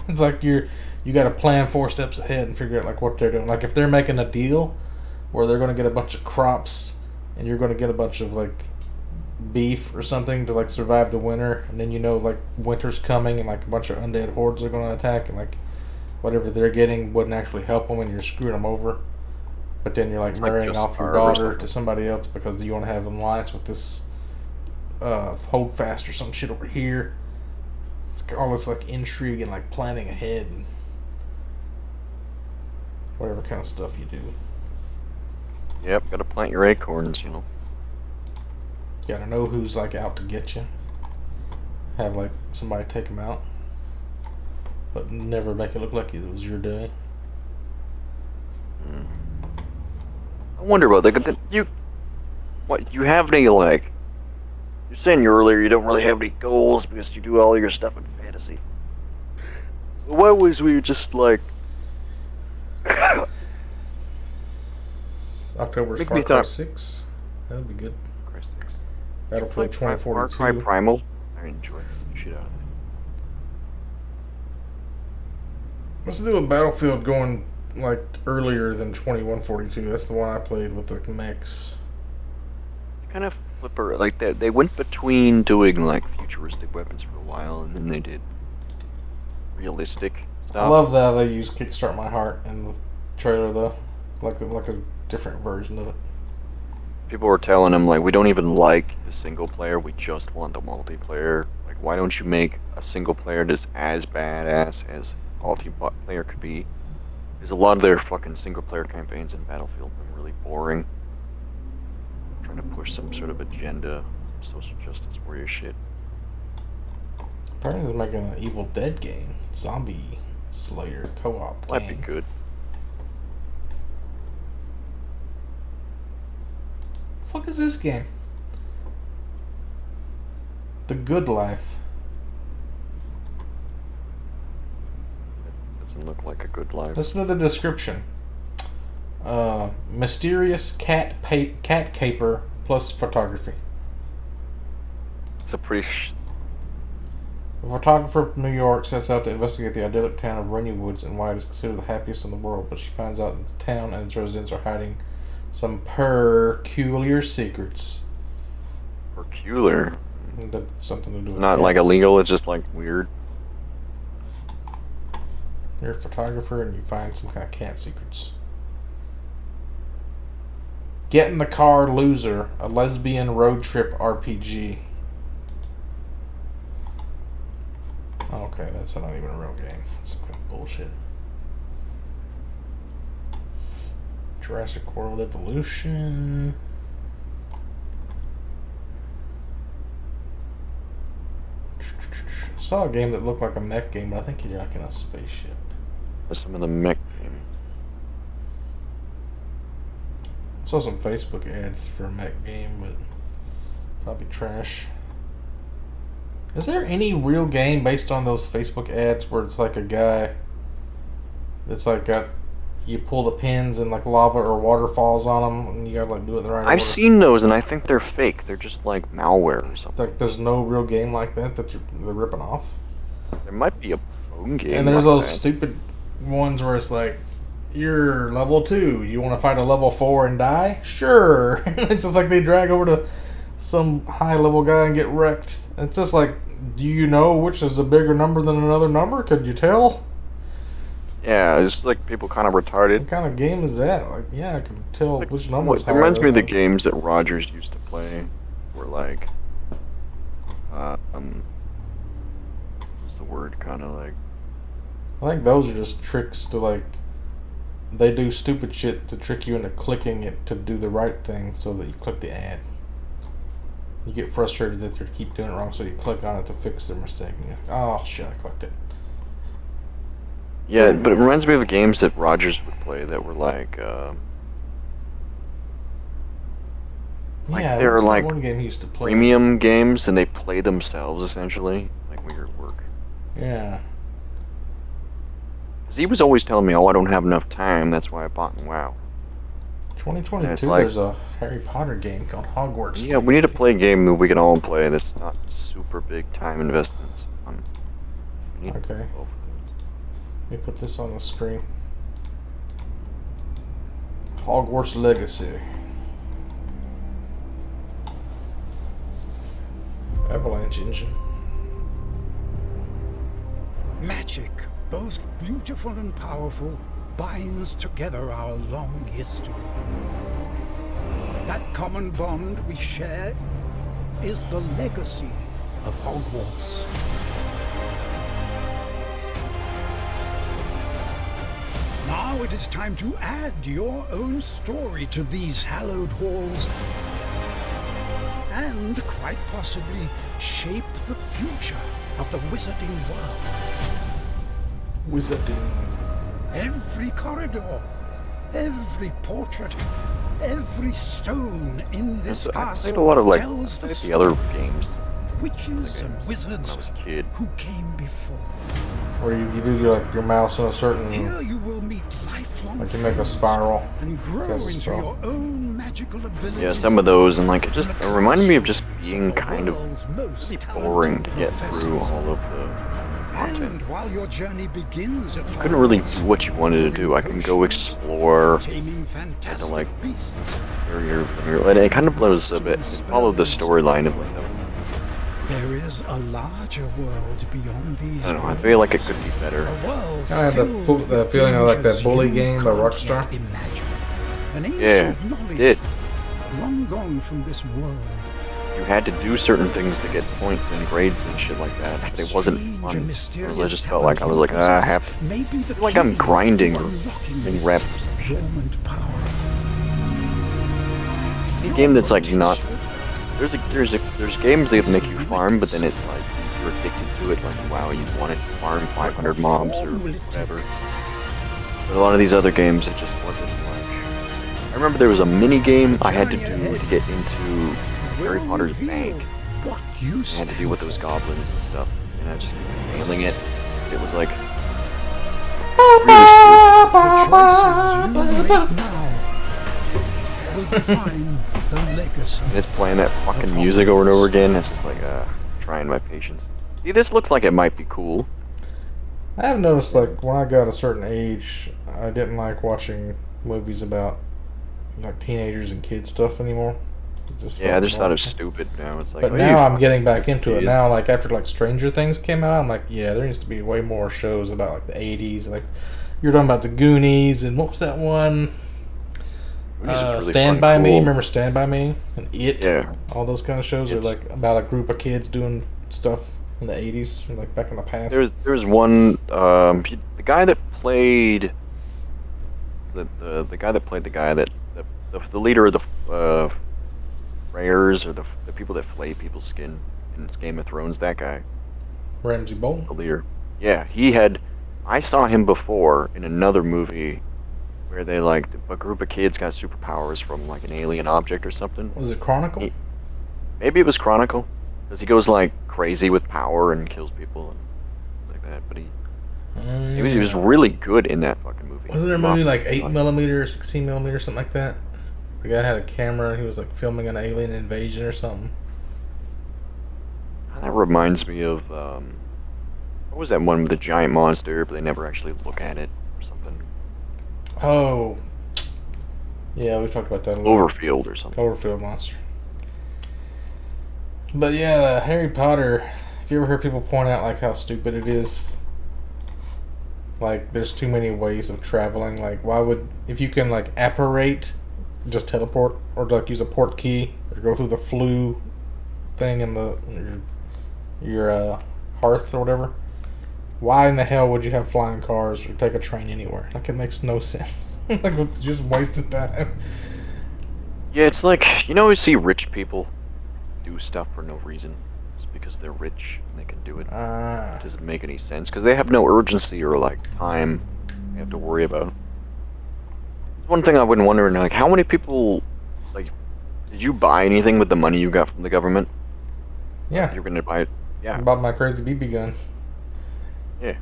It's like you got to plan 4 steps ahead and figure out, like, what they're doing. Like, if they're making a deal where they're going to get a bunch of crops and you're going to get a bunch of, like, beef or something to, like, survive the winter, and then you know, like, winter's coming and, like, a bunch of undead hordes are going to attack, and, like, whatever they're getting wouldn't actually help them, and you're screwing them over. But then you're, like, marrying off your daughter to somebody else because you want to have an alliance with this holdfast or some shit over here. It's all this, like, intrigue and, like, planning ahead and whatever kind of stuff you do. Yep, gotta plant your acorns, you know. You gotta know who's, like, out to get you. Have, like, somebody take them out. But never make it look like it was your doing. I wonder about that. You have any, like, you're saying earlier you don't really have any goals because you do all your stuff in fantasy. What was we just like? October's Far Cry 6. That would be good. Far Cry 6. Battlefield 2042. Far Cry Primal. I enjoy the shit out of it. What's to do with Battlefield going, like, earlier than 2142? That's the one I played with the mechs. Kind of flipper, like they went between doing, like, futuristic weapons for a while, and then they did realistic stuff. I love that they use Kickstart My Heart in the trailer, though. Like a different version of it. People were telling him, like, we don't even like the single player, we just want the multiplayer. Like, why don't you make a single player that's as badass as multiplayer could be? Because a lot of their fucking single player campaigns in Battlefield have been really boring. Trying to push some sort of agenda, social justice warrior shit. Apparently they're making an Evil Dead game. Zombie Slayer co-op game. Might be good. The fuck is this game? The Good Life. Doesn't look like a good life. Listen to the description. Mysterious cat caper plus photography. It's a pretty. A photographer from New York sets out to investigate the idyllic town of Rainy Woods and why it is considered the happiest in the world, but she finds out that the town and its residents are hiding some peculiar secrets. Peculiar. That's something to do with Not cats. like illegal. It's just like weird. You're a photographer and you find some kind of cat secrets. Get in the Car Loser, a lesbian road trip RPG. Okay, that's not even a real game. That's some kind of bullshit. Jurassic World Evolution. I saw a game that looked like a mech game, but I think you're like in a spaceship. Some of the mech games. I saw some Facebook ads for a mech game, but probably trash. Is there any real game based on those Facebook ads where it's like a guy that's like got, you pull the pins and like lava or water falls on them and you gotta like do it the right order? I've seen those and I think they're fake. They're just like malware or something. Like there's no real game like that they're ripping off? There might be a phone game. And there's like those that. stupid ones where it's like, you're level 2, you want to fight a level 4 and die? Sure. It's just like they drag over to some high level guy and get wrecked. It's just like, do you know which is a bigger number than another number? Could you tell? Yeah, it's like people kind of retarded. What kind of game is that? Like, yeah, I can tell Like, which number is it higher. reminds me of the games that Rogers used to play, where like what's the word? Kind of like. I think those are just tricks to like. They do stupid shit to trick you into clicking it to do the right thing, so that you click the ad. You get frustrated that they keep doing it wrong, so you click on it to fix their mistake. And you're like, oh shit, I clicked it. Yeah, but it reminds me of the games that Rogers would play that were like Yeah, they're what's that like one game he used to play? premium games, and they play themselves essentially, like when you're at work. Yeah. Because he was always telling me, "Oh, I don't have enough time. That's why I bought WoW." 2022, like- there's a Harry Potter game called Hogwarts. Yeah, we need to Legacy. play a game that we can all play. That's not super big time investments. We need to Okay. play both. Let me put this on the screen. Hogwarts Legacy. Avalanche engine. Magic, both beautiful and powerful, binds together our long history. That common bond we share is the legacy of Hogwarts. Now it is time to add your own story to these hallowed halls and, quite possibly, shape the future of the wizarding world. Wizarding. Every corridor, every portrait, every stone in this I castle played a lot of like tells the the other story games of witches and when wizards I was a kid. who came before. Where you do your mouse in a certain, Here you will meet lifelong like you make a friends spiral. and grow Cast a into spell. your own magical abilities. Yeah, some of those, and like it just and it reminded me of just the being kind of world's most really talented boring to get through professors. all of the content. And while your journey begins at Couldn't really do what you wanted to do. I can go explore, taming and fantastic to like beasts. and it kind of blows a bit. It followed the storyline of like There is a larger world beyond these. I don't know. I feel like it could be better. A world I have filled the with feeling of like that dangers bully you game by can't Rockstar. yet imagine. An ancient Yeah, knowledge did. long gone from this world. You had to do certain things to get points and grades and shit like that. That It wasn't strange fun. and I mysterious just felt like I was like, talent I you have possess to. may be the I feel like I'm key grinding to or unlocking being this reps or some shit. dormant power. Any game that's like not. There's games that make you farm, but then it's like you're addicted to it. Like wow, you want to farm 500 mobs or whatever. But a lot of these other games, it just wasn't like. I remember there was a mini game I had to do to get into Harry Potter's bank. What you I had to deal with those goblins and stuff, and I just kept failing it. It was like really stupid. The choices you make now will define the legacy. And it's playing that fucking music over and over again. It's just like trying my patience. See, this looks like it might be cool. I have noticed, like, when I got a certain age, I didn't like watching movies about, like, teenagers and kids stuff anymore. It just Yeah, I felt just thought it was normal. stupid. Now it's like. But oh, now you I'm fucking getting back into it. kid. Now, like, after, like, Stranger Things came out, I'm like, yeah, there needs to be way more shows about, like, the 80s. Like, you're talking about the Goonies, and what was that one? Goonies is really Stand fun, By Me. cool. Remember Stand By Me? And It? Yeah. All those kind of shows are, It's- like, about a group of kids doing stuff in the 80s, or, like, back in the past. There's one the guy that played the guy that played the guy that the leader of the Frayers, or the people that flay people's skin in Game of Thrones. That guy, Ramsey Bolton. the leader. Yeah, I saw him before in another movie where they like a group of kids got superpowers from like an alien object or something. Was it Chronicle? Maybe it was Chronicle, because he goes like crazy with power and kills people and things like that. But he was really good in that fucking movie. Wasn't there a movie like 8mm or 16mm, something like that? The guy had a camera and he was like filming an alien invasion or something. That reminds me of what was that one with the giant monster, but they never actually look at it or something. Oh, yeah, we talked about that a little. Cloverfield or something. Cloverfield monster. But yeah, Harry Potter. Have you ever heard people point out like how stupid it is? Like, there's too many ways of traveling. Like, why would, if you can like apparate, just teleport, or like use a port key, or go through the flu thing in the your hearth or whatever. Why in the hell would you have flying cars or take a train anywhere? Like, it makes no sense. Like, it's just wasted time. Yeah, it's like, you know, you see rich people do stuff for no reason. Just because they're rich and they can do it. It doesn't make any sense. Because they have no urgency or, like, time they have to worry about. It's one thing I've been wondering, like, how many people, like, did you buy anything with the money you got from the government? Yeah. You're gonna buy it? Yeah. I bought my crazy BB gun. Yeah.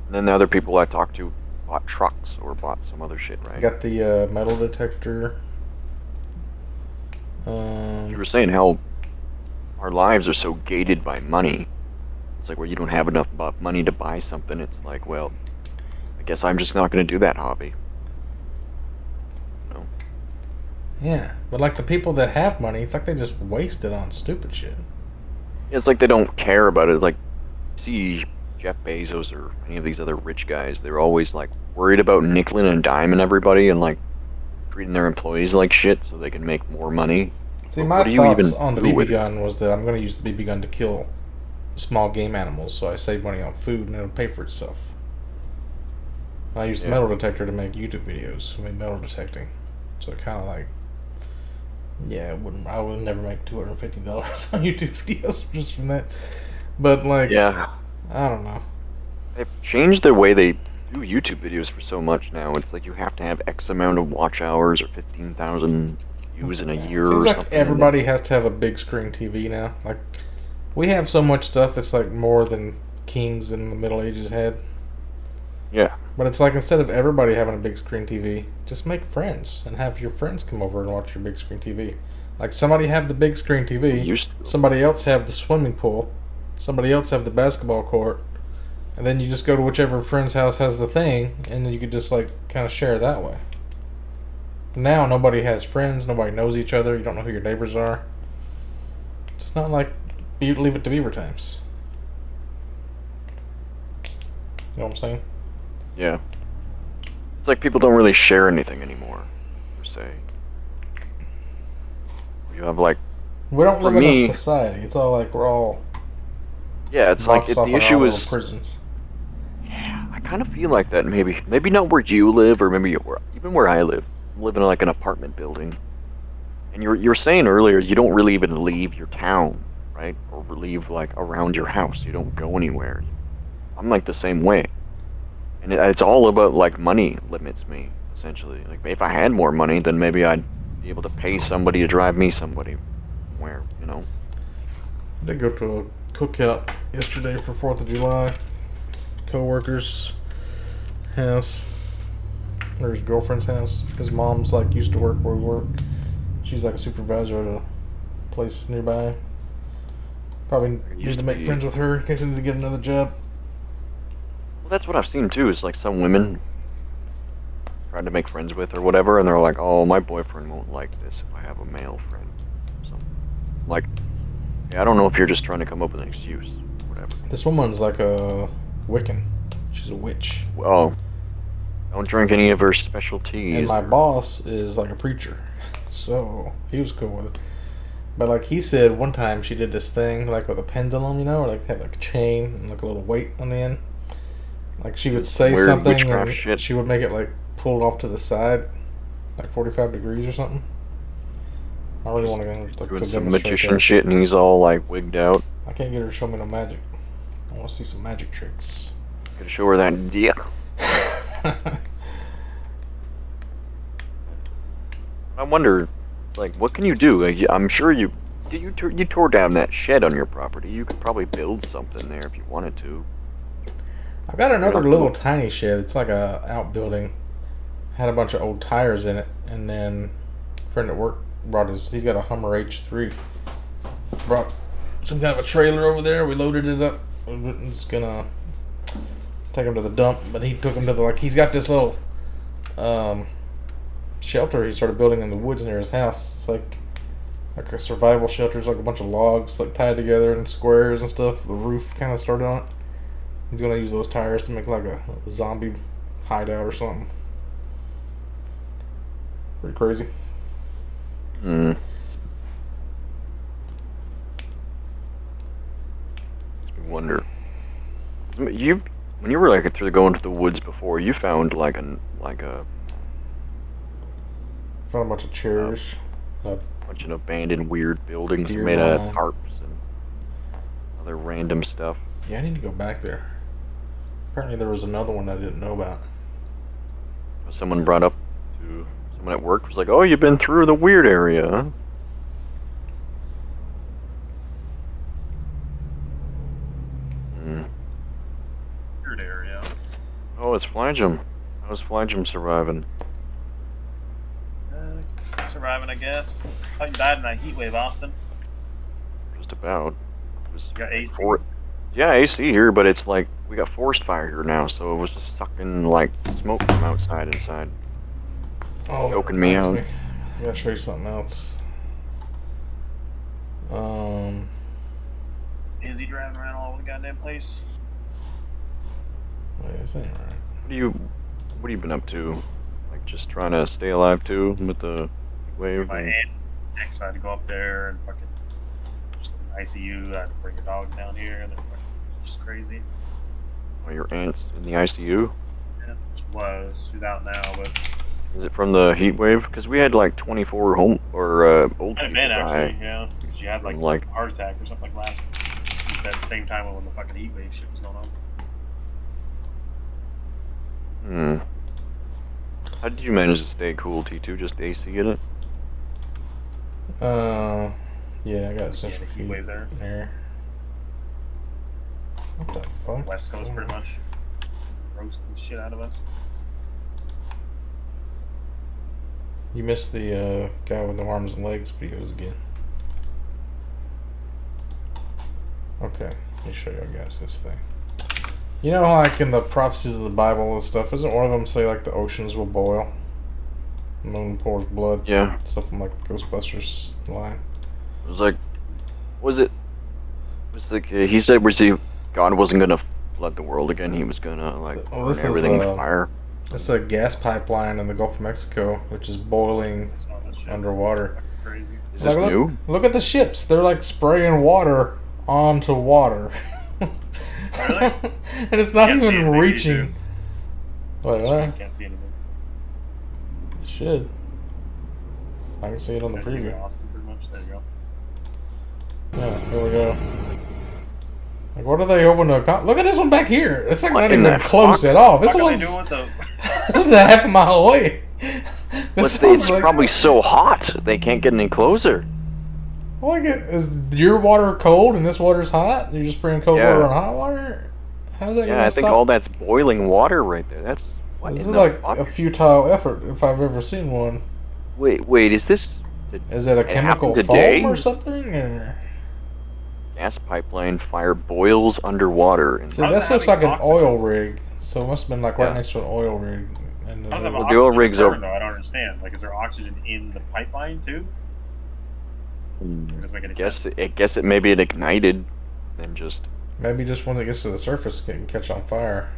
And then the other people I talked to bought trucks or bought some other shit, right? Got the metal detector. You were saying how our lives are so gated by money. It's like where you don't have enough money to buy something. It's like, well, I guess I'm just not going to do that hobby. No. Yeah, but like the people that have money, it's like they just waste it on stupid shit. It's like they don't care about it. Like, see Jeff Bezos or any of these other rich guys, they're always like worried about nickeling and diming everybody and like treating their employees like shit so they can make more money. See, my thoughts on the BB gun was that I'm going to use the BB gun to kill small game animals, so I save money on food and it'll pay for itself. I use the metal detector to make YouTube videos. I mean, metal detecting. So it kind of like, yeah, I would never make $250 on YouTube videos just from that. But like, yeah, I don't know. They've changed the way they do YouTube videos for so much now. It's like you have to have X amount of watch hours or 15,000 views in a year. Seems or like something. everybody has to have a big screen TV now. Like, we have so much stuff. It's like more than kings in the Middle Ages had. Yeah. But it's like instead of everybody having a big screen TV, just make friends and have your friends come over and watch your big screen TV. Like, somebody have the big screen TV, somebody else have the swimming pool, somebody else have the basketball court, and then you just go to whichever friend's house has the thing, and then you could just like kind of share that way. Now nobody has friends, nobody knows each other, you don't know who your neighbors are. It's not like Leave It to Beaver times. You know what I'm saying? Yeah. It's like people don't really share anything anymore, per se. You have like... We don't live in a society. It's all like we're all... Yeah, it's like the issue is... prisons. Yeah, I kind of feel like that maybe. Maybe not where you live, or maybe even where I live. I'm living in like an apartment building. And you're saying earlier you don't really even leave your town, right? Or leave like around your house. You don't go anywhere. I'm like the same way. And it's all about like money limits me, essentially. Like if I had more money, then maybe I'd be able to pay somebody to drive me somebody where, you know. I did go to a cookout yesterday for 4th of July. Co-worker's house. Or his girlfriend's house. His mom's like used to work where we work. She's like a supervisor at a place nearby. Probably need to make friends with her in case I need to get another job. Well, that's what I've seen too, is like some women trying to make friends with or whatever, and they're like, oh, my boyfriend won't like this if I have a male friend. So, like, yeah, I don't know if you're just trying to come up with an excuse, whatever. This woman's like a Wiccan. She's a witch. Well, don't drink any of her special teas. And my boss is like a preacher. So, he was cool with it. But like he said, one time she did this thing like with a pendulum, you know, or like have like a chain and like a little weight on the end. Like she would say something and shit. She would make it like pull off to the side, like 45 degrees or something. I really want to go like, doing some magician shit, and he's all like wigged out. I can't get her to show me no magic. I want to see some magic tricks. Gotta show her that dick. I wonder, like, what can you do? Like, I'm sure you tore down that shed on your property. You could probably build something there if you wanted to. I've got another little tiny shed. It's like a outbuilding. Had a bunch of old tires in it, and then a friend at work brought he's got a Hummer H3. Brought some kind of a trailer over there. We loaded it up. We was gonna take him to the dump, but he took him to the, he's got this little shelter he started building in the woods near his house. It's like a survival shelter. It's like a bunch of logs like tied together in squares and stuff. The roof kind of started on it. He's gonna use those tires to make like a zombie hideout or something. Pretty crazy. wonder. When you were like going to the woods before, you found like a Found a bunch of chairs. bunch of abandoned weird buildings Deer made out barn. of tarps and other random stuff. Yeah, I need to go back there. Apparently there was another one I didn't know about. Someone brought up to someone at work was like, "Oh, you've been through the weird area, huh?" Weird area. Oh, it's Flagem. How's Flagem surviving? Surviving, I guess. I thought you died in that heat wave, Austin. Just about. It was You got AC? Yeah, AC here, but it's like we got forest fire here now, so it was just sucking like smoke from outside inside. Oh, Choking me out. I gotta show you something else. Is he driving around all over the goddamn place? Wait, this ain't right. What have you been up to? Like just trying to stay alive too with the wave? My aunt next, I had to go up there and fucking just in the ICU. I had to bring your dogs down here, and they're fucking just crazy. Oh, your aunt's in the ICU? Yeah, she was. She's out now, but Is it from the heat wave? Because we had like 24 old people might have been actually, die. yeah, because she had like a heart attack or something like last. At the same time when the fucking heat wave shit was going on. How did you manage to stay cool, T2? Just AC in it? Yeah, I got central heat wave there. What the fuck? West Coast pretty much roasting the shit out of us. You missed the guy with no arms and legs videos again. Okay, let me show you guys this thing. You know, like in the prophecies of the Bible and stuff, isn't one of them say like the oceans will boil? The moon pours blood. Yeah. Stuff from like Ghostbusters line. It was like, he said God wasn't gonna flood the world again. He was gonna like burn everything in fire. It's a gas pipeline in the Gulf of Mexico, which is boiling underwater. Crazy. Is this new? Look at the ships. They're like spraying water onto water. Really? And it's not Can't see even anything reaching. Wait, what? Can't see anything. It should. I can see it on the preview. Austin, pretty much. There you go. Yeah, here we go. Like, what are they hoping to accomplish? Look at this one back here. It's like not even close at all. This one's this is a half a mile away. It's probably so hot they can't get any closer. Well, is your water cold and this water's hot? You're just spraying cold water on hot water? How's that Yeah, I think all that's boiling water right there. That's this is like a futile effort if I've ever seen one. Wait, is this? Is it a chemical foam or something? Or? Gas pipeline fire boils underwater. See, this looks like an oil rig, so it must have been like right next to an oil rig. And How's that the oil rigs are. Though? I don't understand. Like, is there oxygen in the pipeline too? I guess it maybe it ignited, and just maybe just when it gets to the surface, it can catch on fire.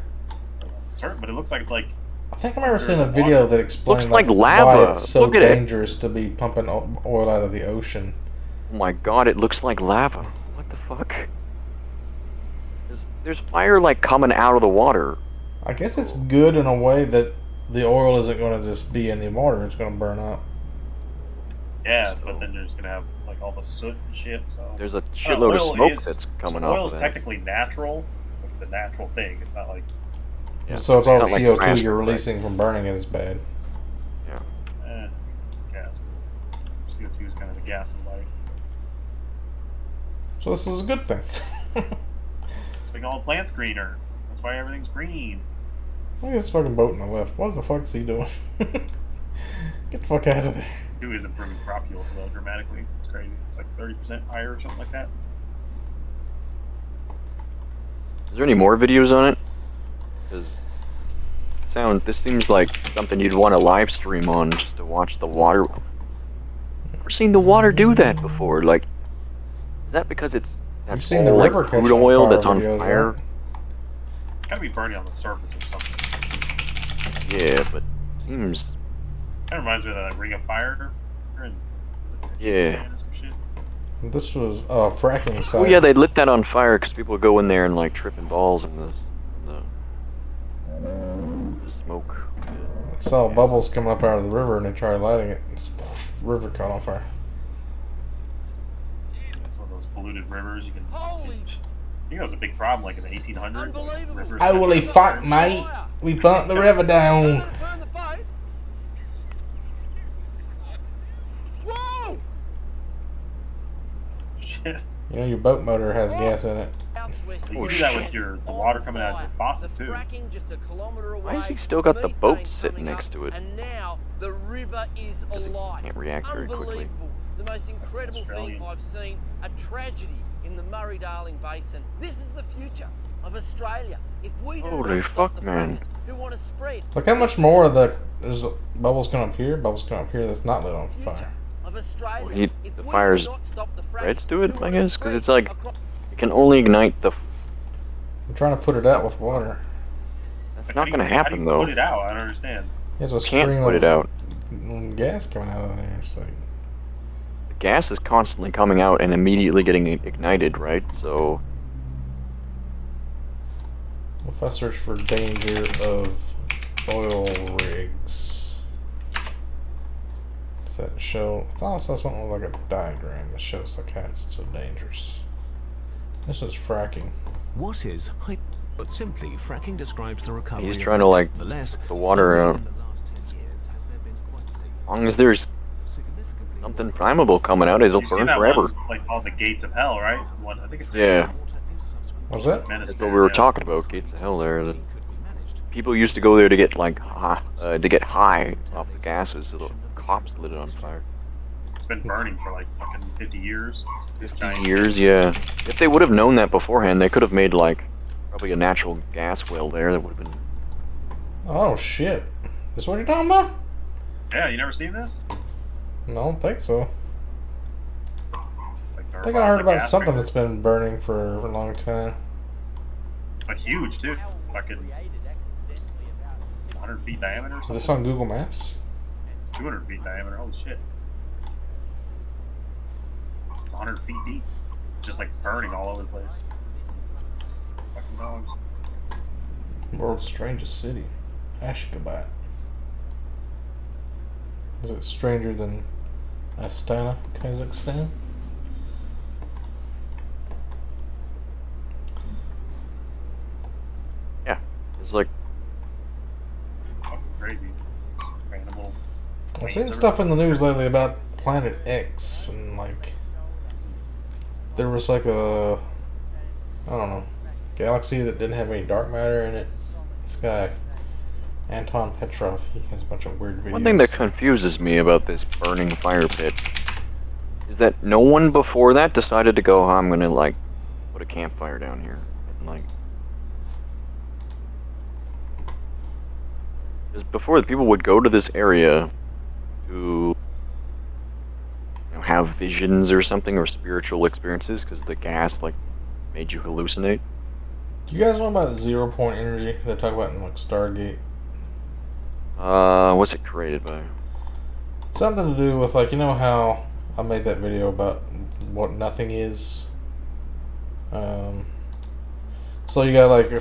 But it looks like it's like. I think I remember seeing a video that explained like lava. why it's so Look at dangerous to be pumping oil out of the ocean. Oh my god, it looks like lava. What the fuck? There's fire like coming out of the water. I guess it's good in a way that the oil isn't going to just be in the water; it's going to burn up. Yes, but then there's gonna have like all the soot and shit. So there's a shitload of smoke that's coming off. Oil of is that. technically natural. It's a natural thing. It's not like. Yeah, so it's all the CO2 like you're releasing from burning it is bad. Yeah. Gas. CO2 is kind of the gas in life. So this is a good thing. It's making all the plants greener. That's why everything's green. Look at this fucking boat on the left. What the fuck is he doing? Get the fuck out of there. Two is improving crop yields though dramatically. It's crazy. It's like 30% higher or something like that. Is there any more videos on it? Because this seems like something you'd want to live stream on just to watch the water. I've seen the water do that before. Like, is that because it's You've seen the river catch crude oil that's on videos, fire? right? It's gotta be burning on the surface or something. Yeah, but it seems. Kind of reminds me of that Ring of Fire. Yeah. Or some shit. This was fracking site. Oh yeah, they lit that on fire because people would go in there and like tripping balls in the smoke. I saw bubbles coming up out of the river and they tried lighting it. This river caught on fire. Some of those polluted rivers, you can. I think that was a big problem, like in the 1800s. Like, rivers Holy fuck, mate! We burnt the river down. Whoa! Shit. You know your boat motor has gas in it. You can do that with the water coming out of your faucet too. Why has he still got the boat sitting next to it? And now the river is Because it alive. can't react very quickly. Unbelievable. The most incredible Australian. thing I've seen. A tragedy in the Murray-Darling Basin. This is the future of Australia. If we do Holy not stop fuck, the man. fires who want to spread Look how much more of there's bubbles coming up here, bubbles coming up here that's not lit on fire. of Australia. Well, if the we fire's do not stop the reds fracking, to it, who I want guess, to because it's spread like across you can only ignite the. I'm trying to put it out with water. That's Like, not going to how do happen you though. Put it out. I don't understand. There's a You can't stream put of it out. gas coming out of there. It's like, The gas is constantly coming out and immediately getting ignited, right? So if I search for danger of oil rigs, does that show? I thought I saw something like a diagram that shows like how it's so dangerous. This is fracking. What is but simply fracking describes the recovery he's of trying to like the less the water only out. in the last 10 years has there been quite As long as there's significantly something flammable coming out, it'll You've seen burn that forever. one, like called the Gates of Hell, right? One, I think it's Yeah, What's that? that's what we were talking about. Gates of Hell there. People used to go there to get like high off the gases. So the cops lit it on fire. It's been burning for like fucking 50 years. This giant Years, yeah. If they would have known that beforehand, they could have made like probably a natural gas well there that would have been. Oh shit! This what you're talking about? Yeah, you never seen this? No, I don't think so. It's like I think I heard about something that's been burning for a long time. It's like huge too. Fucking 100 feet diameter or Is something. this on Google Maps? 200 feet diameter. Holy shit. It's 100 feet deep. Just like burning all over the place. Just fucking dogs. World's strangest city, Ashgabat. Is it stranger than Astana, Kazakhstan? Yeah, it's like Fucking crazy. Just random little I've seen stuff in the news lately about Planet X and like there was like a I don't know galaxy that didn't have any dark matter in it. This guy Anton Petrov, he has a bunch of weird videos. one thing that confuses me about this burning fire pit is that no one before that decided to go, I'm gonna like put a campfire down here and like. Because before, the people would go to this area to have visions or something or spiritual experiences because the gas like made you hallucinate. Do you guys know about 0 point energy they talk about in like Stargate? What's it created by? Something to do with like, you know how I made that video about what nothing is? So you got like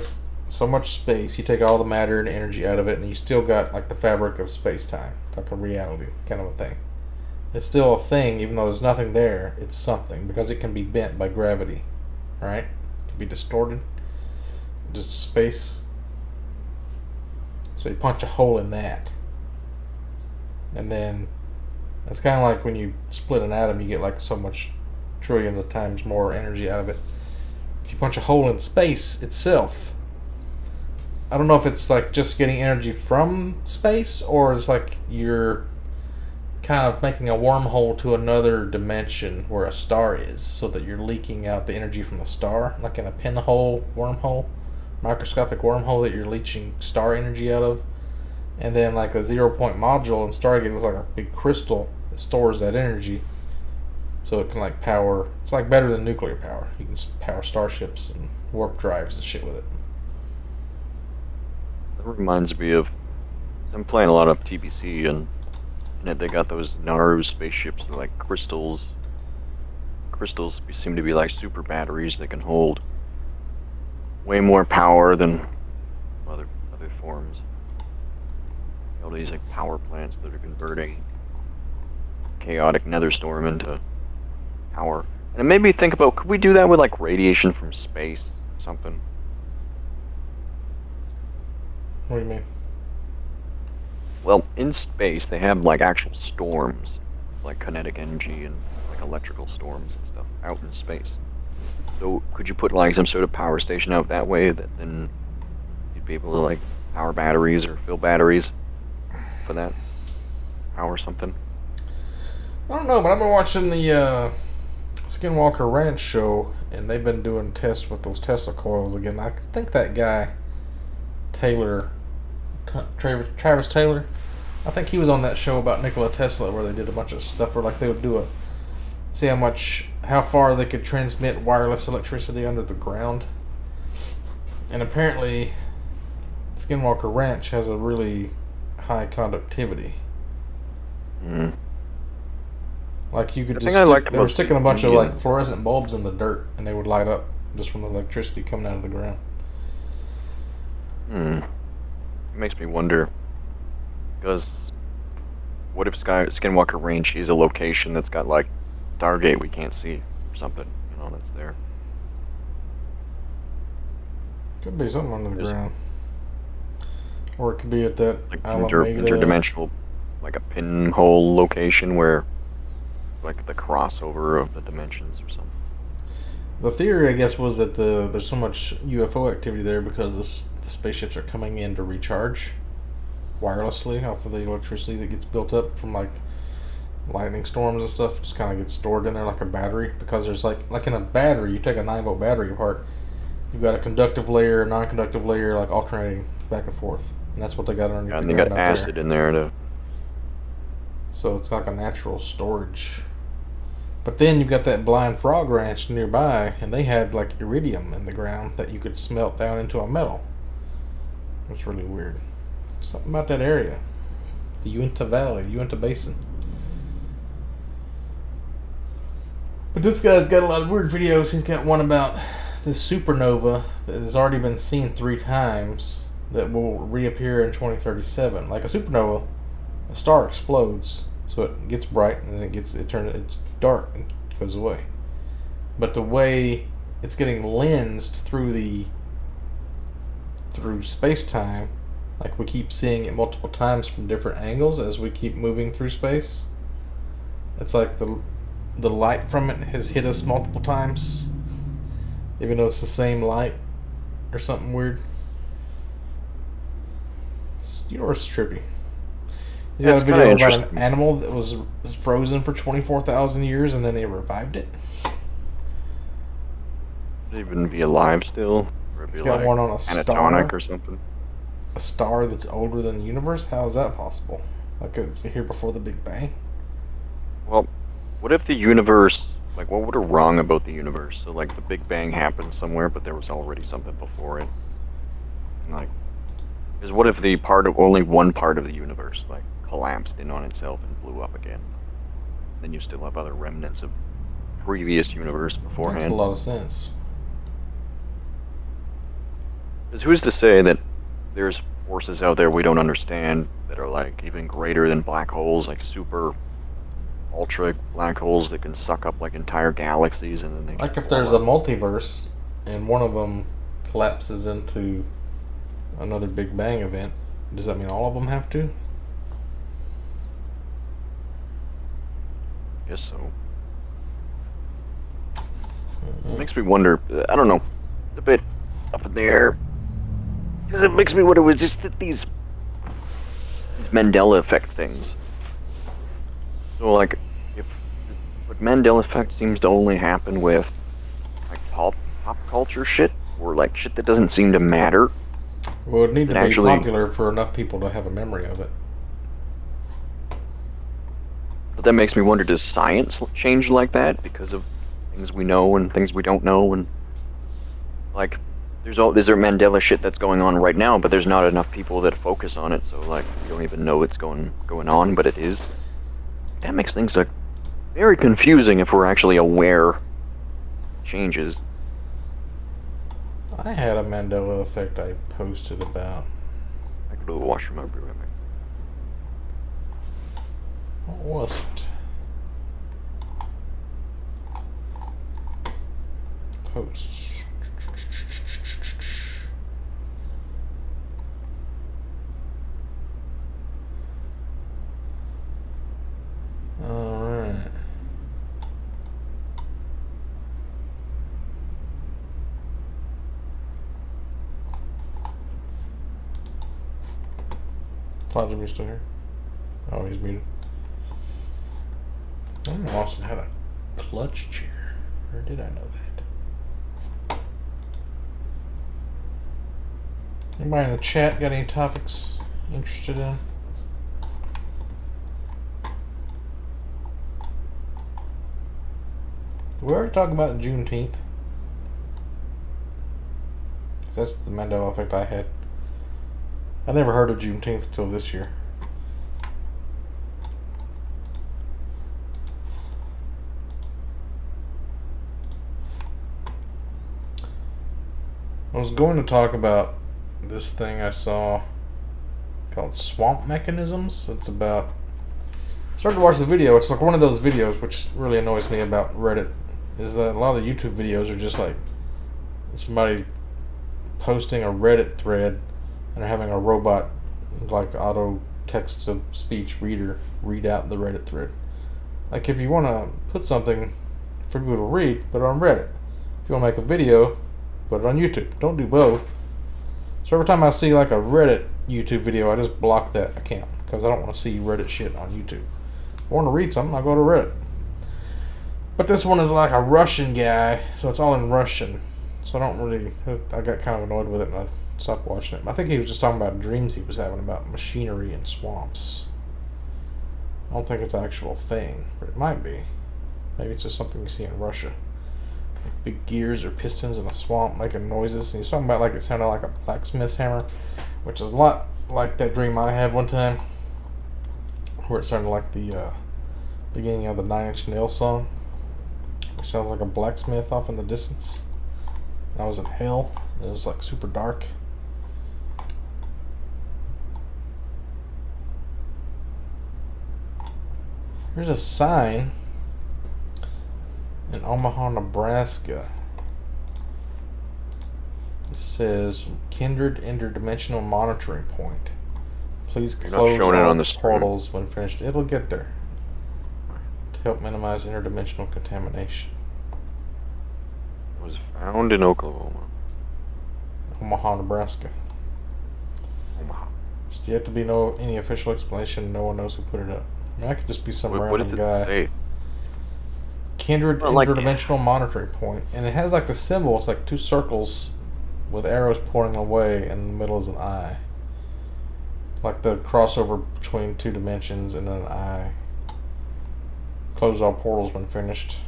so much space, you take all the matter and energy out of it and you still got like the fabric of space-time. It's like a reality kind of a thing. It's still a thing even though there's nothing there, it's something because it can be bent by gravity, right? It can be distorted. Just space. So you punch a hole in that. And then it's kind of like when you split an atom, you get like so much trillions of times more energy out of it. If you punch a hole in space itself, I don't know if it's like just getting energy from space or it's like you're kind of making a wormhole to another dimension where a star is so that you're leaking out the energy from the star, like in a pinhole wormhole, microscopic wormhole that you're leaching star energy out of. And then like a 0 point module in Stargate is like a big crystal that stores that energy so it can like power, it's like better than nuclear power. You can power starships and warp drives and shit with it. That reminds me of I'm playing a lot of TBC and they got those Naru spaceships that are like crystals crystals seem to be like super batteries that can hold way more power than other forms. All these like power plants that are converting chaotic nether storm into power. And it made me think about, could we do that with like radiation from space or something? What do you mean? Well, in space they have like actual storms, like kinetic energy and like electrical storms and stuff out in space. So could you put like some sort of power station out that way that then you'd be able to like power batteries or fill batteries for that? Power something? I don't know, but I've been watching the Skinwalker Ranch show, and they've been doing tests with those Tesla coils again. I think that guy, Taylor, Travis Taylor, I think he was on that show about Nikola Tesla where they did a bunch of stuff where like they would do see how far they could transmit wireless electricity under the ground. And apparently Skinwalker Ranch has a really high conductivity. Mm. Like you could The just thing I liked they were about sticking a bunch of Indian- like fluorescent bulbs in the dirt and they would light up just from the electricity coming out of the ground. It makes me wonder, because what if Skinwalker Ranch is a location that's got like Stargate we can't see or something, that's there. Could be something under the ground. Or it could be at that Like Alameda. interdimensional, like a pinhole location where like the crossover of the dimensions or something. The theory, I guess, was that there's so much UFO activity there because the spaceships are coming in to recharge wirelessly off of the electricity that gets built up from like lightning storms and stuff. Just kind of gets stored in there like a battery, because there's like in a battery, you take a 9-volt battery apart, you've got a conductive layer, a non-conductive layer, like alternating back and forth, and that's what they got underneath. And they got acid in there to. So it's like a natural storage. But then you've got that Blind Frog Ranch nearby, and they had like iridium in the ground that you could smelt down into a metal. It's really weird. Something about that area. The Uinta Valley, Uinta Basin. But this guy's got a lot of weird videos. He's got one about this supernova that has already been seen 3 times that will reappear in 2037. Like a supernova, a star explodes, so it gets bright and then it's dark and goes away. But the way it's getting lensed through space-time, like we keep seeing it multiple times from different angles as we keep moving through space. It's like the light from it has hit us multiple times, even though it's the same light or something weird. It's trippy. He's got a video about an animal that was frozen for 24,000 years and then they revived it. Would it even be alive still? Or it'd be He's got like one on a anatonic star. or something? A star that's older than the universe? How is that possible? Like it's here before the Big Bang? Well, what if the universe, like what are wrong about the universe? So like the Big Bang happened somewhere, but there was already something before it. And like, because what if only one part of the universe like collapsed in on itself and blew up again? Then you still have other remnants of previous universe beforehand. Makes a lot of sense. Because who's to say that there's forces out there we don't understand that are like even greater than black holes, like super ultra black holes that can suck up like entire galaxies, and then they Like if there's a multiverse and one of them collapses into another Big Bang event, does that mean all of them have to? I guess so. It makes me wonder, I don't know, a bit up in the air. Because it makes me wonder, was just that these Mandela effect things. So like, but Mandela effect seems to only happen with like pop culture shit, or like shit that doesn't seem to matter. Well, it'd need to be actually popular for enough people to have a memory of it. But that makes me wonder, does science change like that because of things we know and things we don't know? And like, there's there Mandela shit that's going on right now, but there's not enough people that focus on it, so like we don't even know it's going on, but it is. That makes things like very confusing if we're actually aware changes. I had a Mandela effect I posted about. I go to the washroom. I'll be right back. What was it? Posts. Alright. Platinum, you still here? Oh, he's muted. I didn't know Austin had a clutch chair. Or did I know that? Anybody in the chat got any topics interested in? Did we already talk about Juneteenth? 'Cause that's the Mandela effect I had. I never heard of Juneteenth until this year. I was going to talk about this thing I saw called Swamp Mechanisms. It's about... I started to watch the video. It's like one of those videos which really annoys me about Reddit, is that a lot of the YouTube videos are just like somebody posting a Reddit thread and having a robot, like auto text-to-speech reader, read out the Reddit thread. Like, if you want to put something for people to read, put it on Reddit. If you want to make a video, put it on YouTube. Don't do both. So every time I see like a Reddit YouTube video, I just block that account because I don't want to see Reddit shit on YouTube. If I want to read something, I'll go to Reddit. But this one is like a Russian guy, so it's all in Russian. So I don't really... I got kind of annoyed with it and I stopped watching it. I think he was just talking about dreams he was having about machinery and swamps. I don't think it's an actual thing, but it might be. Maybe it's just something you see in Russia. Like big gears or pistons in a swamp making noises. And he's talking about like it sounded like a blacksmith's hammer, which is a lot like that dream I had one time, where it sounded like the beginning of the 9 Inch Nails song. It sounds like a blacksmith off in the distance. I was in hell. It was like super dark. Here's a sign in Omaha, Nebraska. It says Kindred Interdimensional Monitoring Point. Please close all portals when finished. It'll get there. To help minimize interdimensional contamination. It was found in Oklahoma. Omaha, Nebraska. Omaha. There's yet to be any official explanation. No one knows who put it up. I mean, I could just be some What does random it guy. say? Kindred Interdimensional Monitoring Point. And it has like the symbol. It's like two circles with arrows pointing away, and in the middle is an eye. Like the crossover between two dimensions and an eye. Close all portals when finished.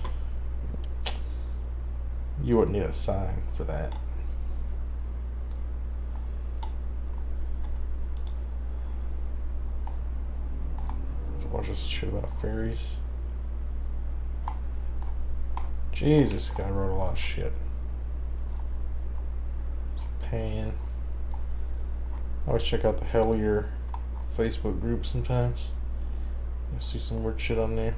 You wouldn't need a sign for that. There's a bunch of shit about fairies. Jesus, this guy wrote a lot of shit. It's a pain. I always check out the Hellier Facebook group sometimes. You'll see some weird shit on there.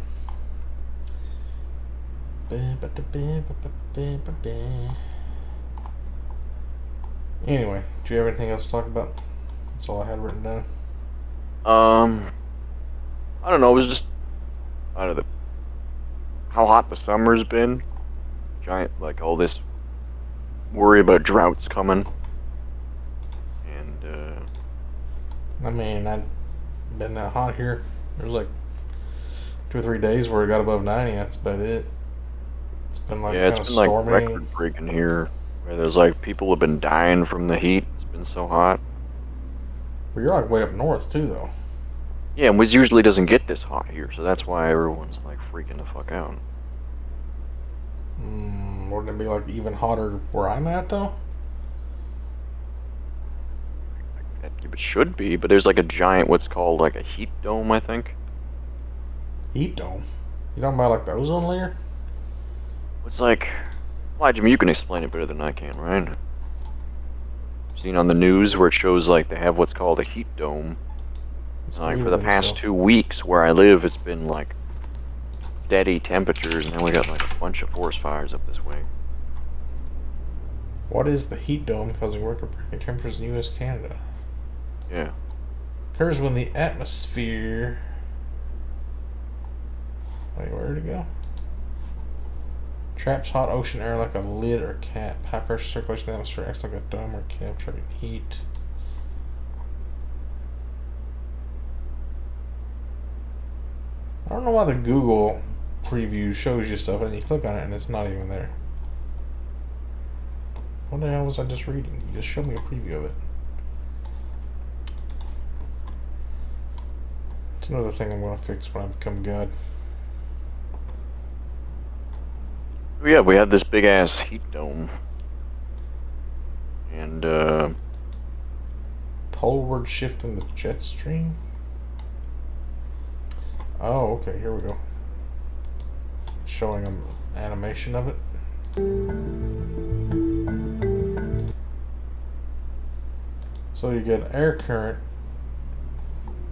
Anyway, do you have anything else to talk about? That's all I had written down. I don't know. It was just out of the how hot the summer's been. Giant, like all this worry about droughts coming. And I mean, I've been that hot here. There's like 2 or 3 days where it got above 90. That's about it. It's been like yeah, kind it's of been stormy. like record breaking here. Where there's like people have been dying from the heat. It's been so hot. But you're like way up north too, though. Yeah, and it usually doesn't get this hot here, so that's why everyone's like freaking the fuck out. Wouldn't it be like even hotter where I'm at though? It should be, but there's like a giant, what's called like a heat dome, I think. Heat dome? You talking about like the ozone layer? It's like, Well, Jimmy, you can explain it better than I can, right? Seen on the news where it shows like they have what's called a heat dome. Like for the past 2 weeks where I live, it's been like steady temperatures, and then we got like a bunch of forest fires up this way. What is the heat dome causing record-breaking temperatures in U.S. Canada? Yeah. Occurs when the atmosphere... Wait, where did it go? Traps hot ocean air like a lid or cap. High pressure circulation in the atmosphere acts like a dome or cap, trapping heat. I don't know why the Google preview shows you stuff and you click on it and it's not even there. What the hell was I just reading? You just showed me a preview of it. It's another thing I'm going to fix when I become God. Yeah, we have this big ass heat dome. And poleward shift in the jet stream? Oh, okay, here we go. Showing an animation of it. So you get air current.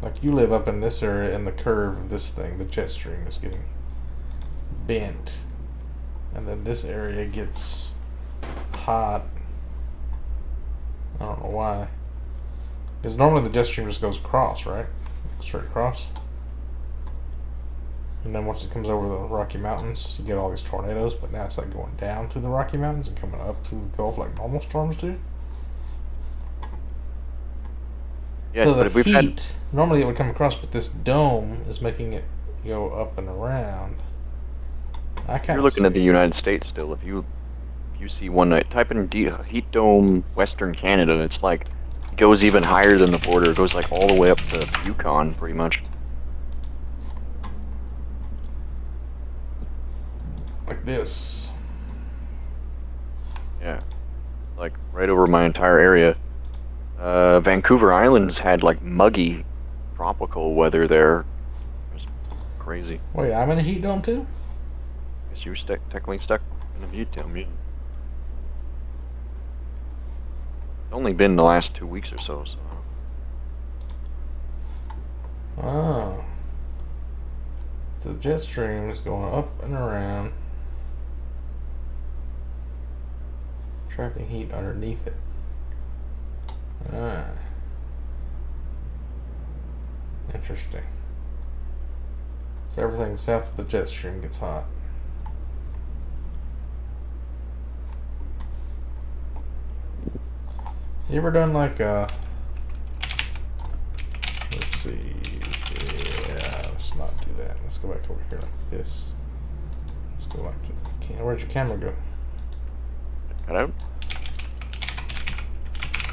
Like you live up in this area, and the curve of this thing, the jet stream, is getting bent. And then this area gets hot. I don't know why. Because normally the jet stream just goes across, right? Straight across. And then once it comes over the Rocky Mountains, you get all these tornadoes. But now it's like going down through the Rocky Mountains and coming up to the Gulf like normal storms do. Yeah, so but the if we've heat, normally it would come across, but this dome is making it go up and around. You're looking at the United States still. If you see one night, type in heat dome Western Canada, it's like it goes even higher than the border. It goes like all the way up to Yukon, pretty much. Like this. Yeah, like right over my entire area. Vancouver Island's had like muggy tropical weather there. It's crazy. Wait, I'm in a heat dome too? Guess you were technically stuck in a heat dome, yeah. It's only been the last 2 weeks or so, so. Oh. So the jet stream is going up and around, trapping heat underneath it. Ah. Interesting. So everything south of the jet stream gets hot. You ever done like a... Let's see. Yeah, let's not do that. Let's go back over here like this. Let's go back to the camera. Where'd your camera go? Cut out.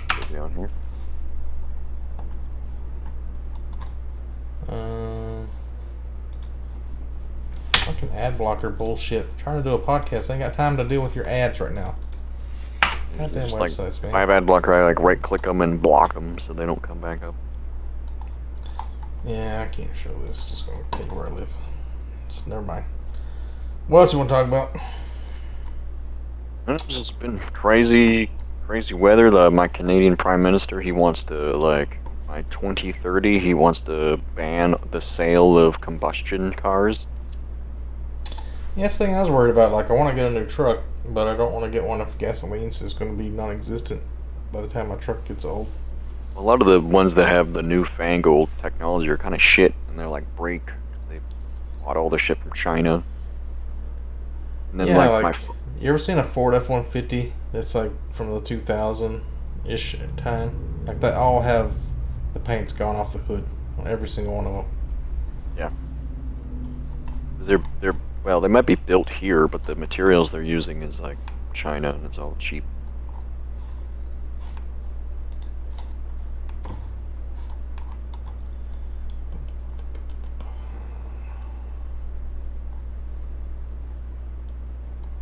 Put me on here. Fucking ad blocker bullshit. I'm trying to do a podcast. I ain't got time to deal with your ads right now. Goddamn websites, man. My bad blocker, I like right click them and block them so they don't come back up. Yeah, I can't show this. It's just gonna tell you where I live. Just never mind. What else you want to talk about? It's just been crazy weather. My Canadian Prime Minister, he wants to, like, by 2030, he wants to ban the sale of combustion cars. Yeah, that's the thing I was worried about. Like, I want to get a new truck, but I don't want to get one if gasoline is going to be non-existent by the time my truck gets old. A lot of the ones that have the newfangled technology are kind of shit, and they're like break. They bought all the shit from China. And then yeah, like you ever seen a Ford F-150 that's like from the 2000-ish time? Like they all have the paint's gone off the hood on every single one of them. Yeah. They're well, they might be built here, but the materials they're using is like China, and it's all cheap.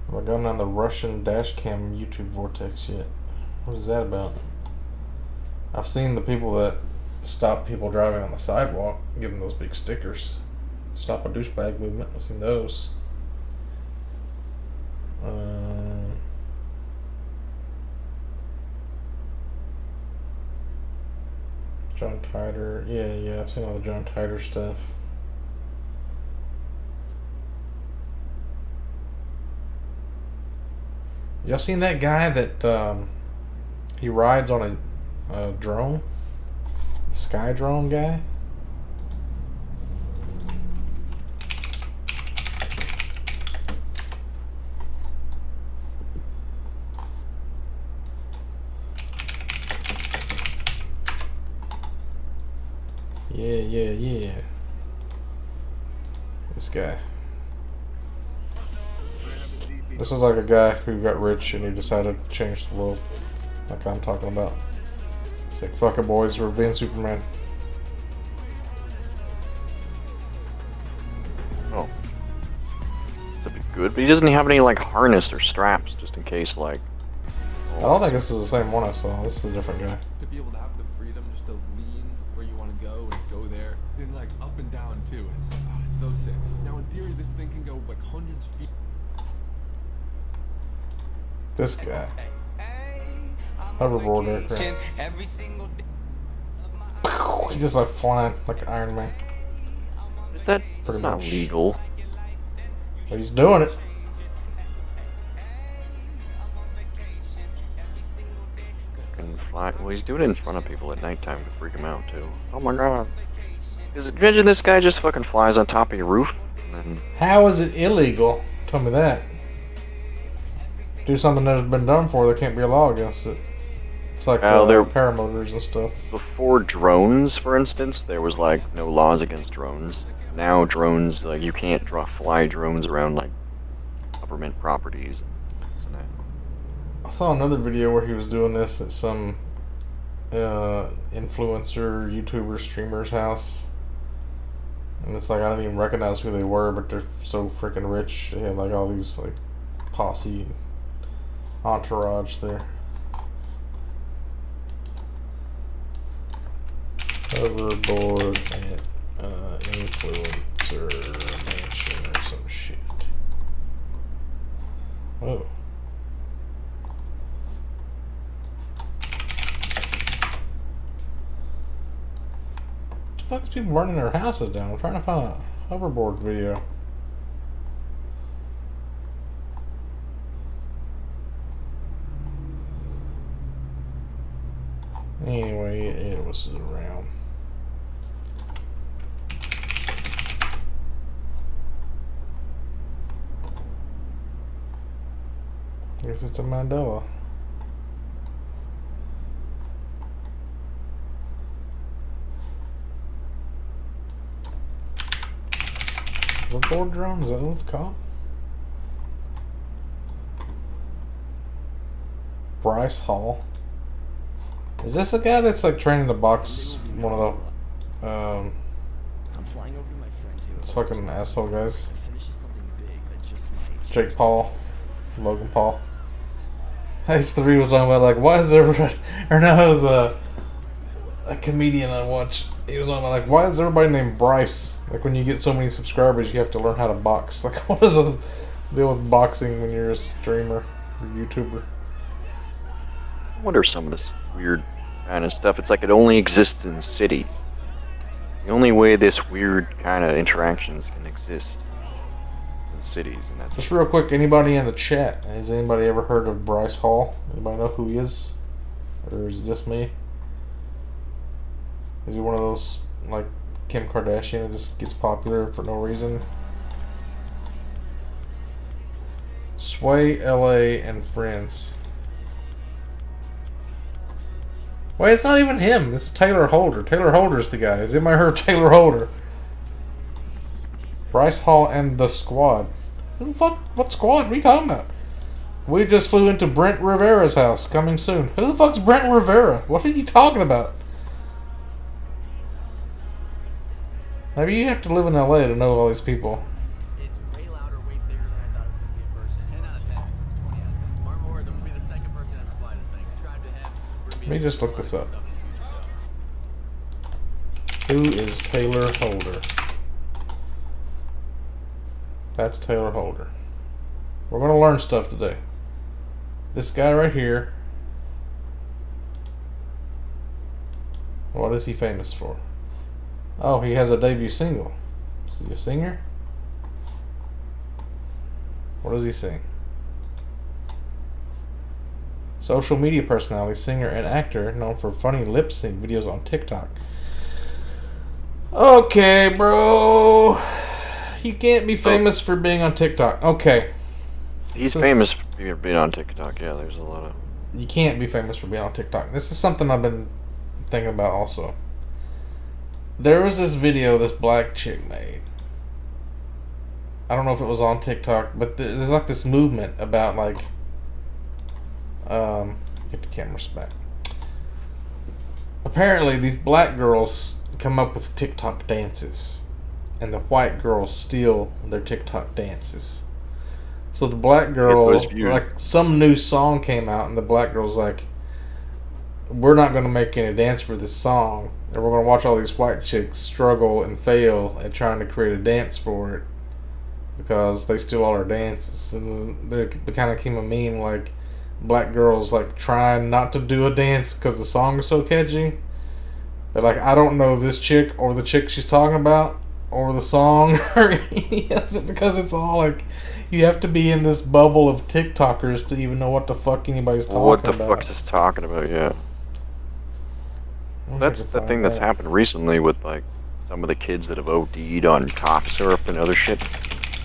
Have I gone on the Russian dashcam YouTube vortex yet? What is that about? I've seen the people that stop people driving on the sidewalk, give them those big stickers. Stop a douchebag movement. I've seen those. John Titor. Yeah, I've seen all the John Titor stuff. Y'all seen that guy that he rides on a drone? A sky drone guy? Yeah. This guy. This is like a guy who got rich and he decided to change the world. Like I'm talking about. He's like, fuck it boys, we're being Superman. Oh. That'd be good, but he doesn't have any like harness or straps just in case like... I don't think this is the same one I saw. This is a different guy. To be able to have the freedom just to lean where you want to go and go there, and like up and down too. It's so sick. Now in theory, this thing can go like hundreds of feet. This guy. Hoverboard aircraft. He's just like flying like Iron Man. Is that pretty not legal? But he's doing it. Can fly. Well, he's doing it in front of people at nighttime to freak him out too. Oh my god! Because imagine this guy just fucking flies on top of your roof. And How is it illegal? Tell me that. Do something that has been done for. There can't be a law against it. It's like paramotors and stuff. Before drones, for instance, there was like no laws against drones. Now drones, like you can't fly drones around like government properties. And that. I saw another video where he was doing this at some influencer, YouTuber, streamer's house. And it's like, I don't even recognize who they were, but they're so freaking rich. They had like all these like posse entourage there. Hoverboard at influencer mansion or some shit. Oh. What the fuck is people burning their houses down? I'm trying to find a hoverboard video. Anyway, it was around. I guess it's a Mandela. Hoverboard drone? Is that what it's called? Bryce Hall. Is this the guy that's like training to box one of the I'm flying over to my friend who it's fucking asshole guys? Jake Paul, Logan Paul. H3 was talking about like, why is everybody, or no, it was a comedian I watched. He was talking about like, why is everybody named Bryce? Like when you get so many subscribers, you have to learn how to box. Like what is the deal with boxing when you're a streamer or YouTuber? I wonder some of this weird kind of stuff. It's like it only exists in cities. The only way this weird kind of interactions can exist in cities, and that's just real quick. Anybody in the chat? Has anybody ever heard of Bryce Hall? Anybody know who he is, or is it just me? Is he one of those like Kim Kardashian that just gets popular for no reason? Sway, LA, and Friends. Wait, it's not even him. This is Taylor Holder. Taylor Holder's the guy. Has anybody heard of Taylor Holder? Bryce Hall and the Squad. Who the fuck? What squad? What are you talking about? We just flew into Brent Rivera's house. Coming soon. Who the fuck's Brent Rivera? What are you talking about? Maybe you have to live in LA to know all these people. It's way louder, way bigger than I thought it was going to be in person. 10 out of 10. 20 out of 10. Mark my words, I'm going to be the second person to ever fly this thing. Subscribe to him. Let me just look this up. Who is Taylor Holder? That's Taylor Holder. We're going to learn stuff today. This guy right here. What is he famous for? Oh, he has a debut single. Is he a singer? What does he sing? Social media personality, singer, and actor known for funny lip sync videos on TikTok. Okay, bro. You can't be famous for being on TikTok. Okay. He's famous for being on TikTok. Yeah, there's a lot of... You can't be famous for being on TikTok. This is something I've been thinking about also. There was this video this black chick made. I don't know if it was on TikTok, but there's like this movement about like... get the cameras back. Apparently, these black girls come up with TikTok dances, and the white girls steal their TikTok dances. So the black girl, like some new song came out, and the black girl's like, "We're not going to make any dance for this song, and we're going to watch all these white chicks struggle and fail at trying to create a dance for it because they steal all our dances." And there kind of came a meme like black girls like trying not to do a dance because the song is so catchy. They're like, I don't know this chick or the chick she's talking about or the song or any of it because it's all like you have to be in this bubble of TikTokers to even know what the fuck anybody's talking about. What the fuck is talking about? Yeah. That's the thing that's happened recently with like some of the kids that have OD'd on cough syrup and other shit.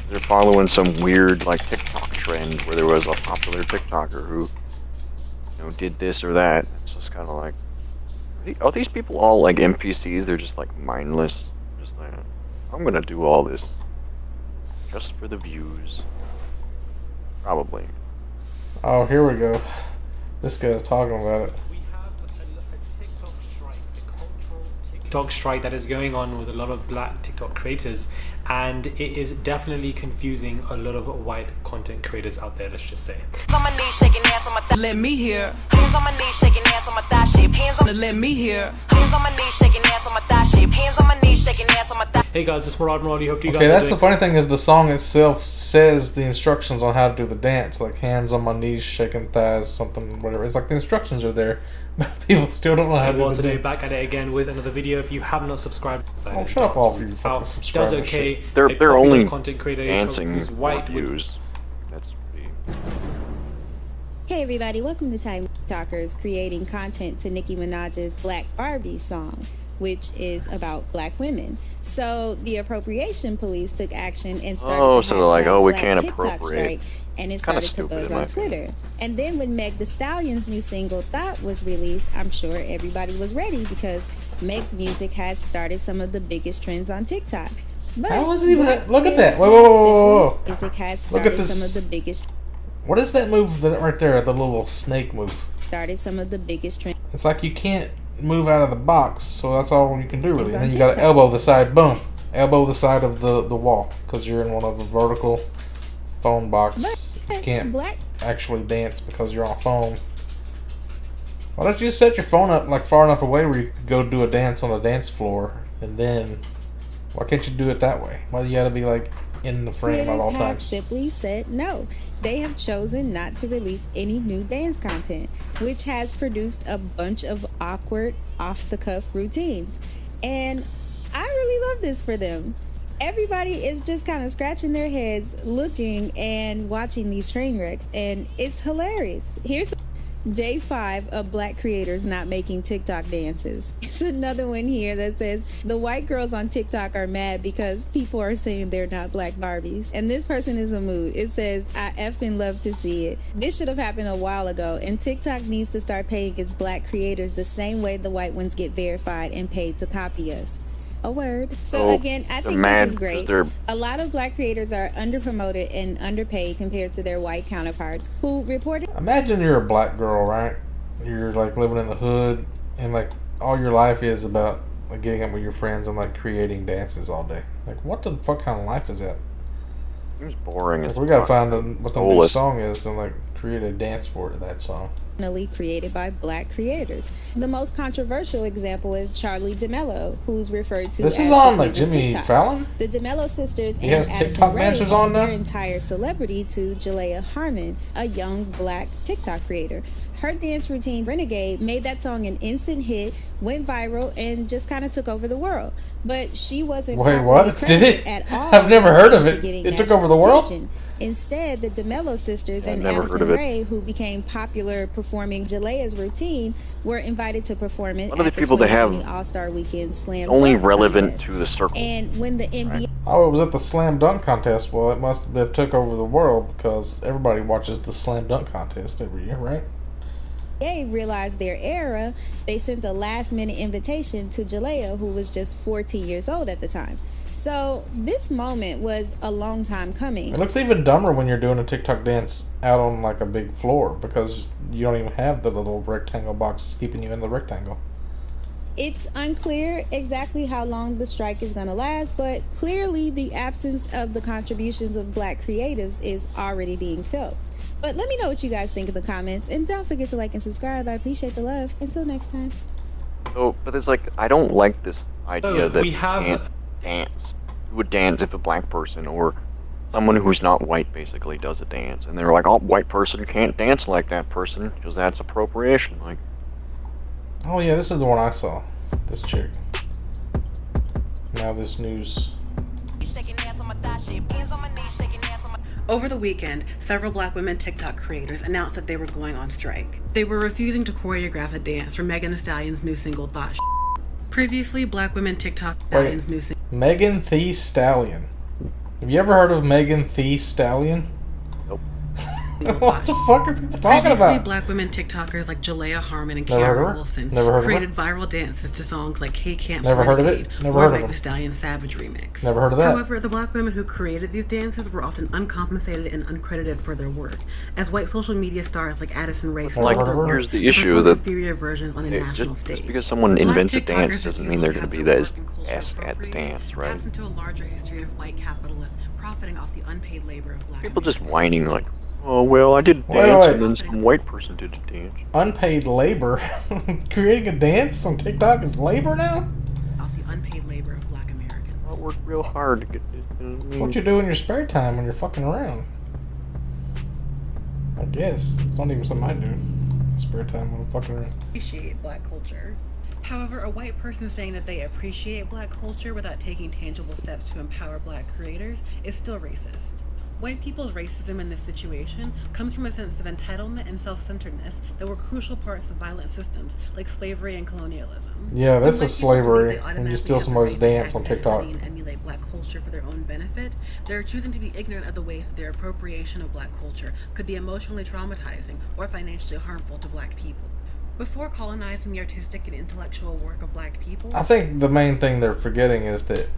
They're following some weird like TikTok trend where there was a popular TikToker who, you know, did this or that. It's just kind of like, are these people all like NPCs? They're just like mindless. Just like, I'm gonna do all this just for the views. Probably. Oh, here we go. This guy's talking about it. TikTok strike that is going on with a lot of black TikTok creators, and it is definitely confusing a lot of white content creators out there, let's just say. On my knees shaking ass on my let me hear. Hands on my knees shaking ass on my thigh shape. Hands on the let me hear. Hands on my knees shaking ass on my thigh shape. Hands on my knees shaking ass on my thigh. Hey guys, it's Murad Muradi. Hope you guys Okay, are that's doing the funny thing is the song itself says the instructions on how to do the dance, like hands on my knees, shaking thighs, something, whatever. It's like the instructions are there, but people still don't know how to do it. Well, today back at it again with another video. If you have not subscribed, oh, shut up, all of you fucking subscribers. Does okay. They're only content creator dancing who's white views. That's pretty. Hey everybody, welcome to Time Talkers, creating content to Nicki Minaj's Black Barbie song, which is about black women. So the appropriation police took action and started so they're like, oh, we can't TikTok appropriate. strike, and it started to buzz on Twitter. And then when Meg Thee Stallion's new single Thought was released, I'm sure everybody was ready because Meg's music has started some of the biggest trends on TikTok. But how was it even? Look at that! Whoa. Music has Look at started this. some of the biggest. What is that move right there? The little snake move. Started some of the biggest trends. It's like you can't move out of the box, so that's all you can do really. And then you got to elbow the side, boom, elbow the side of the wall because you're in one of the vertical phone box. You can't actually dance because you're on a phone. Why don't you just set your phone up like far enough away where you could go do a dance on a dance floor, and then why can't you do it that way? Why do you got to be like in the frame at all Creators have times? simply said no. They have chosen not to release any new dance content, which has produced a bunch of awkward, off-the-cuff routines. And I really love this for them. Everybody is just kind of scratching their heads, looking and watching these train wrecks, and it's hilarious. Here's Day 5 of black creators not making TikTok dances. It's another one here that says the white girls on TikTok are mad because people are saying they're not black Barbies. And this person is a mood. It says, I effing love to see it. This should have happened a while ago, and TikTok needs to start paying its black creators the same way the white ones get verified and paid to copy us. A word. So again, I think this is great. A lot of black creators are underpromoted and underpaid compared to their white counterparts who reported. Imagine you're a black girl, right? You're like living in the hood, and like all your life is about like getting up with your friends and like creating dances all day. Like, what the fuck kind of life is that? Seems boring. Like, we gotta find what the new song is and like create a dance for that song. Created by black creators. The most controversial example is Charlie D'Amelio, who's referred to this as is on like TikTok. Jimmy Fallon. The D'Amelio sisters he and has Addison TikTok Rae dancers on their now. entire celebrity to Jalea Harmon, a young black TikTok creator. Her dance routine, Renegade, made that song an instant hit, went viral, and just kind of took over the world. But she wasn't Wait, properly what? Did credited it? at all. I've never heard of for it. getting It took national over the world? attention. Instead, the DeMello sisters Yeah, and never heard Addison of it. Rae, who became popular performing Jalea's routine, were invited to perform it One of at the people they have 2020 All-Star Weekend Slam only Dunk relevant Contest. to the circle. And when the NBA Oh, it was at the slam dunk contest. Well, it must have took over the world because everybody watches the slam dunk contest every year, right? realized their era, they sent a last-minute invitation to Jalea, who was just 14 years old at the time. So this moment was a long time coming. It looks even dumber when you're doing a TikTok dance out on like a big floor because you don't even have the little rectangle box keeping you in the rectangle. It's unclear exactly how long the strike is going to last, but clearly the absence of the contributions of Black creatives is already being felt. But let me know what you guys think in the comments, and don't forget to like and subscribe. I appreciate the love. Until next time. So, but it's like, I don't like this idea that we you have- can't dance. You would dance if a black person or someone who's not white basically does a dance. And they're like, oh, white person can't dance like that person because that's appropriation. Like, Oh yeah, this is the one I saw. This chick. Now this news. Over the weekend, several black women TikTok creators announced that they were going on strike. They were refusing to choreograph a dance for Megan Thee Stallion's new single, Thought. Previously, black women TikTok Stallion's new single. Megan Thee Stallion. Have you ever heard of Megan Thee Stallion? What the fuck are people talking Previously, about? black women TikTokers like Jalea Harmon and Never heard of Kiara her? Wilson Never heard of her? created viral dances to songs like K Camp Never heard of it? Never or heard of Meg them. Thee Stallion Savage remix. Never heard of that. However, the black women who created these dances were often uncompensated and uncredited for their work, as white social media stars like Addison Rae stole like their work here's the and issue performed that inferior versions on a national stage. just because someone Black invents a TikTokers dance doesn't mean they're going to be the best at the dance, right? taps into a larger history of white capitalists profiting off the unpaid labor of black People just whining like, oh, well, I did a dance and then some white person did a dance. Unpaid labor. Creating a dance on TikTok is labor now? off the unpaid labor of black Americans. I worked real hard to get this. That's what you do in your spare time when you're fucking around. I guess. It's not even something I do. Spare time when I'm fucking around. Appreciate black culture. However, a white person saying that they appreciate black culture without taking tangible steps to empower black creators is still racist. White people's racism in this situation comes from a sense of entitlement and self-centeredness that were crucial parts of violent systems like slavery and colonialism. Yeah, When this white is people believe slavery they when you automatically steal have the somebody's right to dance on access, TikTok. study, and emulate black culture for their own benefit, they're choosing to be ignorant of the ways that their appropriation of black culture could be emotionally traumatizing or financially harmful to black people. Before colonizing the artistic and intellectual work of black people, I think the main thing they're forgetting is that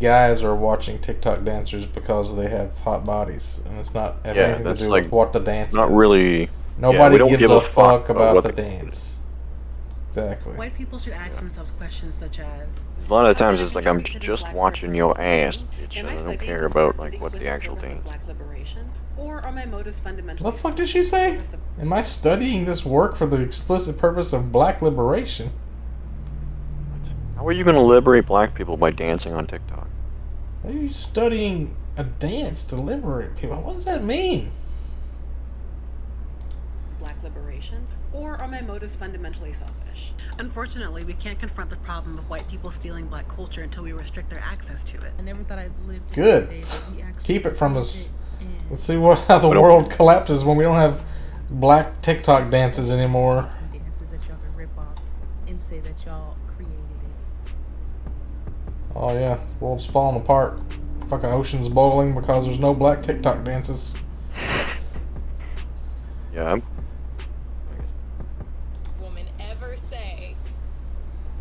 guys are watching TikTok dancers because they have hot bodies, and it's not have anything to that's do like with what the dance not is. really. Nobody we don't gives give a a fuck about what the dance. Exactly. white people should ask themselves questions such as, A lot of the times it's like I'm just watching your ass, bitch, and I don't care about like what the actual dance. black liberation, or are my motives fundamentally What the fuck did she say? Am I studying this work for the explicit purpose of black liberation? How are you going to liberate black people by dancing on TikTok? Are you studying a dance to liberate people? What does that mean? black liberation, or are my motives fundamentally selfish? Unfortunately, we can't confront the problem of white people stealing black culture until we restrict their access to it. I never thought I'd live to Good. see the day that we actually Keep it from us. did. And Let's see how the world collapses when we don't have black TikTok dances anymore. dances that y'all can rip off and say that y'all created it. Oh yeah, the world's falling apart. Fucking ocean's boiling because there's no black TikTok dances. Yeah, woman ever say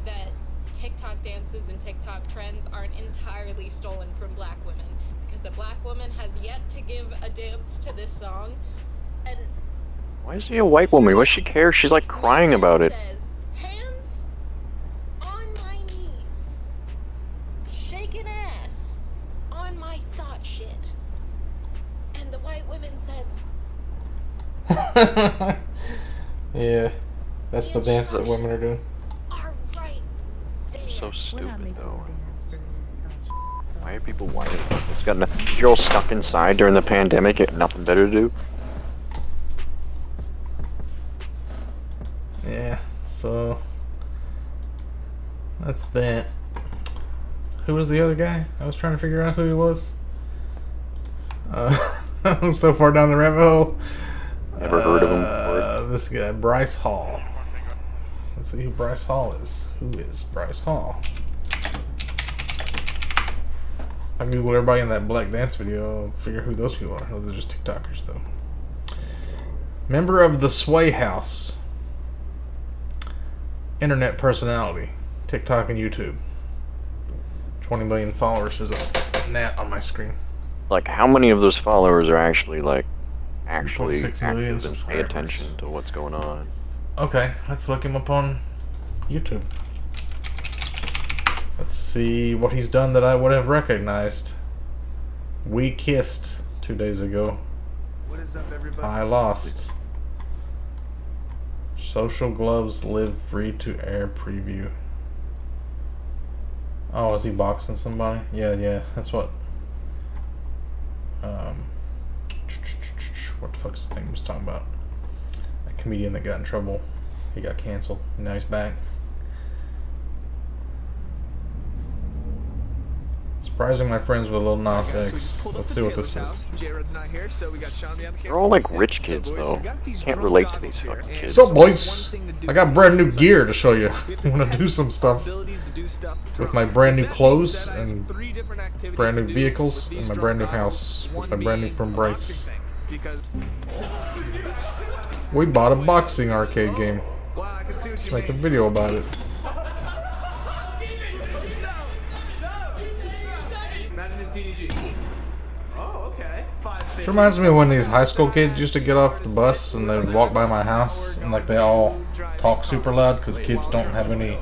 that TikTok dances and TikTok trends aren't entirely stolen from black women, because a black woman has yet to give a dance to this song, and why is she a white woman? Why does she care? She's like crying about it. says, hands on my knees, shaking ass on my thought shit, and the white women said, Yeah, that's the dance that women are doing. So stupid though. Why are people whining? It's got nothing. You're all stuck inside during the pandemic. You got nothing better to do. Yeah, so that's that. Who was the other guy? I was trying to figure out who he was. I'm so far down the rabbit hole. Never heard of him. This guy, Bryce Hall. Let's see who Bryce Hall is. Who is Bryce Hall? I googled everybody in that black dance video. I'll figure who those people are. Oh, they're just TikTokers, though. Member of the Sway House. Internet personality. TikTok and YouTube. 20 million followers is a gnat on my screen. Like, how many of those followers are actually, like, actually 6 million active and pay attention to what's going on? Okay, let's look him up on YouTube. Let's see what he's done that I would have recognized. We kissed 2 days ago. What is up, everybody? I lost. Social Gloves Live Free to Air preview. Oh, is he boxing somebody? Yeah, that's what. What the fuck's the thing I was talking about? A comedian that got in trouble. He got canceled. Now he's back. Surprising my friends with a little Nas X. Let's see what this is. They're all like rich kids, though. Can't relate to these fucking kids. So, boys, I got brand new gear to show you. I want to do some stuff with my brand new clothes and brand new vehicles and my brand new house with my brand new from Bryce. We bought a boxing arcade game. Let's make a video about it. Which reminds me of when these high school kids used to get off the bus and they would walk by my house and like they all talk super loud because kids don't have any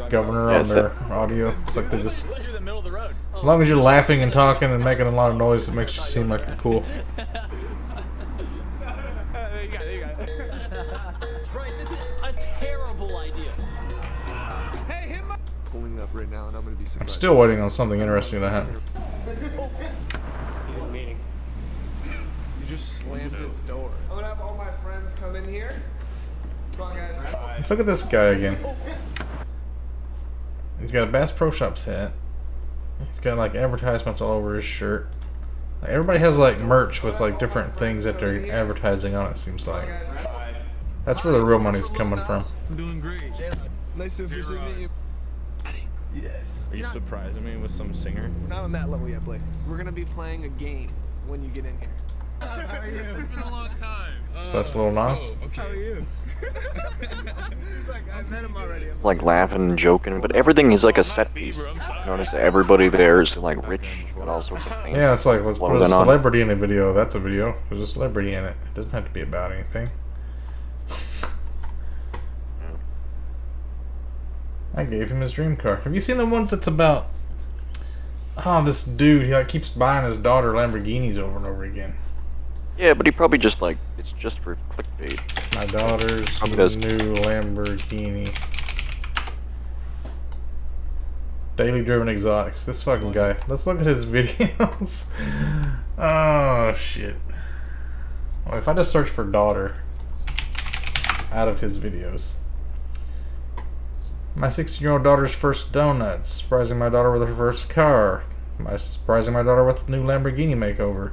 governor on their audio. It's like they just, as long as you're laughing and talking and making a lot of noise, it makes you seem like you're cool. Bryce, this is a terrible idea. Hey, him. Pulling up right now, and I'm gonna be surprised. I'm still waiting on something interesting to happen. He's in a meeting. You just slammed his door. I'm gonna have all my friends come in here. Come on, guys. Let's look at this guy again. He's got a Bass Pro Shops hat. He's got like advertisements all over his shirt. Like, everybody has like merch with like different things that they're advertising on, it seems like. That's where the real money's coming from. I'm doing great. Nice to officially meet you. Yes. Are you surprising me with some singer? We're not on that level yet, Blake. We're gonna be playing a game when you get in here. How are you? It's been a long time. So that's a little Nas. Okay. How are you? He's like, I met him already. Like laughing and joking, but everything is like a set piece. Notice that everybody there is like rich, but all sorts of things. Yeah, it's like, let's put a celebrity in a video. That's a video. There's a celebrity in it. It doesn't have to be about anything. I gave him his dream car. Have you seen the ones that's about, oh, this dude, he like keeps buying his daughter Lamborghinis over and over again. Yeah, but he probably just like, it's just for clickbait. My daughter's new Lamborghini. Daily Driven Exotics. This fucking guy. Let's look at his videos. Oh, shit. Well, if I just search for daughter out of his videos. My 16-year-old daughter's first donuts. Surprising my daughter with her first car. Surprising my daughter with a new Lamborghini makeover.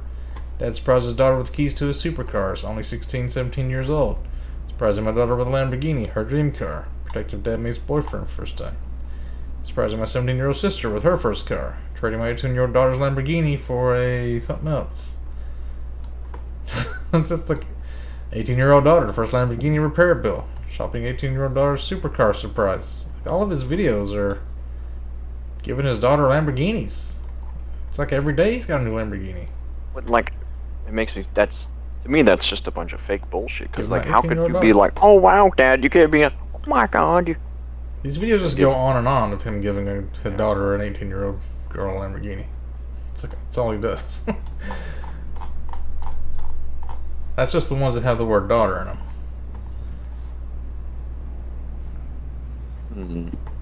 Dad surprised his daughter with keys to his supercars. Only 16, 17 years old. Surprising my daughter with a Lamborghini, her dream car. Protective dad meets boyfriend first time. Surprising my 17-year-old sister with her first car. Trading my 18-year-old daughter's Lamborghini for a something else. It's just like 18-year-old daughter, first Lamborghini repair bill. Shopping 18-year-old daughter's supercar surprise. All of his videos are giving his daughter Lamborghinis. It's like every day he's got a new Lamborghini. But like, it makes me, to me that's just a bunch of fake bullshit. Because like, how could you be like, oh wow, Dad, you can't be a, oh my God. These videos just go on and on of him giving his daughter an 18-year-old girl a Lamborghini. It's like, that's all he does. That's just the ones that have the word daughter in them.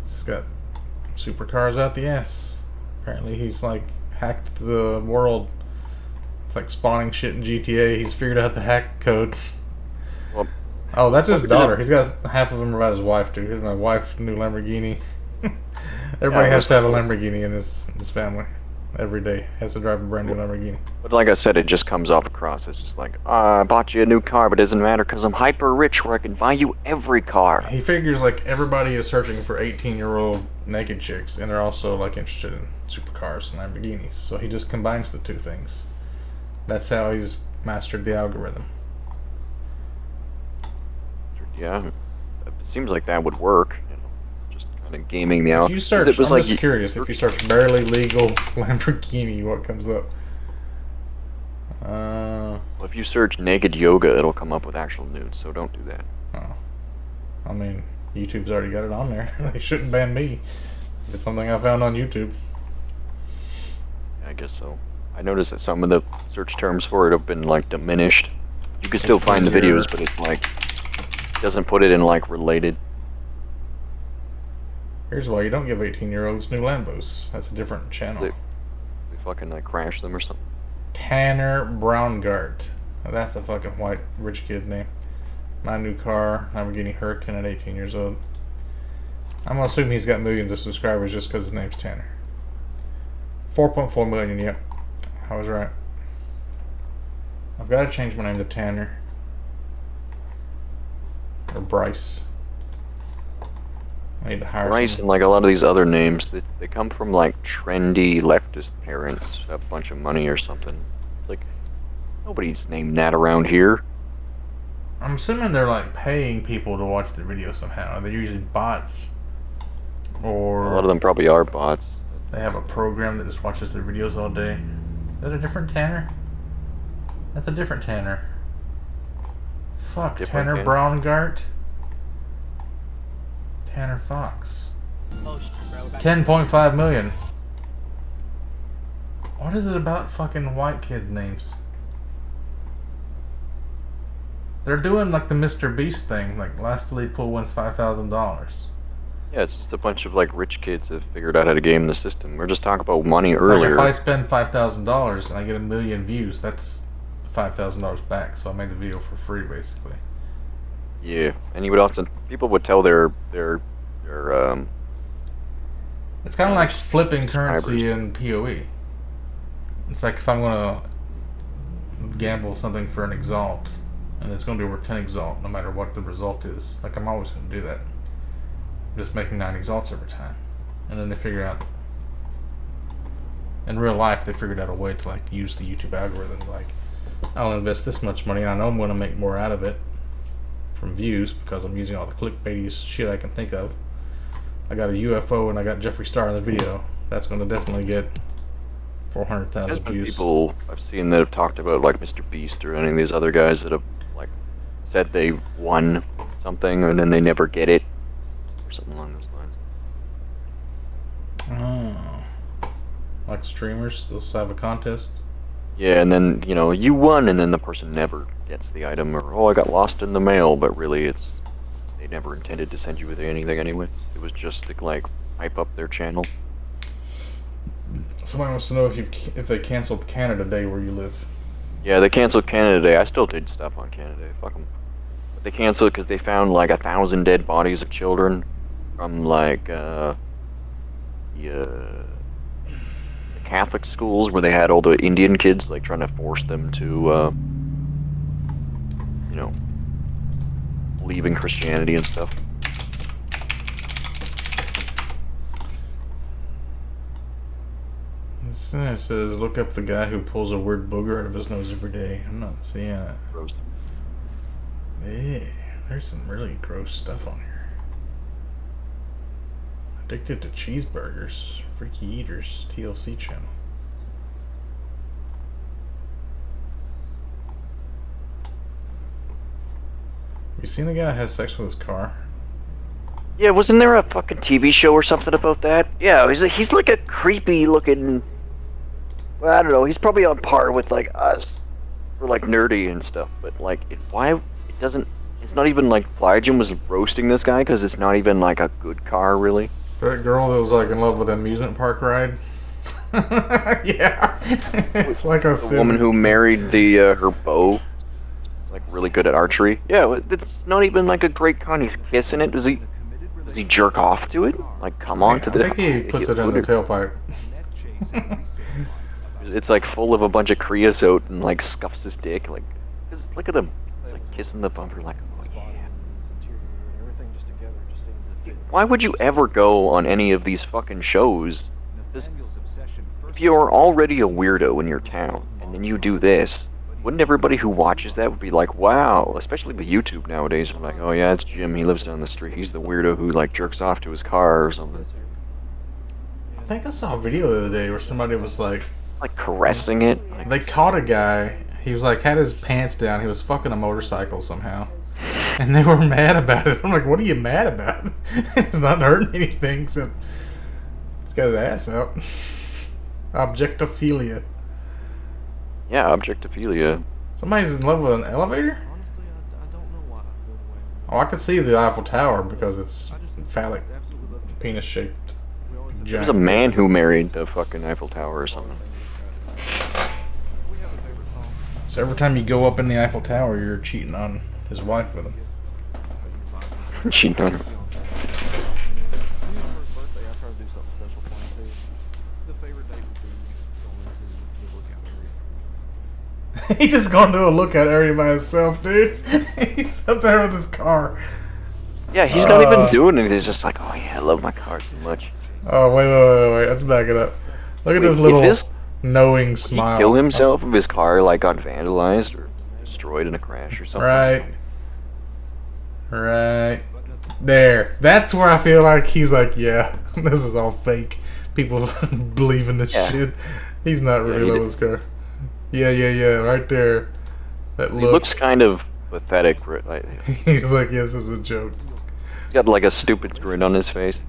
He's got supercars out the ass. Apparently he's like hacked the world. It's like spawning shit in GTA. He's figured out the hack code. Well, Oh, that's his daughter. He's got half of them about his wife, too. Here's my wife's new Lamborghini. Everybody has to have a Lamborghini in his family. Every day has to drive a brand new Lamborghini. But like I said, it just comes off across. It's just like, I bought you a new car, but it doesn't matter because I'm hyper rich where I can buy you every car. He figures like everybody is searching for 18-year-old naked chicks, and they're also like interested in supercars and Lamborghinis. So he just combines the two things. That's how he's mastered the algorithm. Yeah, it seems like that would work. You know, just kind of gaming the algorithm. If you search, I'm just curious. If you search barely legal Lamborghini, what comes up? Well, if you search naked yoga, it'll come up with actual nudes. So don't do that. Oh, I mean, YouTube's already got it on there. They shouldn't ban me. It's something I found on YouTube. I guess so. I noticed that some of the search terms for it have been like diminished. You can still find the videos, but it's like doesn't put it in like related. Here's why you don't give 18-year-olds new Lambos. That's a different channel. They fucking like crash them or something. Tanner Braungart. Now that's a fucking white rich kid name. My new car, Lamborghini Huracan at 18 years old. I'm gonna assume he's got millions of subscribers just because his name's Tanner. 4.4 million, yep. I was right. I've got to change my name to Tanner. Or Bryce. I need to hire Bryce and like a lot of these other names, they come from like trendy leftist parents, a bunch of money or something. It's like, nobody's named that around here. I'm assuming they're like paying people to watch the video somehow. They're using bots. Or A lot of them probably are bots. They have a program that just watches their videos all day. Is that a different Tanner? That's a different Tanner. Fuck, Different Tanner Braungart? Tanner Fox. 10.5 million. What is it about fucking white kids' names? They're doing like the Mr. Beast thing, like last lead pool wins $5,000. Yeah, it's just a bunch of like rich kids that figured out how to game the system. We are just talking about money earlier. Like if I spend $5,000 and I get 1 million views, that's $5,000 back. So I made the video for free, basically. Yeah, and you would also people would tell their It's kind of like flipping currency in PoE. It's like if I'm gonna gamble something for an exalt, and it's gonna be worth 10 exalt, no matter what the result is. Like I'm always gonna do that. I'm just making 9 exalts every time, and then they figure out. In real life, they figured out a way to like use the YouTube algorithm. Like, I'll invest this much money, and I know I'm gonna make more out of it from views because I'm using all the clickbaity shit I can think of. I got a UFO and I got Jeffree Star in the video. That's going to definitely get 400,000 views. People I've seen that have talked about like Mr. Beast or any of these other guys that have like said they won something and then they never get it or something along those lines. Oh, like streamers, they'll have a contest. Yeah, and then you won, and then the person never gets the item, or I got lost in the mail, but really they never intended to send you with anything anyway. It was just to like hype up their channel. Somebody wants to know if they canceled Canada Day where you live. Yeah, they canceled Canada Day. I still did stuff on Canada Day. Fuck them. But they canceled it because they found like 1,000 dead bodies of children from like the Catholic schools where they had all the Indian kids like trying to force them to leaving Christianity and stuff. It says, look up the guy who pulls a weird booger out of his nose every day. I'm not seeing it. Gross. Yeah, there's some really gross stuff on here. Addicted to cheeseburgers. Freaky Eaters TLC channel. You seen the guy that has sex with his car? Yeah, wasn't there a fucking TV show or something about that? Yeah, he's like a creepy looking. Well, I don't know. He's probably on par with like us, for like nerdy and stuff. But like, it's not even like Flygen was roasting this guy because it's not even like a good car really. That girl that was like in love with an amusement park ride. Yeah, it's like a woman who married her beau. Like really good at archery. Yeah, it's not even like a great con. He's kissing it. Does he jerk off to it? Like, come on to the. I think he puts it in the tailpipe. It's like full of a bunch of creosote and like scuffs his dick. Like, look at him. He's like kissing the bumper. Like, oh yeah. Why would you ever go on any of these fucking shows? If you are already a weirdo in your town and then you do this, wouldn't everybody who watches that would be like, wow? Especially with YouTube nowadays, like, oh yeah, it's Jim. He lives down the street. He's the weirdo who like jerks off to his car or something. I think I saw a video the other day where somebody was like caressing it. Like, they caught a guy. He was like had his pants down. He was fucking a motorcycle somehow, and they were mad about it. I'm like, what are you mad about? It's not hurting anything. So he's got his ass out. Objectophilia. Yeah, objectophilia. Somebody's in love with an elevator? Oh, I could see the Eiffel Tower because it's phallic, penis-shaped. There's a man who married the fucking Eiffel Tower or something. So every time you go up in the Eiffel Tower, you're cheating on his wife with him. Cheating on her. He's just going to a lookout area by himself, dude. He's up there with his car. Yeah, he's not even doing anything. He's just like, oh yeah, I love my car too much. Oh, wait. Let's back it up. Look at this little knowing smile. He kill himself if his car like got vandalized or destroyed in a crash or something. Right. There. That's where I feel like he's like, yeah, this is all fake. People believe in this shit. He's not really love his car. Yeah, right there. That look. He looks kind of pathetic. Like, he's like, yeah, this is a joke. He's got like a stupid grin on his face.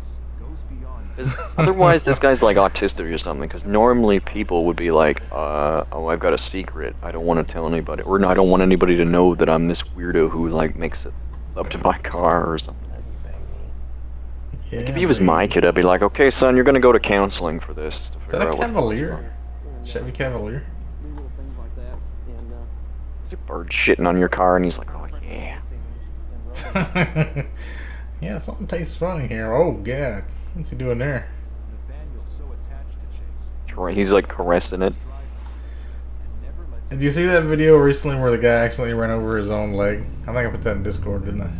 Otherwise, this guy's like autistic or something, because normally people would be like, oh, I've got a secret. I don't want to tell anybody. Or no, I don't want anybody to know that I'm this weirdo who like makes it up to my car or something. Yeah, like, if he was my kid, I'd be like, okay, son, you're going to go to counseling for this. Is that a Cavalier? Chevy Cavalier? There's a bird shitting on your car, and he's like, oh, yeah. Yeah, something tastes funny here. Oh, God. What's he doing there? He's like caressing it. Did you see that video recently where the guy accidentally ran over his own leg? I think I put that in Discord, didn't I?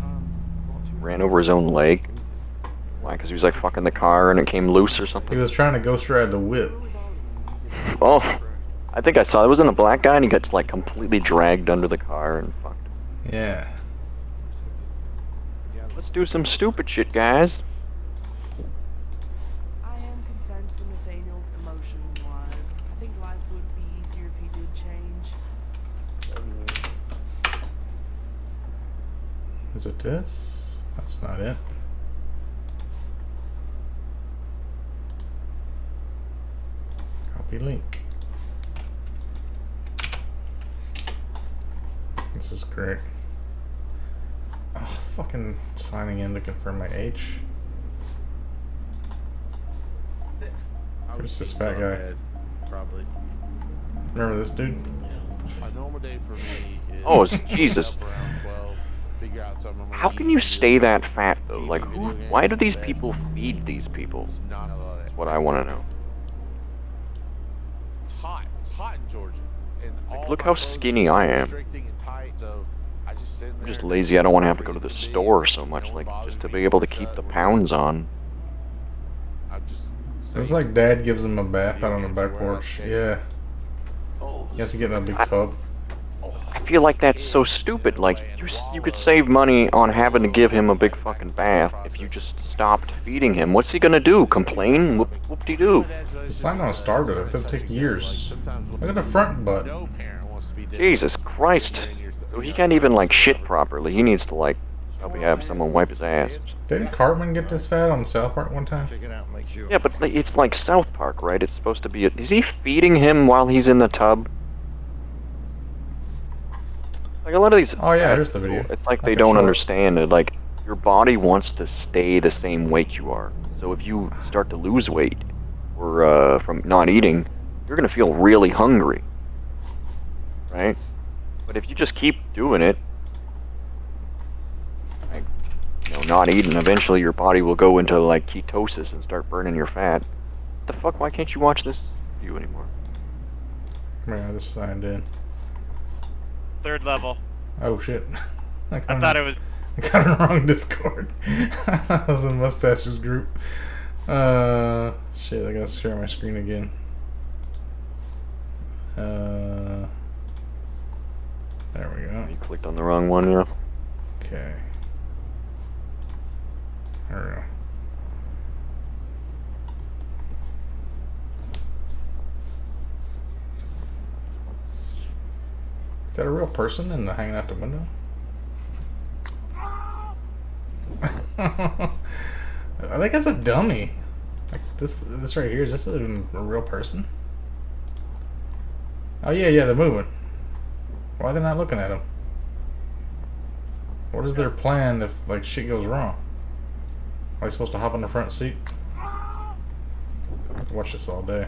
Ran over his own leg? Why? Because he was like fucking the car and it came loose or something? He was trying to ghost ride the whip. Oh, I think I saw it. Wasn't a black guy and he gets like completely dragged under the car and fucked. Yeah. Let's do some stupid shit, guys. I am concerned for Nathaniel emotion-wise. I think life would be easier if he did change. Is it this? That's not it. Copy link. This is great. Oh, fucking signing in to confirm my age. Who's this fat guy? Probably. Remember this dude? A normal day for me is oh, Jesus. around 12, figure out something I'm gonna How can you stay that fat, though? Like, why do these people feed these people? That's what I want to know. It's hot. It's hot in Georgia. And Like, look how skinny I am. I'm just lazy. I don't want to have to go to the store so much, like, just to be able to keep the pounds on. It's like Dad gives him a bath out on the back porch. Yeah. He has to get in a big tub. I feel like that's so stupid. Like, you could save money on having to give him a big fucking bath if you just stopped feeding him. What's he gonna do? Complain? Whoop-de-doo. It's not gonna starve to death. It'll take years. Look at the front butt. Jesus Christ. So he can't even, like, shit properly. He needs to, like, probably have someone wipe his ass. Didn't Cartman get this fat on South Park one time? Yeah, but it's like South Park, right? It's supposed to be... Is he feeding him while he's in the tub? Like, a lot of these... Oh, yeah, here's the video. It's like they don't understand it. Like, your body wants to stay the same weight you are. So if you start to lose weight, or from not eating, you're going to feel really hungry. Right? But if you just keep doing it, not eating, eventually your body will go into like ketosis and start burning your fat. What the fuck? Why can't you watch this view anymore? Man, I just signed in. 3rd level. Oh shit! I thought it was. I got it wrong Discord. I was in Mustache's group. Shit! I gotta share my screen again. There we go. You clicked on the wrong one, yeah. Okay. There we go. Is that a real person in the hanging out the window? I think that's a dummy. Like this right here, is this even a real person? Oh yeah, they're moving. Why are they not looking at him? What is their plan if like shit goes wrong? Are they supposed to hop in the front seat? I could watch this all day.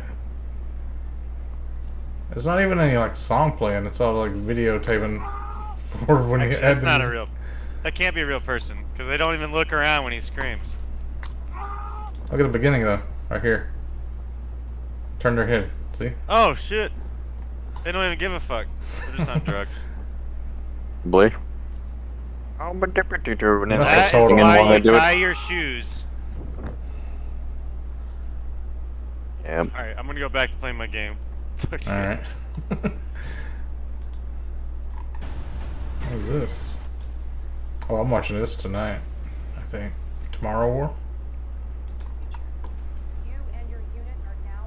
There's not even any like song playing. It's all like videotaping for when you add. That's not a real. That can't be a real person because they don't even look around when he screams. Look at the beginning though, right here. Turn their head. See? Oh shit! They don't even give a fuck. They're just on drugs. Blake. And that is why you tie your shoes. Yeah. Alright, I'm gonna go back to playing my game. Alright. What is this? Oh, I'm watching this tonight, I think. Tomorrow War?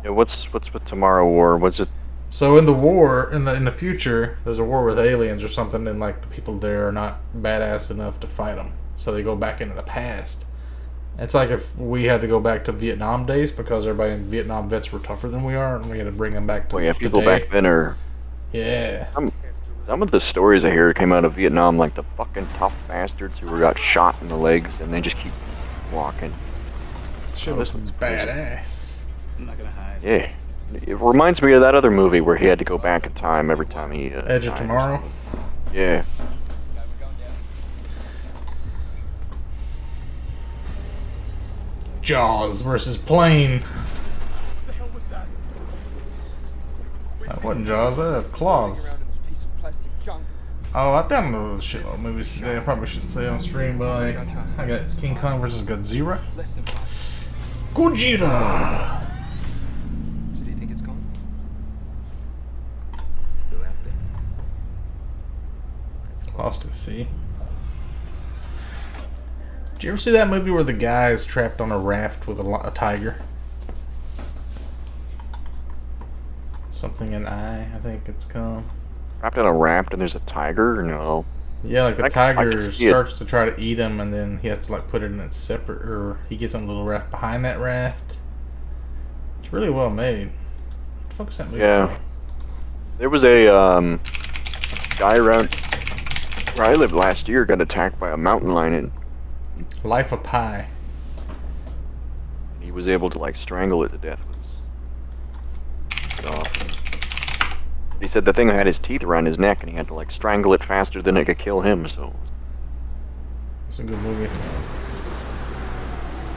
Yeah, what's with Tomorrow War? What's it? So in the war, in the future, there's a war with aliens or something, and like the people there are not badass enough to fight them, so they go back into the past. It's like if we had to go back to Vietnam days because everybody in Vietnam vets were tougher than we are, and we had to bring them back to. Well, yeah, people today. back then are. Yeah. Some of the stories I hear came out of Vietnam, like the fucking tough bastards who got shot in the legs, and they just keep walking. Shit was badass. I'm not gonna hide. Yeah. It reminds me of that other movie where he had to go back in time every time he. Edge of Tomorrow. Yeah. Jaws versus Plane. That wasn't Jaws. That had claws. Oh, I downloaded a shitload of movies today. I probably shouldn't say on stream, but I got King Kong versus Godzilla. Gojira. So do you think it's gone? It's still out there. Lost at sea. Did you ever see that movie where the guy is trapped on a raft with a tiger? Something in I think it's called. Trapped on a raft and there's a tiger? No. Yeah, like the tiger starts to try to eat him, and then he has to like put it in its separate, or he gets on a little raft behind that raft. It's really well made. What the fuck is that movie? Yeah. called? There was a guy around where I lived last year got attacked by a mountain lion. Life of Pi. He was able to like strangle it to death with his jaw. He said the thing had his teeth around his neck, and he had to like strangle it faster than it could kill him. So it's a good movie.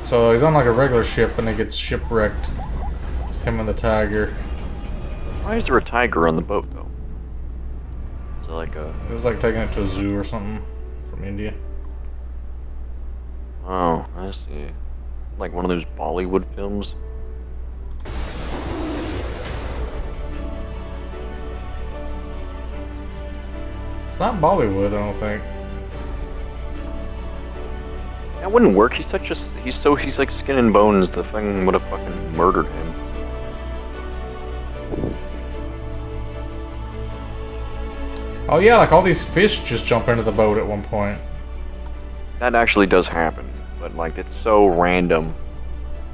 So he's on like a regular ship, and he gets shipwrecked. It's him and the tiger. why is there a tiger on the boat though? Is it like a? It was like taking it to a zoo or something from India. Oh, I see. Like one of those Bollywood films. It's not Bollywood, I don't think. That wouldn't work. He's such a. He's like skin and bones. The thing would have fucking murdered him. Oh yeah, like all these fish just jump into the boat at one point. That actually does happen, but like it's so random,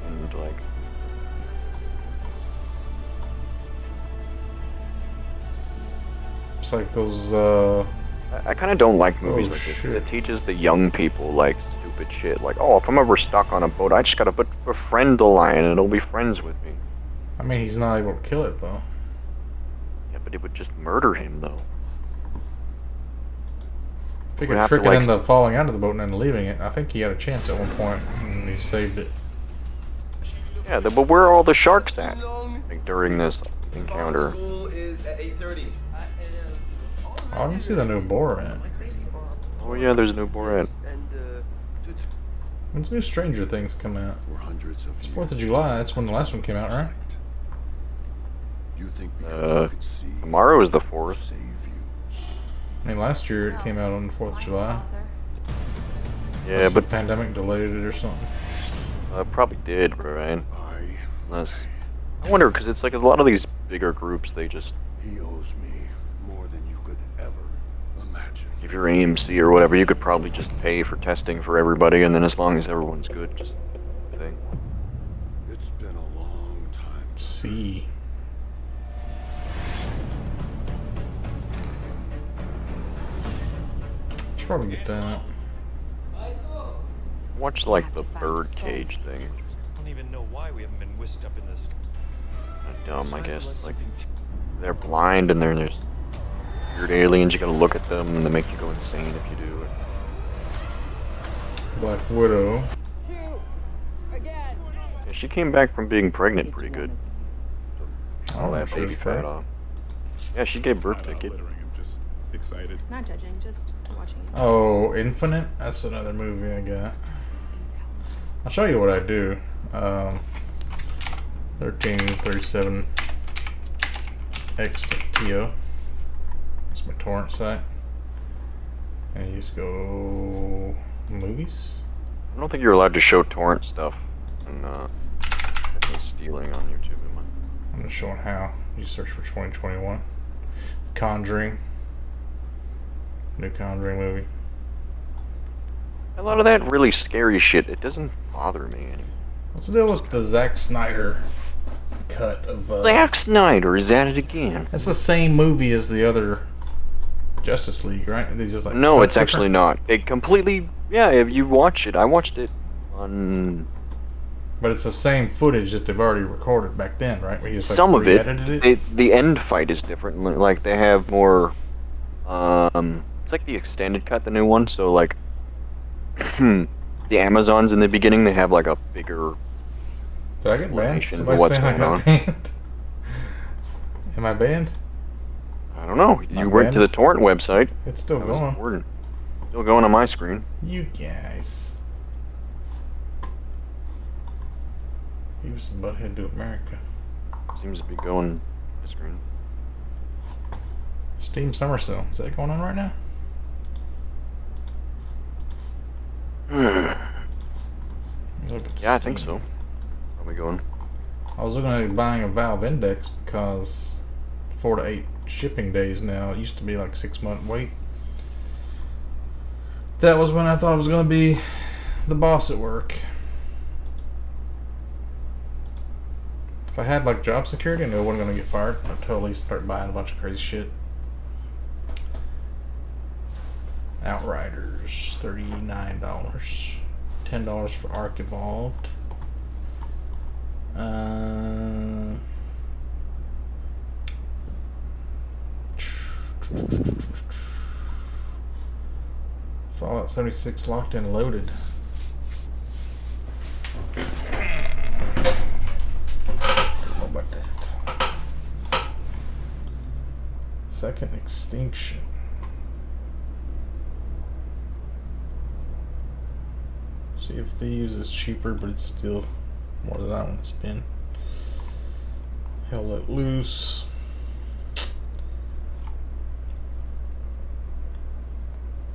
and like. It's like those. I kind of don't like movies like this because shit. it teaches the young people like stupid shit. Like, oh, if I'm ever stuck on a boat, I just gotta befriend the lion and it'll be friends with me. I mean, he's not able to kill it though. Yeah, but it would just murder him though. If he could trick it into falling out of the boat and then leaving it, I think he had a chance at one point, and he saved it. Yeah, but where are all the sharks at? Like, during this encounter. School is at 8:30. Oh, I can see the new Borat. Oh yeah, there's a new Borat. When's new Stranger Things come out? It's 4th of July. That's when the last one came out, right? Tomorrow is the 4th. I mean, last year it came out on the 4th of July. Yeah, but the pandemic delayed it or something. Probably did, right? Unless I wonder, because it's like a lot of these bigger groups, they just. He owes me more than you could ever imagine. If you're AMC or whatever, you could probably just pay for testing for everybody, and then as long as everyone's good, just thing. It's been a long time. See. Should probably get that. Watch like the bird cage thing. I don't even know why we haven't been whisked up in this. Dumb, I guess. Like they're blind and there's weird aliens. You gotta look at them and they make you go insane if you do. Black Widow. Yeah, she came back from being pregnant pretty good. All that baby fat off. Yeah, she gave birth to a kid. I'm just excited. Not judging, just watching it. Oh, Infinite? That's another movie I got. I'll show you what I do. 1337x.to. It's my torrent site. And you just go movies. I don't think you're allowed to show torrent stuff and stealing on YouTube. Am I? I'm just showing how. You search for 2021. Conjuring. New Conjuring movie. A lot of that really scary shit, it doesn't bother me anymore. What's the deal with the Zack Snyder cut of... Zack Snyder is at it again. It's the same movie as the other Justice League, right? They just, like, no, it's actually not. It completely... Yeah, if you watch it, I watched it on... But it's the same footage that they've already recorded back then, right? Where you just, like, some of it. The end fight is different. Like, they have more... it's like the extended cut, the new one, so, like... the Amazons in the beginning, they have, like, a bigger... Did I get banned? Somebody what's going on. Banned? Am I banned? I don't know. You went to the torrent website. It's still going. Still going on my screen. You guys. Beavis and Butthead to America. Seems to be going on my screen. Steam Summer Sale. Is that going on right now? Yeah, I think so. Probably going. I was looking at buying a Valve Index because 4 to 8 shipping days now. It used to be like 6-month wait. That was when I thought I was going to be the boss at work. If I had like job security, I knew I wasn't going to get fired. I'd totally start buying a bunch of crazy shit. Outriders, $39. $10 for Ark Evolved. Fallout 76 locked and loaded. How about that? Second Extinction. See if Thieves is cheaper, but it's still more than I want to spend. Hell Let Loose.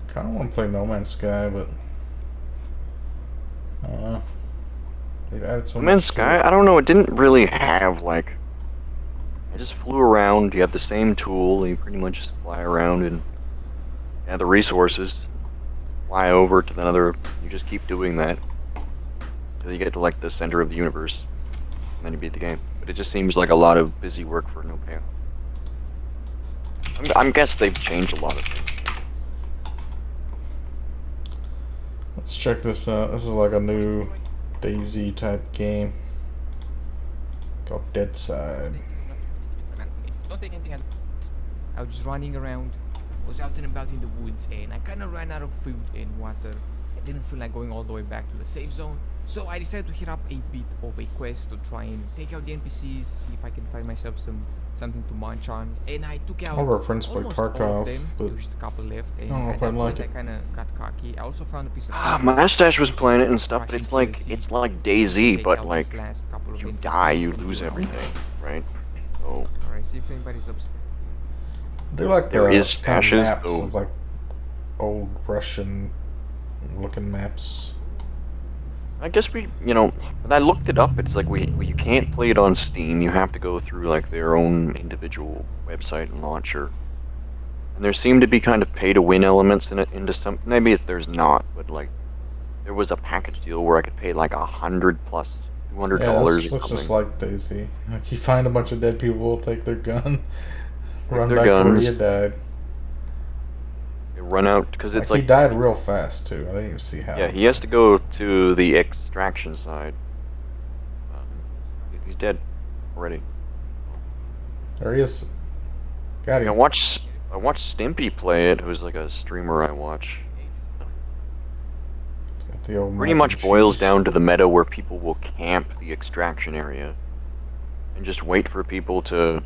Kind of want to play No Man's Sky, but I don't know. They've added so much. No Man's Sky? I don't know. It didn't really have like. I just flew around. You have the same tool. You pretty much just fly around and have the resources. Fly over to another. You just keep doing that until you get to like the center of the universe, and then you beat the game. But it just seems like a lot of busy work for no payoff. I guess they've changed a lot of things. Let's check this out. This is like a new DayZ type game called Dead Side. Don't take anything. I was just running around I was out and about in the woods and I kind of ran out of food and water. I didn't feel like going all the way back to the safe zone, so I decided to hit up a bit of a quest to try and take out the NPCs, see if I can find myself something to munch on. And I took out all of our friends play almost all Tarkov, of them. but There was just a couple left, and I don't know at if I'd that like point it. I kind of got cocky. I also found a piece of My mustache was playing it and stuff, but it's like DayZ, but like you die, you lose everything, right? So alright, see if anybody's upset. I do like there the is kind of stashes, maps though. of like old Russian looking maps. I guess we, you know, when I looked it up, it's like you can't play it on Steam. You have to go through like their own individual website and launcher. And there seem to be kind of pay-to-win elements in it. Into some, maybe there's not, but like there was a package deal where I could pay like $100 plus $200 Yeah, or this looks something. just like DayZ. Like you find a bunch of dead people, take their gun, run their back to where guns. you died. They run out because it's he like died real fast too. I didn't even see how. yeah, he has to go to the extraction side. He's dead already. There he is. Got him. I watched Stimpy play it, who's like a streamer I watch. Got the old Pretty mac much and boils cheese. down to the meta where people will camp the extraction area and just wait for people to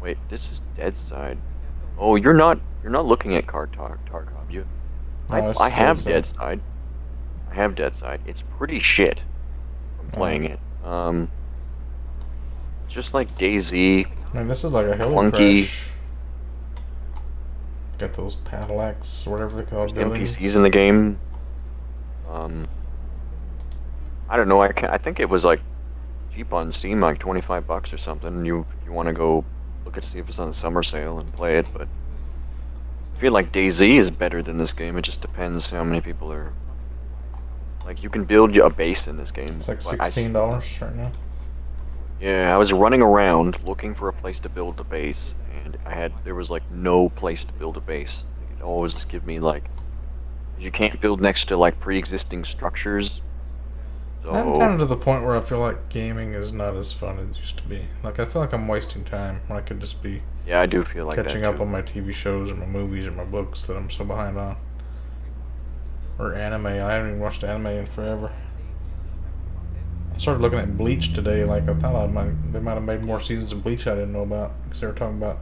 wait. This is dead side. Oh, you're not looking at Tarkov, you. No, it's I have dead dead side. I have dead side. It's pretty shit from playing it. Just like DayZ. Man, this is like a heli Clunky. crash. Got those Padillacs, whatever they're called. buildings. NPCs in the game. I don't know. I think it was like cheap on Steam, like $25 or something. You want to go look at see if it's on the summer sale and play it, but I feel like DayZ is better than this game. It just depends how many people are. Like you can build a base in this game. It's like but $16 right now. Yeah, I was running around looking for a place to build a base, and there was like no place to build a base. It always just give me like, you can't build next to like pre-existing structures. So I'm kind of to the point where I feel like gaming is not as fun as it used to be. Like I feel like I'm wasting time when I could just be yeah, I do feel like catching that up too. on my TV shows or my movies or my books that I'm so behind on. Or anime. I haven't even watched anime in forever. I started looking at Bleach today. Like I thought they might have made more seasons of Bleach I didn't know about because they were talking about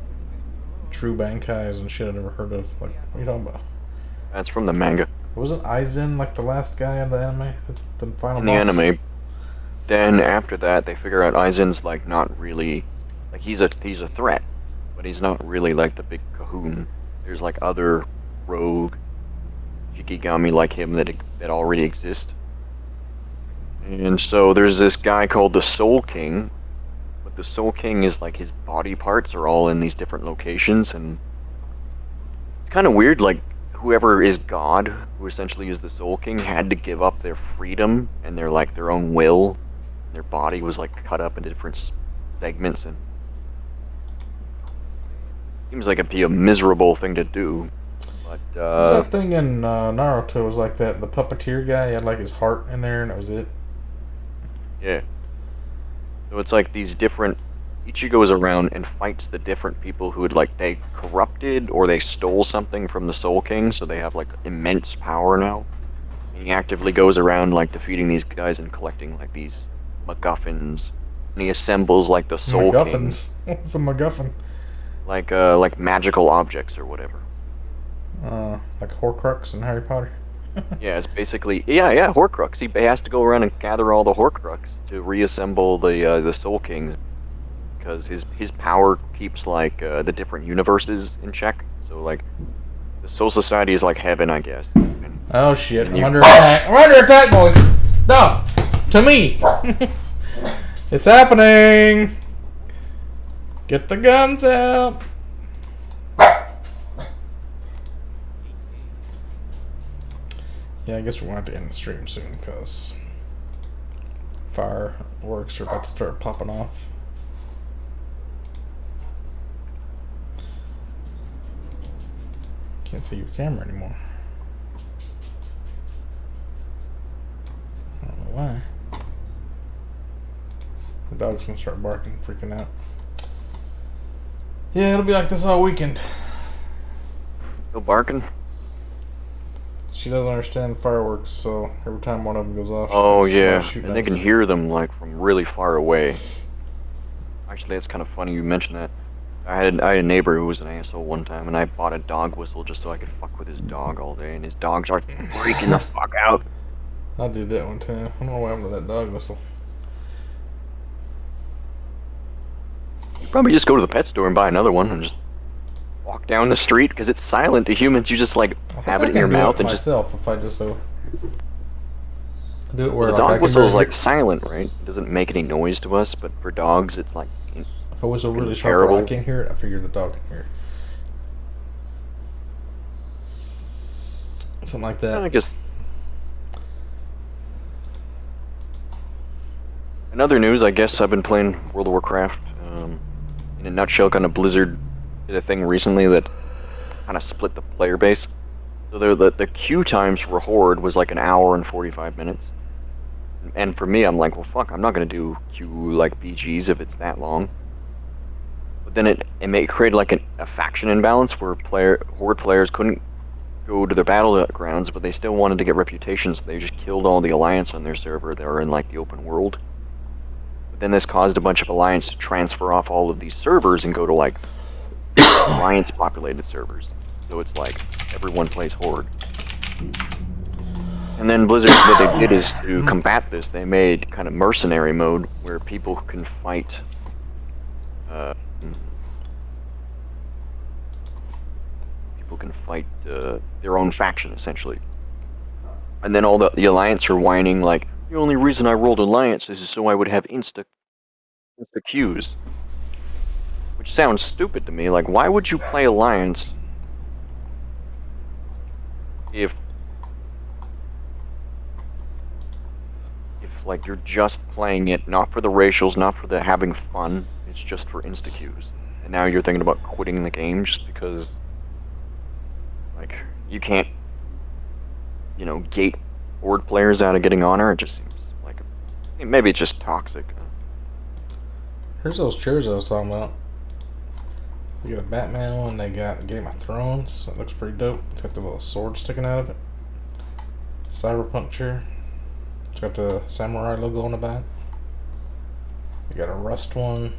true bankais and shit I never heard of. Like what are you talking about? That's from the manga. Wasn't Aizen like the last guy in the anime? The final In the boss? anime. Then after that, they figure out Aizen's like not really, like he's a threat, but he's not really like the big Cahoon. There's like other rogue Shikigami like him that already exist. And so there's this guy called the Soul King, but the Soul King is like his body parts are all in these different locations, and it's kind of weird. Like whoever is God, who essentially is the Soul King, had to give up their freedom and their own will. Their body was like cut up into different segments, and seems like it'd be a miserable thing to do. But that thing in Naruto was like that. The puppeteer guy had like his heart in there, and that was it. yeah. So it's like these different. Ichigo goes around and fights the different people who they corrupted or they stole something from the Soul King, so they have like immense power now. And he actively goes around like defeating these guys and collecting like these MacGuffins. And he assembles like the Soul MacGuffins. King. What's a MacGuffin? Like magical objects or whatever. Like Horcrux in Harry Potter. Yeah, it's basically yeah, Horcrux. He has to go around and gather all the Horcrux to reassemble the Soul King, because his power keeps like the different universes in check. So like the Soul Society is like heaven, I guess. Oh shit! I'm under attack. I'm under attack, boys. No, to me. It's happening. Get the guns out. Yeah, I guess we're going to have to end the stream soon because fireworks are about to start popping off. Can't see your camera anymore. I don't know why. The dog's going to start barking, freaking out. Yeah, it'll be like this all weekend. Still barking? She doesn't understand fireworks, so every time one of them goes off, Oh she's yeah, shooting and they at can us. hear them like from really far away. Actually, that's kind of funny you mentioned that. I had a neighbor who was an asshole one time, and I bought a dog whistle just so I could fuck with his dog all day, and his dog started freaking the fuck out. I did that one time. I don't know what happened to that dog whistle. You probably just go to the pet store and buy another one and just walk down the street because it's silent to humans. You just like have it in your mouth and just. Myself, if I just do it where The like, dog whistle is like silent, right? It doesn't make any noise to us, but for dogs, it's like. If I whistle really sharp where I can't hear it, I figure the dog can hear it. Something like that. I guess. In other news, I guess I've been playing World of Warcraft. In a nutshell, kind of Blizzard did a thing recently that kind of split the player base. So the queue times for Horde was like an hour and 45 minutes. And for me, I'm like, well, fuck, I'm not going to do queue like BGs if it's that long. But then it created like a faction imbalance where Horde players couldn't go to their battlegrounds, but they still wanted to get reputations. So they just killed all the Alliance on their server that were in like the open world. Then this caused a bunch of Alliance to transfer off all of these servers and go to like Alliance populated servers. So it's like everyone plays Horde. And then Blizzard, what they did is to combat this, they made kind of mercenary mode where people can fight their own faction essentially. And then all the Alliance are whining like, the only reason I rolled Alliance is so I would have insta queues. Which sounds stupid to me. Like, why would you play Alliance if like you're just playing it not for the racials, not for the having fun, it's just for insta queues. And now you're thinking about quitting the game just because like you can't, you know, gate Horde players out of getting honor. It just seems like maybe it's just toxic. Here's those chairs I was talking about. They got a Batman one, they got Game of Thrones. It looks pretty dope. It's got the little sword sticking out of it. Cyberpunk chair. It's got the samurai logo on the back. They got a Rust one.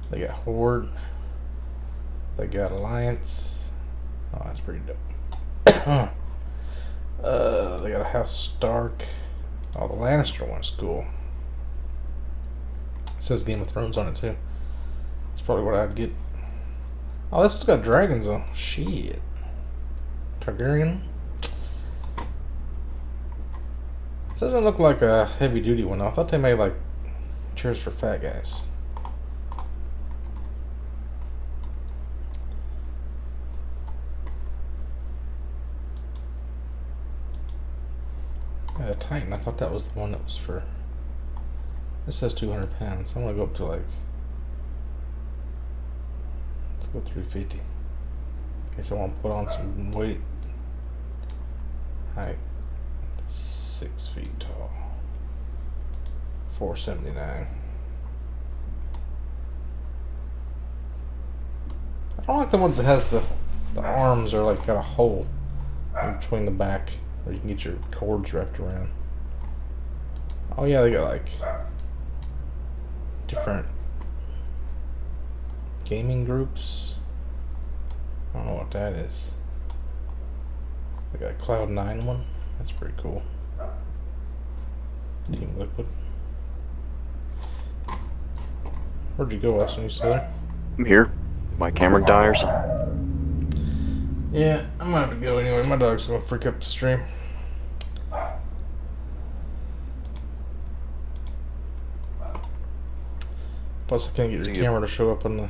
They got Horde. They got Alliance. Oh, that's pretty dope. They got a House Stark. Oh, the Lannister one's cool. It says Game of Thrones on it too. That's probably what I'd get. Oh, this one's got dragons though. Shit. Targaryen. This doesn't look like a heavy duty one. I thought they made like chairs for fat guys. Yeah, the Titan. I thought that was the one that was for. This says 200 pounds. I'm gonna go up to like. Let's go 350. In case I want to put on some weight. Height 6 feet tall. 479. I don't like the ones that has the arms are like got a hole in between the back where you can get your cords wrapped around. Oh yeah, they got like different gaming groups. I don't know what that is. They got a Cloud9 one. That's pretty cool. Team Liquid. Where'd you go, Weston? You still there? I'm here. Did my camera die or something? Yeah, I'm gonna have to go anyway. My dog's gonna freak up the stream. Plus, I can't get your camera to show up on the